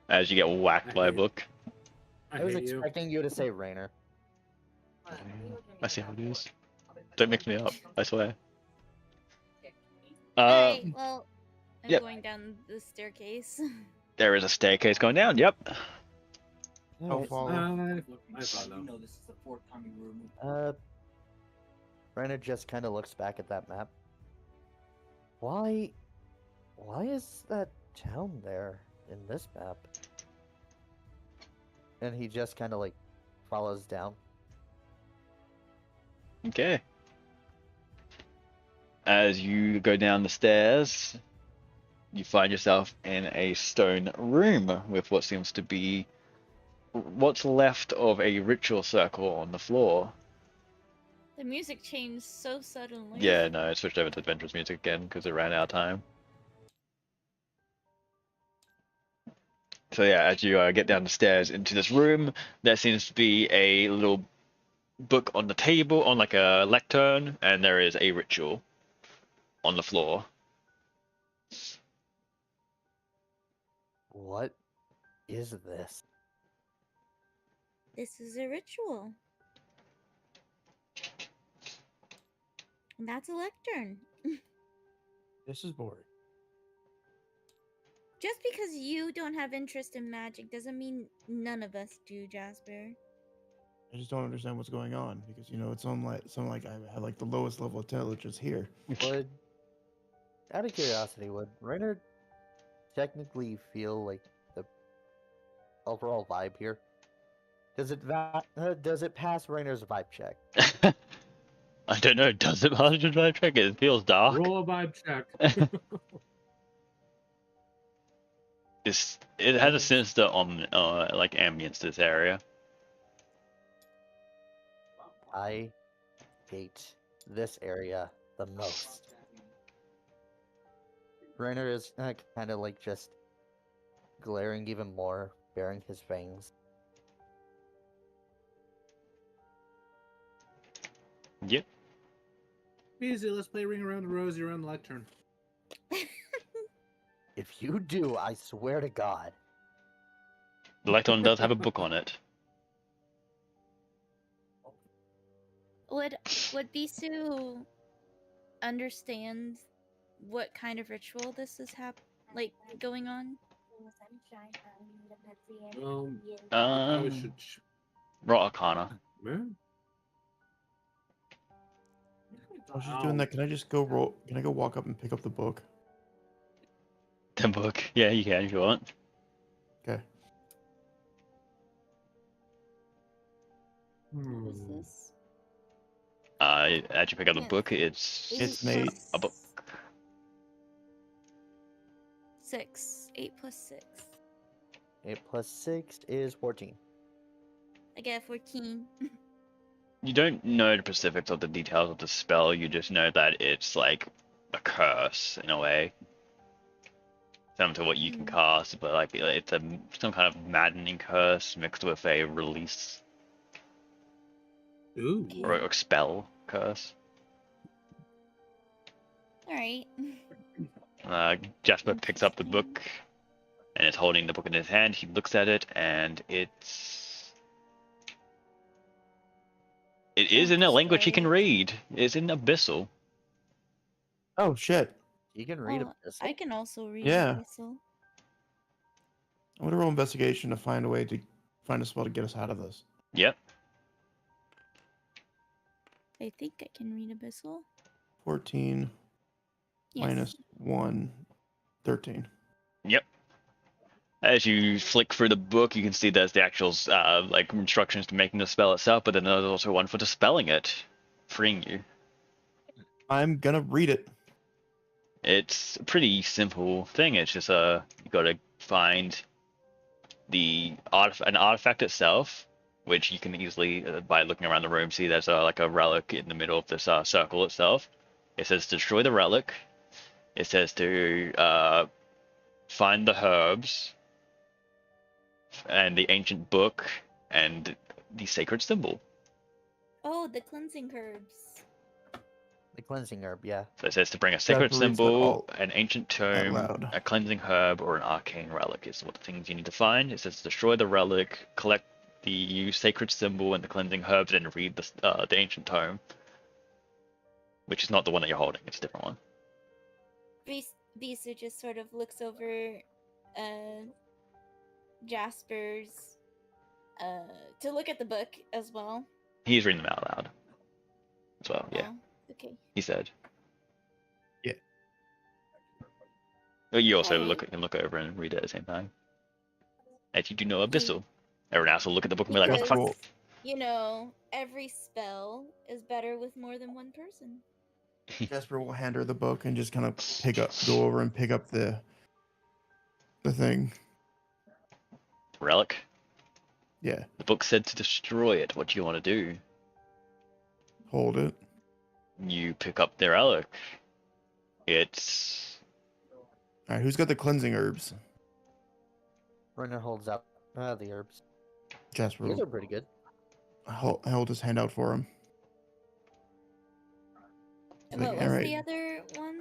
as you get whacked by a book. I was hate you. expecting you to say Rainer. I see how it is. Don't mix me up, I swear. Alright, well, I'm yep. going down the staircase. There is a staircase going down, yep. I'll Alright, follow. I follow. Rainer just kind of looks back at that map. Why is that town there in this map? And he just kind of like follows down. Okay. As you go down the stairs, you find yourself in a stone room with what seems to be what's left of a ritual circle on the floor. The music changed so suddenly. Yeah, no, it switched over to adventurous music again because it ran out of time. So yeah, as you get down the stairs into this room, there seems to be a little book on the table, on like a lectern, and there is a ritual on the floor. What is this? This is a ritual. And that's a lectern. This is boring. Just because you don't have interest in magic doesn't mean none of us do, Jasper. I just don't understand what's going on because it's on like I have like the lowest level of intelligence here. Would, out of curiosity, would Rainer technically feel like the overall vibe here? Does it pass Rainer's vibe check? I don't know, does it pass your vibe check? It feels dark. Roll a vibe check. It has a sinister like ambience to this area. I hate this area the most. Rainer is kind of like just glaring even more, baring his fangs. Yep. Easy, let's play Ring Around the Rosie around the lectern. If you do, I swear to God. The lectern does have a book on it. Would Bisu understand what kind of ritual this is going on? I should. Raw Arcana. Man. While she's doing that, can I just go roll? Can I go walk up and pick up the book? The book. Yeah, you can if you want. Okay. What is this? As you pick up the book, It's made. a book. 6. 8 plus 6. 8 plus 6 is 14. I get 14. You don't know the specifics of the details of the spell, you just know that it's like a curse in a way. Similar to what you can cast, but like it's some kind of maddening curse mixed with a release. Ooh. or expel curse. Alright. Jasper picks up the book and is holding the book in his hand. He looks at it and it is Don't in a language he destroy can it. read. It's in Abyssal. Oh shit! You can read Oh, Abyssal? I can also read Yeah. Abyssal. I'm gonna roll investigation to find a way to find a spell to get us out of this. Yep. I think I can read Abyssal. 14 Yes. minus 1, 13. Yep. As you flick through the book, you can see there's the actual like instructions to making the spell itself, but then there's also one for dispelling it, freeing you. I'm gonna read it. It's a pretty simple thing. It's just you got to find an artifact itself, which you can easily by looking around the room see there's like a relic in the middle of this circle itself. It says destroy the relic. It says to find the herbs and the ancient book and the sacred symbol. Oh, the cleansing herbs. The cleansing herb, yeah. So it says to bring a sacred Jasper reads that symbol, all an ancient out tome, loud. a cleansing herb, or an arcane relic is what the things you need to find. It says destroy the relic, collect the sacred symbol and the cleansing herbs, and read the ancient tome. Which is not the one that you're holding, it's a different one. Bisu just sort of looks over Jasper's to look at the book as well. He's reading them out loud as well, yeah. Oh, okay. He said. Yeah. But you also Alright. can look over and read it at the same time. If you do know Abyssal. Everyone else will look at the book and be like, what the Because, fuck? you know, every spell is better with more than one person. Jasper will hand her the book and just kind of go over and pick up the thing. Relic? Yeah, The book said to destroy it. What do you want to do? hold it. You pick up the relic. It's All right, who's got the cleansing herbs? Renner holds up the herbs. Jasper. These are pretty good. Hold his hand out for him. And Like, what was alright. the other one?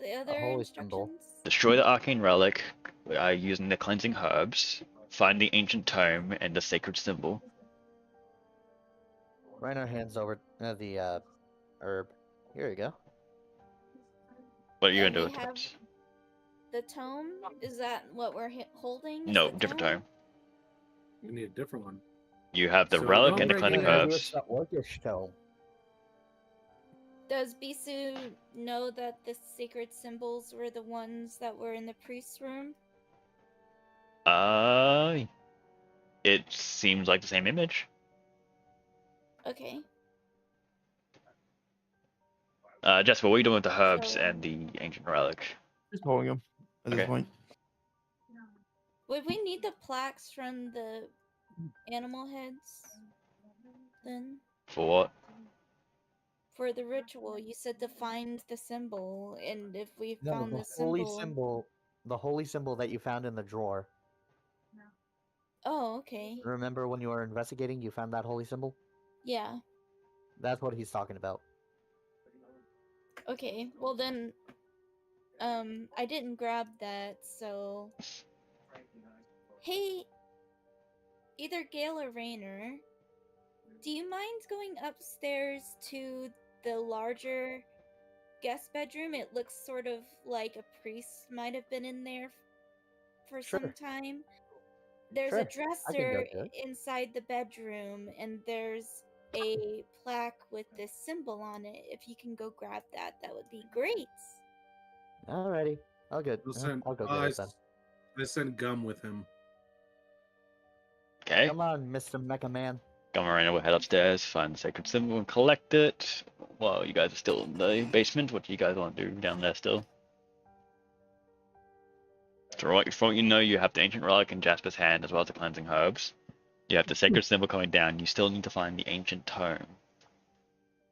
The other holy symbol. instructions? destroy the arcane relic using the cleansing herbs. Find the ancient tome and the sacred symbol. Renner hands over the herb. Here you go. What are you And gonna do we with have those? the tome? Is that what we're holding? Is No, the different tome. We need a different one. You have the So relic not and the regular- cleansing You're gonna do herbs. a orcish tome. Does Bisu know that the sacred symbols were the ones that were in the priest's room? It seems like the same image. Okay. Jessica, what are you doing with the herbs So- and the ancient relic? Just holding him at this Okay. point. Would we need the plaques from the animal heads then? For what? For the ritual, you said to find the symbol, and if we No, found the the holy symbol... symbol. The holy symbol that you found in the drawer. Oh, okay. Remember when you were investigating, you found that holy symbol? Yeah. That's what he's talking about. Okay, well then, I didn't grab that, so... Hey, either Gale or Rainer, do you mind going upstairs to the larger guest bedroom? It looks sort of like a priest might have been in there for some Sure. time. There's Sure, a I can dresser go to it. inside the bedroom, and there's a plaque with this symbol on it. If you can go grab that, that would be great. Alrighty. I'll go. I'll go get it then. I sent Gum with him. Okay. Come on, Mr. Mecha Man. Gamarina will head upstairs, find the sacred symbol, and collect it. Well, you guys are still in the basement. What do you guys want to do down there still? So from what you know, you have the ancient relic in Jasper's hand, as well as the cleansing herbs. You have the sacred symbol coming down. You still need to find the ancient tome.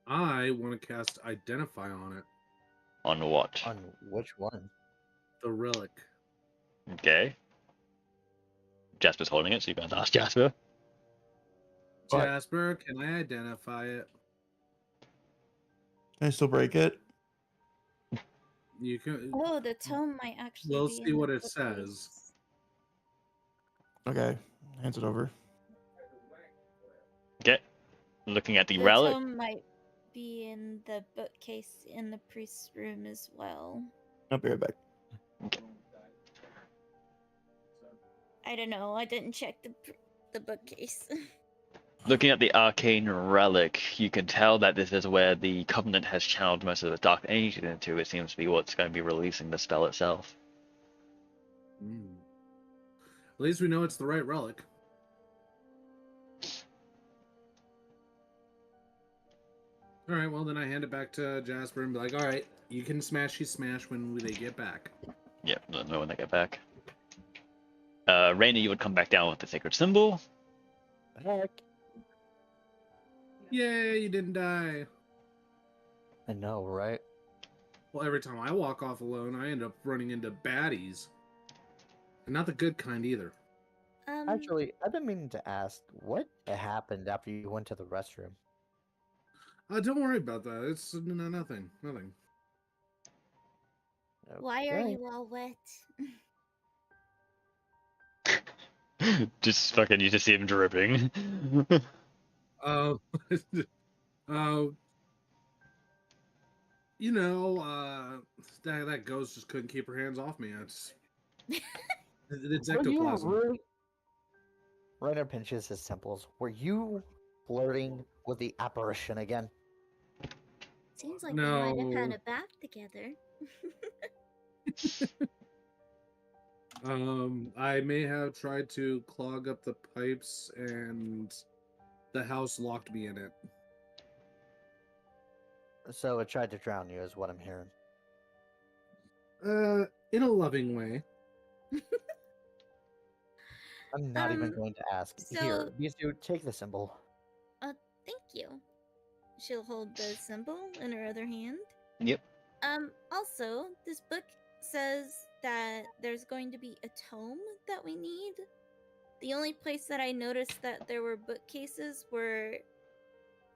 I want to cast Identify on it. On what? On which one? The relic. Okay. Jasper's holding it, so you guys ask Jasper. What? Jasper, can I identify it? Can I still break it? You can. Oh, the tome might actually We'll be see in the what it bookcase. says. Okay, hands it over. Okay. Looking at the The relic. tome might be in the bookcase in the priest's room as well. I'll be right back. I don't know. I didn't check the bookcase. Looking at the arcane relic, you can tell that this is where the Covenant has channeled most of the dark energy into. It seems to be what's going to be releasing the spell itself. Mm. At least we know it's the right relic. All right, well then I hand it back to Jasper and be like, "All right, you can smashy smash when they get back." Yep, don't know when they get back. Raina, you would come back down with the sacred symbol. Heck. Yay, you didn't die. I know, right? Well, every time I walk off alone, I end up running into baddies, and not the good kind either. Actually, I've been meaning to ask, what happened after you went to the restroom? Don't worry about that. It's nothing. Nothing. Why are Okay. you all wet? Just fucking, you just see him dripping. Uh, uh, that ghost just couldn't keep her hands off me. It's Were you ectoplasm. really... Rainer pinches his temples. Were you flirting with the apparition again? Seems like they might have had No. a bath together. I may have tried to clog up the pipes, and the house locked me in it. So it tried to drown you, is what I'm hearing. In a loving way. I'm not even going to ask. Here, so- Bisu, take the symbol. Thank you. She'll hold the symbol in her other hand. Yep. Also, this book says that there's going to be a tome that we need. The only place that I noticed that there were bookcases were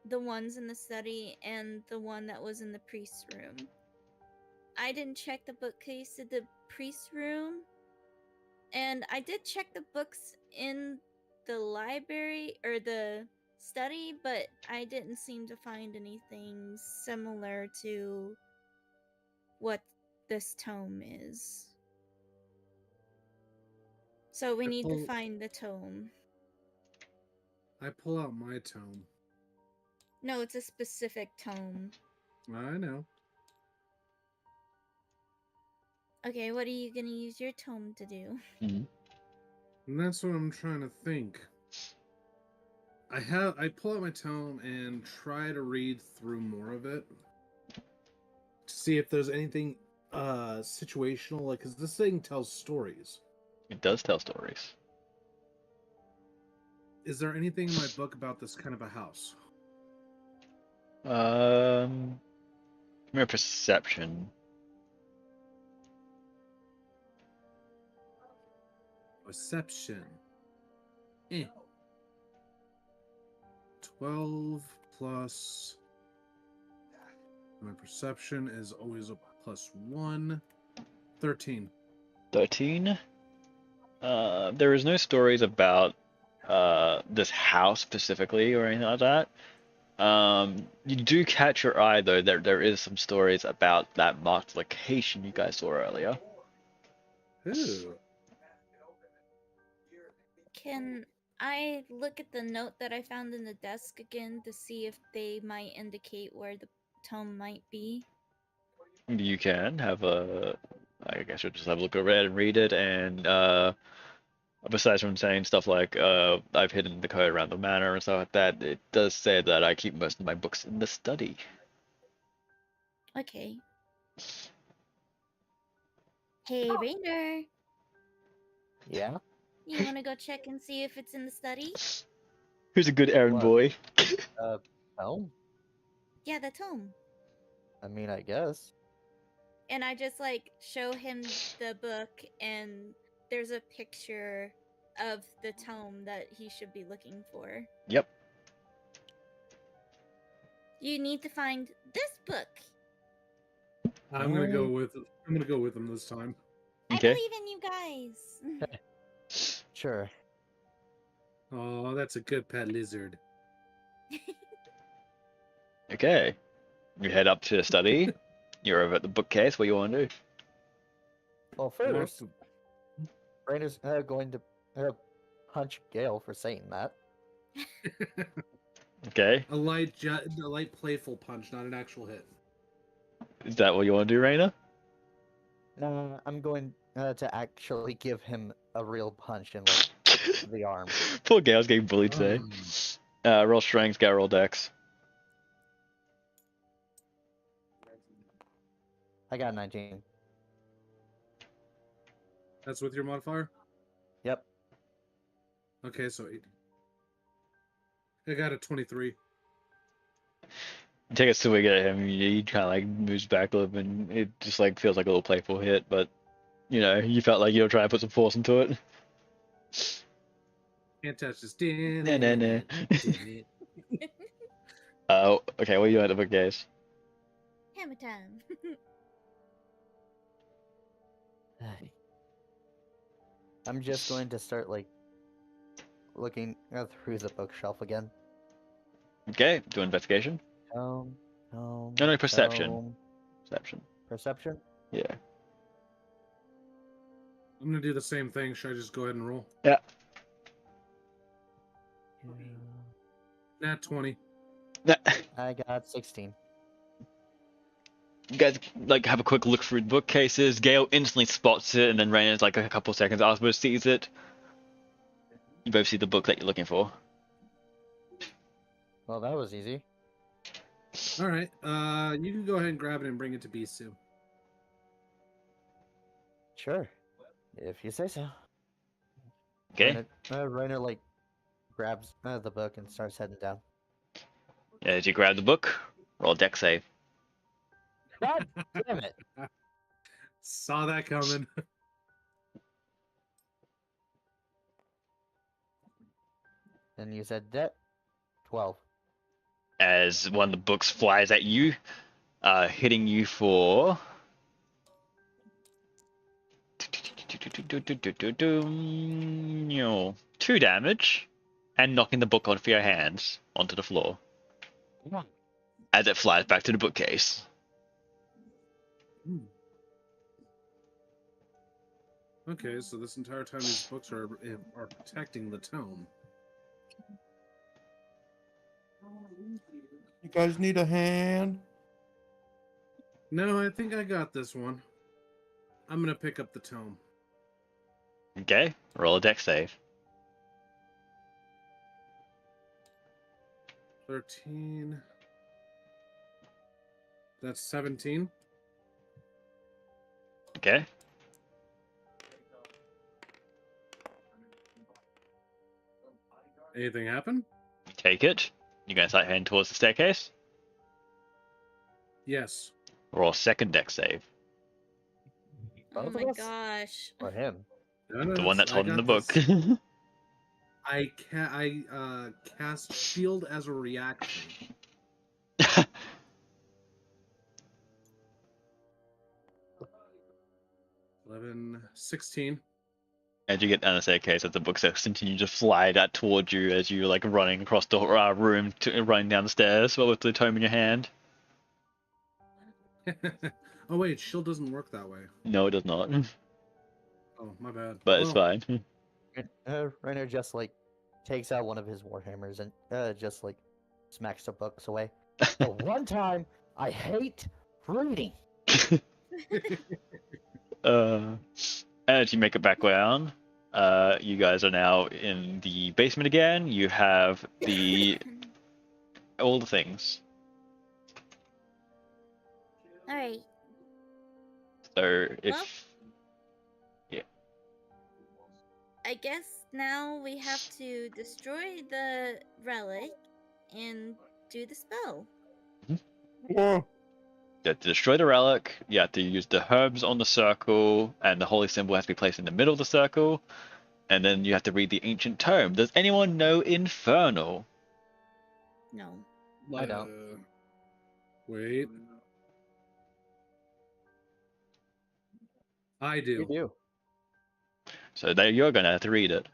the ones in the study and the one that was in the priest's room. I didn't check the bookcase in the priest's room, and I did check the books in the library or the study, but I didn't seem to find anything similar to what this tome is. So we need to find the tome. I pull out my tome. No, it's a specific tome. I know. Okay, what are you gonna use your tome to do? And that's what I'm trying to think. I pull out my tome and try to read through more of it to see if there's anything situational, like, because this thing tells stories. It does tell stories. Is there anything in my book about this kind of a house? Mere perception. Perception. 12 plus... My perception is always a +1. 13. 13. There is no stories about this house specifically or anything like that. You do catch your eye though. There is some stories about that marked location you guys saw earlier. Ooh. Can I look at the note that I found in the desk again to see if they might indicate where the tome might be? You can have a. I guess you'll just have a look over it and read it, and besides from saying stuff like I've hidden the code around the manor and stuff like that, it does say that I keep most of my books in the study. Okay. Hey, Rainer. Yeah? You want to go check and see if it's in the study? Who's a good errand What? boy? No? Yeah, the tome. I mean, I guess. And I just like show him the book, and there's a picture of the tome that he should be looking for. Yep. You need to find this book. I'm gonna go with him this time. I Okay. believe in you guys. Sure. Oh, that's a good pet lizard. Okay. You head up to the study. You're over at the bookcase. What you want to do? Well, Mark first, Rainer's going to punch Gale for saying that. Okay. a light playful punch, not an actual hit. Is that what you want to do, Raina? No, I'm going to actually give him a real punch in like the arm. Poor Gale's getting bullied today. Roll strength, get roll dex. I got 19. That's with your modifier? Yep. Okay, so I got a 23. You take a swing at him, he kind of like moves back a little bit, and it just like feels like a little playful hit, but you know, you felt like you were trying to put some force into it. Can't touch this. Nah, nah, nah. Okay, what are you at the bookcase? Hammer time. I'm just going to start like looking through the bookshelf again. Okay, do investigation. No, No, perception. Perception. Perception? Yeah. I'm gonna do the same thing. Should I just go ahead and roll? Yeah. Nat 20. I got 16. You guys like have a quick look through the bookcases. Gale instantly spots it, and then Raina's like a couple seconds afterwards sees it. You both see the book that you're looking for. Well, that was easy. All right. You can go ahead and grab it and bring it to Bisu. Sure. If you say so. Okay. Rainer like grabs the book and starts heading down. As you grab the book, roll a dex save. God damn it! Saw that coming. And you said that 12. As one of the books flies at you, hitting you for 2 damage, and knocking the book off your hands onto the floor as it flies back to the bookcase. Okay, so this entire time these books are protecting the tome. You guys need a hand? No, I think I got this one. I'm gonna pick up the tome. Okay, roll a dex save. 13. That's 17. Okay. Anything happen? You take it. You guys start heading towards the staircase. Yes. Roll a second dex save. Oh Both of my us? gosh. Or him. No, The one that's I holding the got book. this. I cast shield as a reaction. 11, 16. As you get down the staircase, as the books continue to fly that towards you as you're like running across the room, running down the stairs, but with the tome in your hand. Oh wait, shield doesn't work that way. No, it does not. Oh, my bad. But it's fine. Rainer just like takes out one of his warhammers and just like smacks the books away. The one time I hate reading. As you make it back down, you guys are now in the basement again. You have all the things. Alright. So if Well, I guess now we have to destroy the relic and do the spell. Whoa. you have to destroy the relic, you have to use the herbs on the circle, and the holy symbol has to be placed in the middle of the circle, and then you have to read the ancient tome. Does anyone know Infernal? No. I don't. Wait. I You do. do. So there you're gonna have to read it.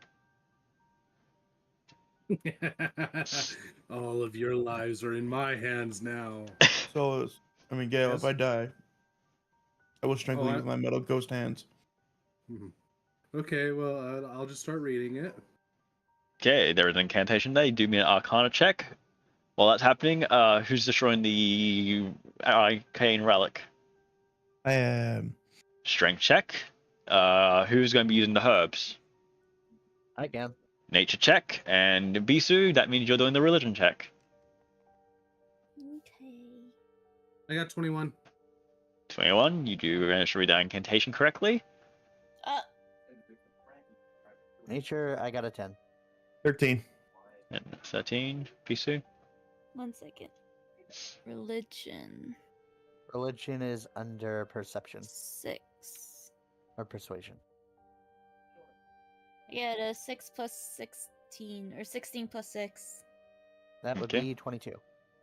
All of your lives are in my hands now. So, I mean, Gale, if Yes? I die, I will Oh, strangely use my metal ghost hands. Okay, well, I'll just start reading it. Okay, there is an incantation there. You do me an Arcana check. While that's happening, who's destroying the arcane relic? I am. Strength check. Who's going to be using the herbs? I can. Nature check. And Bisu, that means you're doing the religion check. Okay. I got 21. 21, you do manage to read that incantation correctly. Nature, I got a 10. 13. And 13, Bisu. 1 second. Religion. Religion is under perception 6. or persuasion. Yeah, the 6 plus 16 or 16 plus 6. That would Okay. be 22.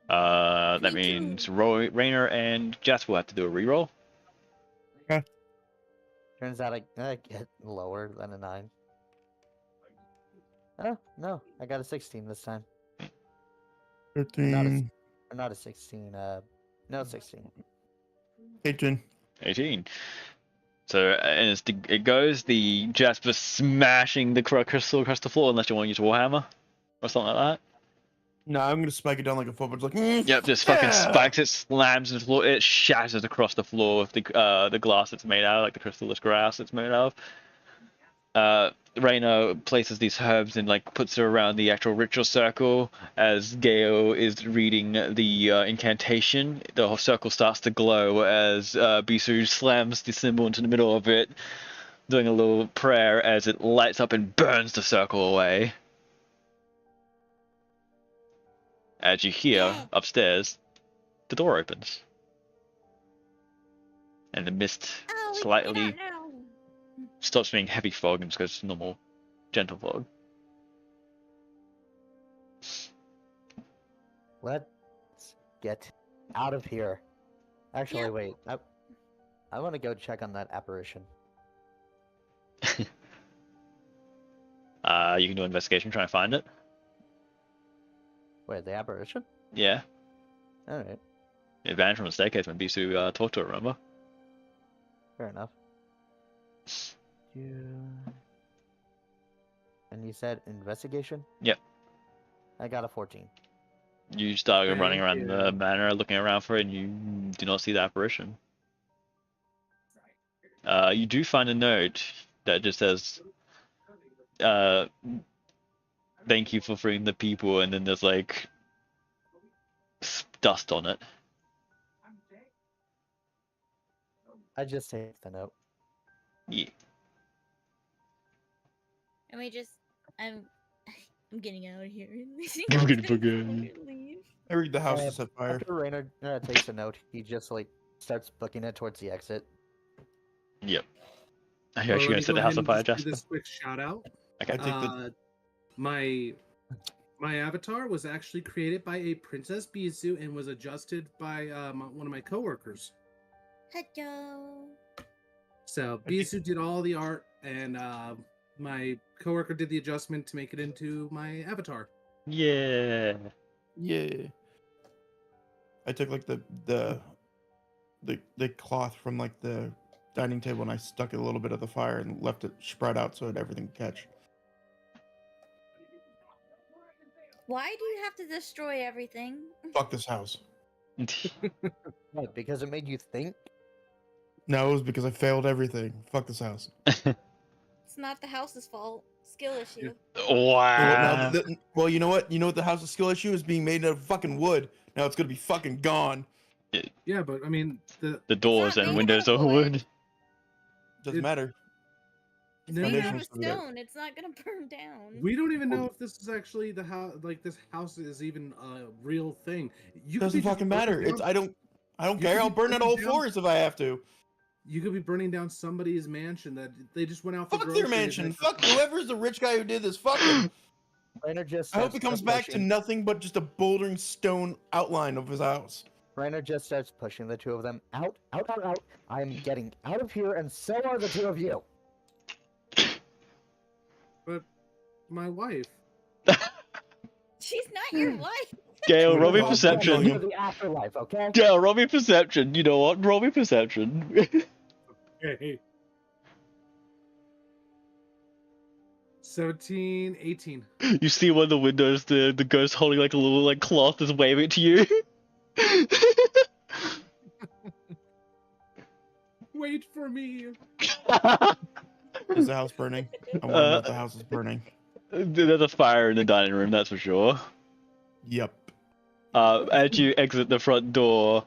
That 22. means Rainer and Jasper will have to do a reroll. Turns out I get lower than a 9. Oh, no. I got a 16 this time. 13. Or not a 16. No, 16. 18. 18. So and it goes, the Jasper smashing the crystal across the floor, unless you want to use Warhammer or something like that. No, I'm gonna spike it down like a football. It's like, Yep, just fucking spikes it, slams into the floor, it shatters across the floor with the glass it's made out of, like the crystalline glass it's made out of. Reina places these herbs and like puts it around the actual ritual circle. As Gale is reading the incantation, the whole circle starts to glow as Bisu slams the symbol into the middle of it, doing a little prayer as it lights up and burns the circle away. As you hear upstairs, the door opens. And the mist Oh, we slightly can get out now. stops being heavy fog and just goes to normal, gentle fog. Let's get out of here. Actually, Yep. wait. I want to go check on that apparition. You can do an investigation, try and find it. Wait, the apparition? Yeah. Alright, It vanished from the staircase when Bisu talked to it, remember? fair enough. And you said investigation? Yep. I got a 14. You start running Thank around you. the manor looking around for it and you do not see the apparition. You do find a note that just says, thank you for freeing the people, and then there's like dust on it. I just take the note. Yeah. And we just, I'm getting out of here. I'm getting Just fucking- fucking leave. I read the house Uh, is set fire. After Raynor takes a note, he just like starts booking it towards the exit. Yep. Are you Well, actually let going me to set go the house ahead on and fire, just do Jasper? this quick shout out. Okay. I take the. My avatar was actually created by a Princess Bisu and was adjusted by one of my coworkers. Hello. So Bisu did all the art, and my coworker did the adjustment to make it into my avatar. Yeah. Yeah. I took like the cloth from like the dining table and I stuck it a little bit of the fire and left it spread out so that everything could catch. Why do you have to destroy everything? Fuck this house. What, because it made you think? No, it was because I failed everything. Fuck this house. It's not the house's fault. Skill issue. Wow. Well, you know what? You know what the house's skill issue is being made out of fucking wood. Now it's gonna be fucking gone. Yeah, but I mean The doors not and made windows out are of wood. wood. Doesn't It- matter. It's No, made no, out no. of stone. It's not gonna burn down. we don't even know Well- if this is actually the house. Like this house is even a real thing. You could Doesn't be just fucking burning matter. It's down- I don't You care. could I'll be burn out burning all down- floors if I have to. You could be burning down somebody's mansion that they just went out for Fuck their groceries mansion. and- Fuck whoever's the rich guy who did this. Fuck him. Raynor just I hope starts it comes back to approaching- nothing but just a bouldering stone outline of his house. Rainer just starts pushing the two of them out, out, out, out. I'm getting out of here, and so are the two of you. But my wife. She's not your wife. Gale, Wait, roll me no, I'm perception. telling him. To the afterlife, okay? Gale, roll me perception. You know what? Roll me perception. Hey. 17, 18. You see one of the windows, the ghost holding like a little like cloth is waving it to you. Wait for me. Is the house burning? I want to know if the house is burning. There's a fire in the dining room, that's for sure. Yep. As you exit the front door,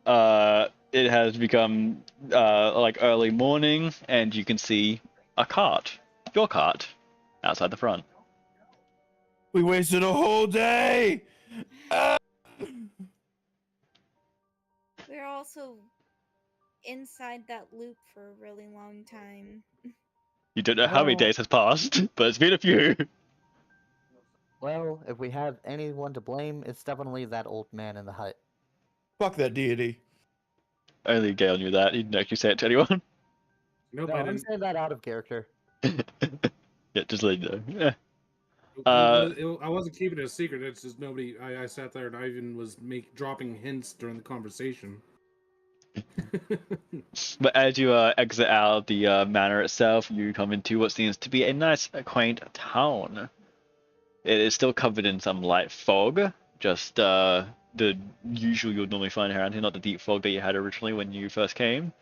it has become like early morning, and you can see a cart, your cart, outside the front. We wasted a whole day. Ah! We're also inside that loop for a really long time. You don't know how many Well- days has passed, but it's been a few. Well, if we have anyone to blame, it's definitely that old man in the hut. Fuck that deity. Only Gale knew that. He didn't actually say it to anyone. Nope, No, I I'm didn't. saying that out of character. Yeah, just let you know. Yeah. I wasn't keeping it a secret. It's just nobody. I sat there and I even was dropping hints during the conversation. But as you exit out of the manor itself, you come into what seems to be a nice, quaint town. It is still covered in some light fog, just the usual you'd normally find around here, not the deep fog that you had originally when you first came.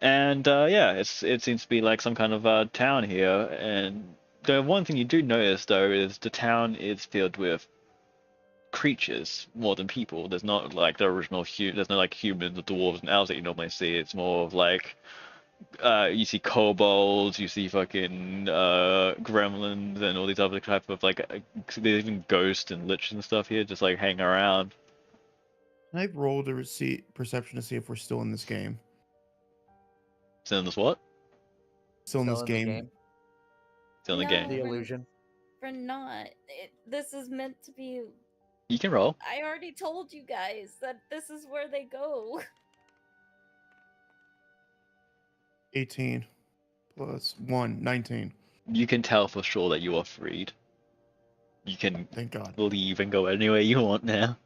And yeah, it seems to be like some kind of town here. And the one thing you do notice though is the town is filled with creatures more than people. There's not like the original there's no like humans, the dwarves and elves that you normally see. It's more of like you see kobolds, you see fucking gremlins and all these other type of like there's even ghosts and liches and stuff here just like hanging around. Can I roll to perception to see if we're still in this game? Still in this what? Still in this the game. Still in the No. game. The we're- illusion. We're not. This is meant to be. You can roll. I already told you guys that this is where they go. 18 plus 1, 19. You can tell for sure that you are freed. You can Thank God. leave and go anywhere you want now.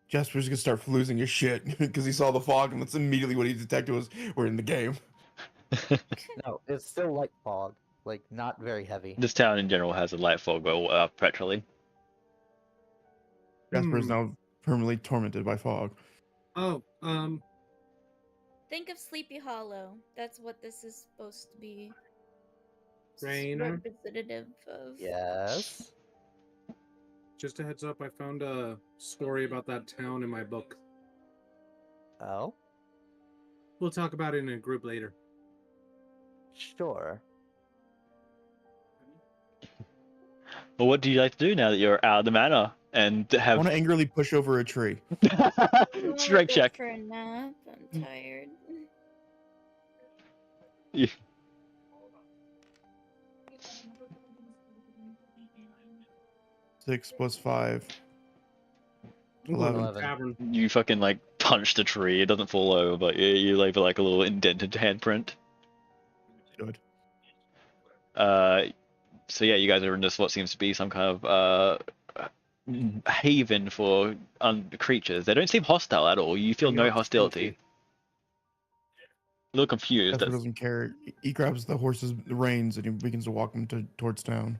Jasper's gonna start losing his shit because he saw the fog, and that's immediately what he detected was we're in the game. No, it's still like fog. Like, not very heavy. This town in general has a light fog perpetually. Jasper is now permanently tormented by fog. Oh, Think of Sleepy Hollow. That's what this is supposed to be. Rainer? Representative of. Yes. just a heads up. I found a story about that town in my book. Oh? We'll talk about it in a group later. Sure. Well, what do you like to do now that you're out of the manor and I have want to angrily push over a tree. I wanna strength go check? for a nap. I'm tired. Yeah. 6 plus 5. Ooh, 11. Tavern. You fucking like punch the tree. It doesn't fall over, but you leave like a little indented handprint. Good. So yeah, you guys are in this what seems to be some kind of haven for creatures. They don't seem hostile at all. You feel They're no not hostility. filthy. A little confused. Jasper doesn't care. He grabs the horse's reins and he begins to walk them towards town.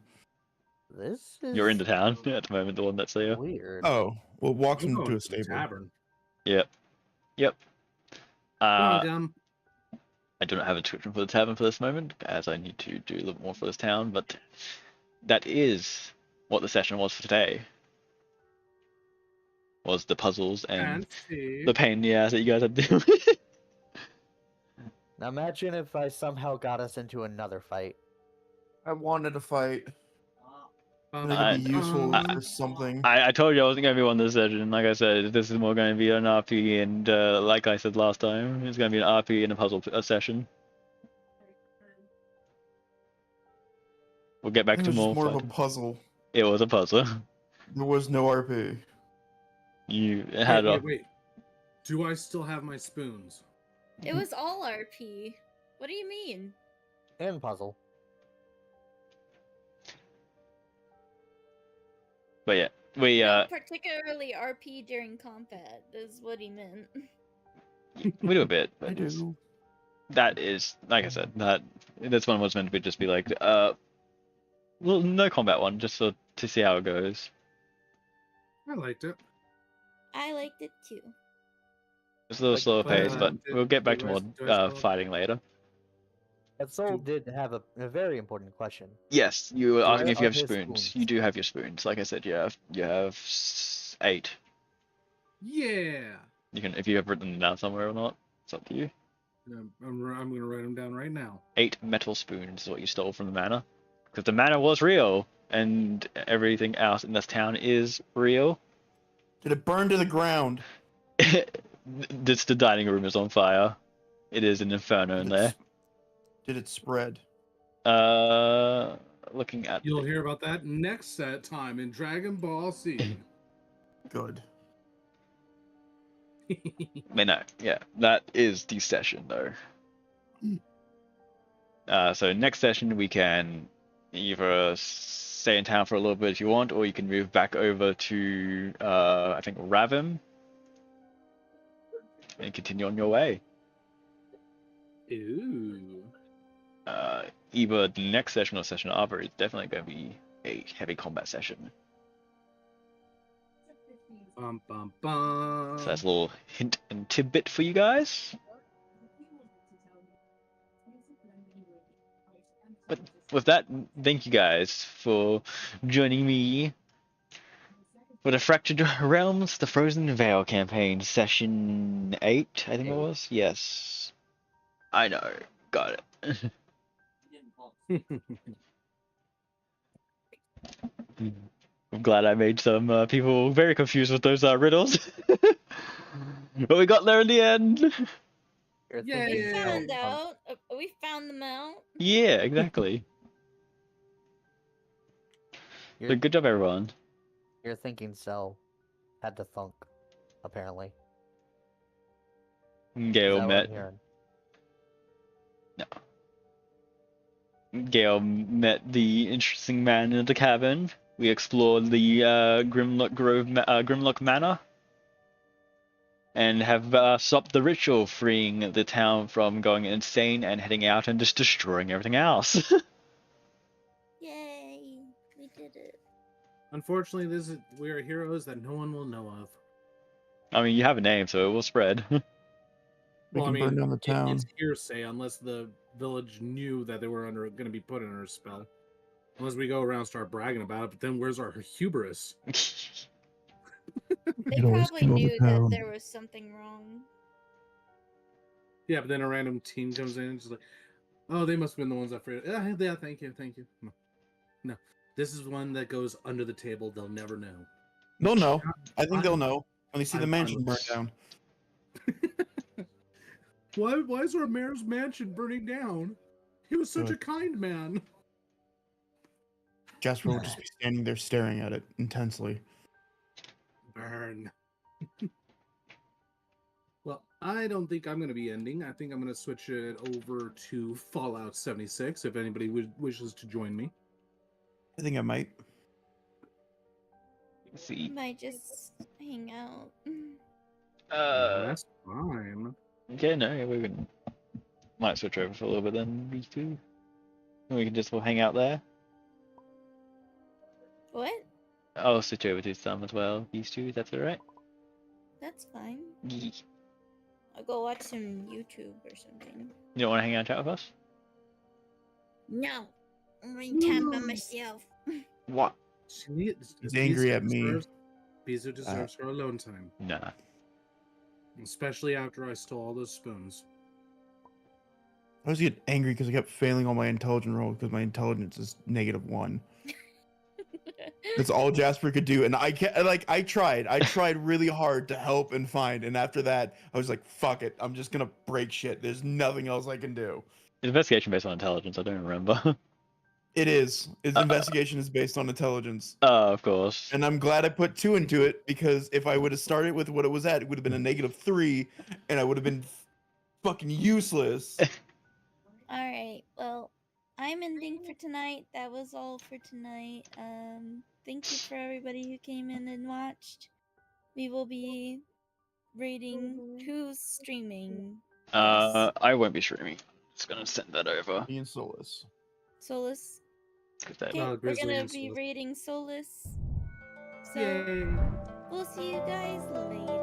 This is You're in the town at the moment, the one that's there. weird. Oh, well, walks I'm him going to a to the stable. tavern. Yep. Come on, Uh, Gum. I do not have a description for the tavern for this moment, as I need to do a little more for this town, but that is what the session was for today. Was the puzzles and Fancy. the pain in the ass that you guys had to deal with. Now imagine if I somehow got us into another fight. I wanted to fight. I think I- it'd be useful I- for something. I told you I wasn't going to be one this session. Like I said, this is more going to be an RP, and like I said last time, it's going to be an RP and a puzzle session. We'll get back It to was more just more of a fighting. puzzle. It was a puzzle. There was no RP. You had Wait. Do I still have my spoons? It was all RP. What do you mean? And puzzle. But yeah, we Not particularly RP during combat, is what he meant. we do a bit, I but do. that is, like I said, that's one was meant to be just be like, well, no combat one, just to see how it goes. I liked it. I liked it too. It's a little Like, slower but, pace, but we'll get back to more do I still- fighting later. But Soul did have a very important question. Yes, you were Do I asking if you Where have are his spoons. You spoons? do have your spoons. Like I said, you have 8. Yeah. You can, if you have written them down somewhere or not, it's up to you. I'm gonna write them down right now. 8 metal spoons is what you stole from the manor, because the manor was real, and everything else in this town is real. Did it burn to the ground? This the dining room is on fire. It is an inferno in there. Did it spread? Looking at You'll hear about that next time in Dragon Ball Z. Good. no, yeah, that is the session though. So next session we can either stay in town for a little bit if you want, or you can move back over to I think Ravim and continue on your way. Ooh. Either the next session or session after is definitely going to be a heavy combat session. Bum bum bum. So that's a little hint and tidbit for you guys. But with that, thank you guys for joining me for the Fractured Realms, the Frozen Veil campaign, session 8, I think it was. Yes, I know, got it. I'm glad I made some people very confused with those riddles. But we got there in the end. You're Yeah, thinking We yeah, found Cell- out. We found them out. Yeah, exactly. So You're, good job, everyone. you're thinking Cell had to thunk, apparently. Is Gale that what I'm met hearing? Gale met the interesting man in the cabin. We explored the Grimlock Manor, and have stopped the ritual, freeing the town from going insane and heading out and just destroying everything else. Yay! We did it. Unfortunately, we are heroes that no one will know of. I mean, you have a name, so it will spread. We can burn down the town. It's hearsay unless the village knew that they were going to be put under a spell. Unless we go around and start bragging about it, but then where's our hubris? They could always probably kill the knew that town. there was something wrong. Yeah, but then a random teen comes in and just like, oh, they must have been the ones that freed. Yeah, thank you. No, this is one that goes under the table. They'll never know. They'll know. I think they'll know when they see the I'm mansion burn honest. down. Why is our mayor's mansion burning down? He was such Good. a kind man. Jasper will just be standing there staring at it intensely. Burn. Well, I don't think I'm going to be ending. I think I'm going to switch it over to Fallout 76 if anybody wishes to join me. I think I might. Let's see. Might just hang out. That's fine. Okay, no, we can might switch over for a little bit then, these two. And we can just hang out there. What? I'll switch over to some as well, these two, that's alright. That's fine. You I'll go watch some YouTube or something. don't want to hang out and chat with us? No, I'm in time by myself. What? He's angry at me. Bizu deserves her alone time. Nah. Especially after I stole all those spoons. I was getting angry because I kept failing all my intelligence rolls because my intelligence is -1. That's all Jasper could do, and I tried really hard to help and find, and after that, I was like, "Fuck it, I'm just gonna break shit. There's nothing else I can do." Investigation based on intelligence, I don't remember. It is. Its investigation is based on intelligence. Of course. And I'm glad I put 2 into it, because if I would have started with what it was at, it would have been a -3, and I would have been fucking useless. Alright, well, I'm ending for tonight. That was all for tonight. Thank you for everybody who came in and watched. We will be rating who's streaming. Yes. I won't be streaming. Just gonna send that over. Me and Solus. Solus. 'Cause that- Okay, we're Grizzly gonna and be Solus. rating Solus. So Yay. we'll see you guys later.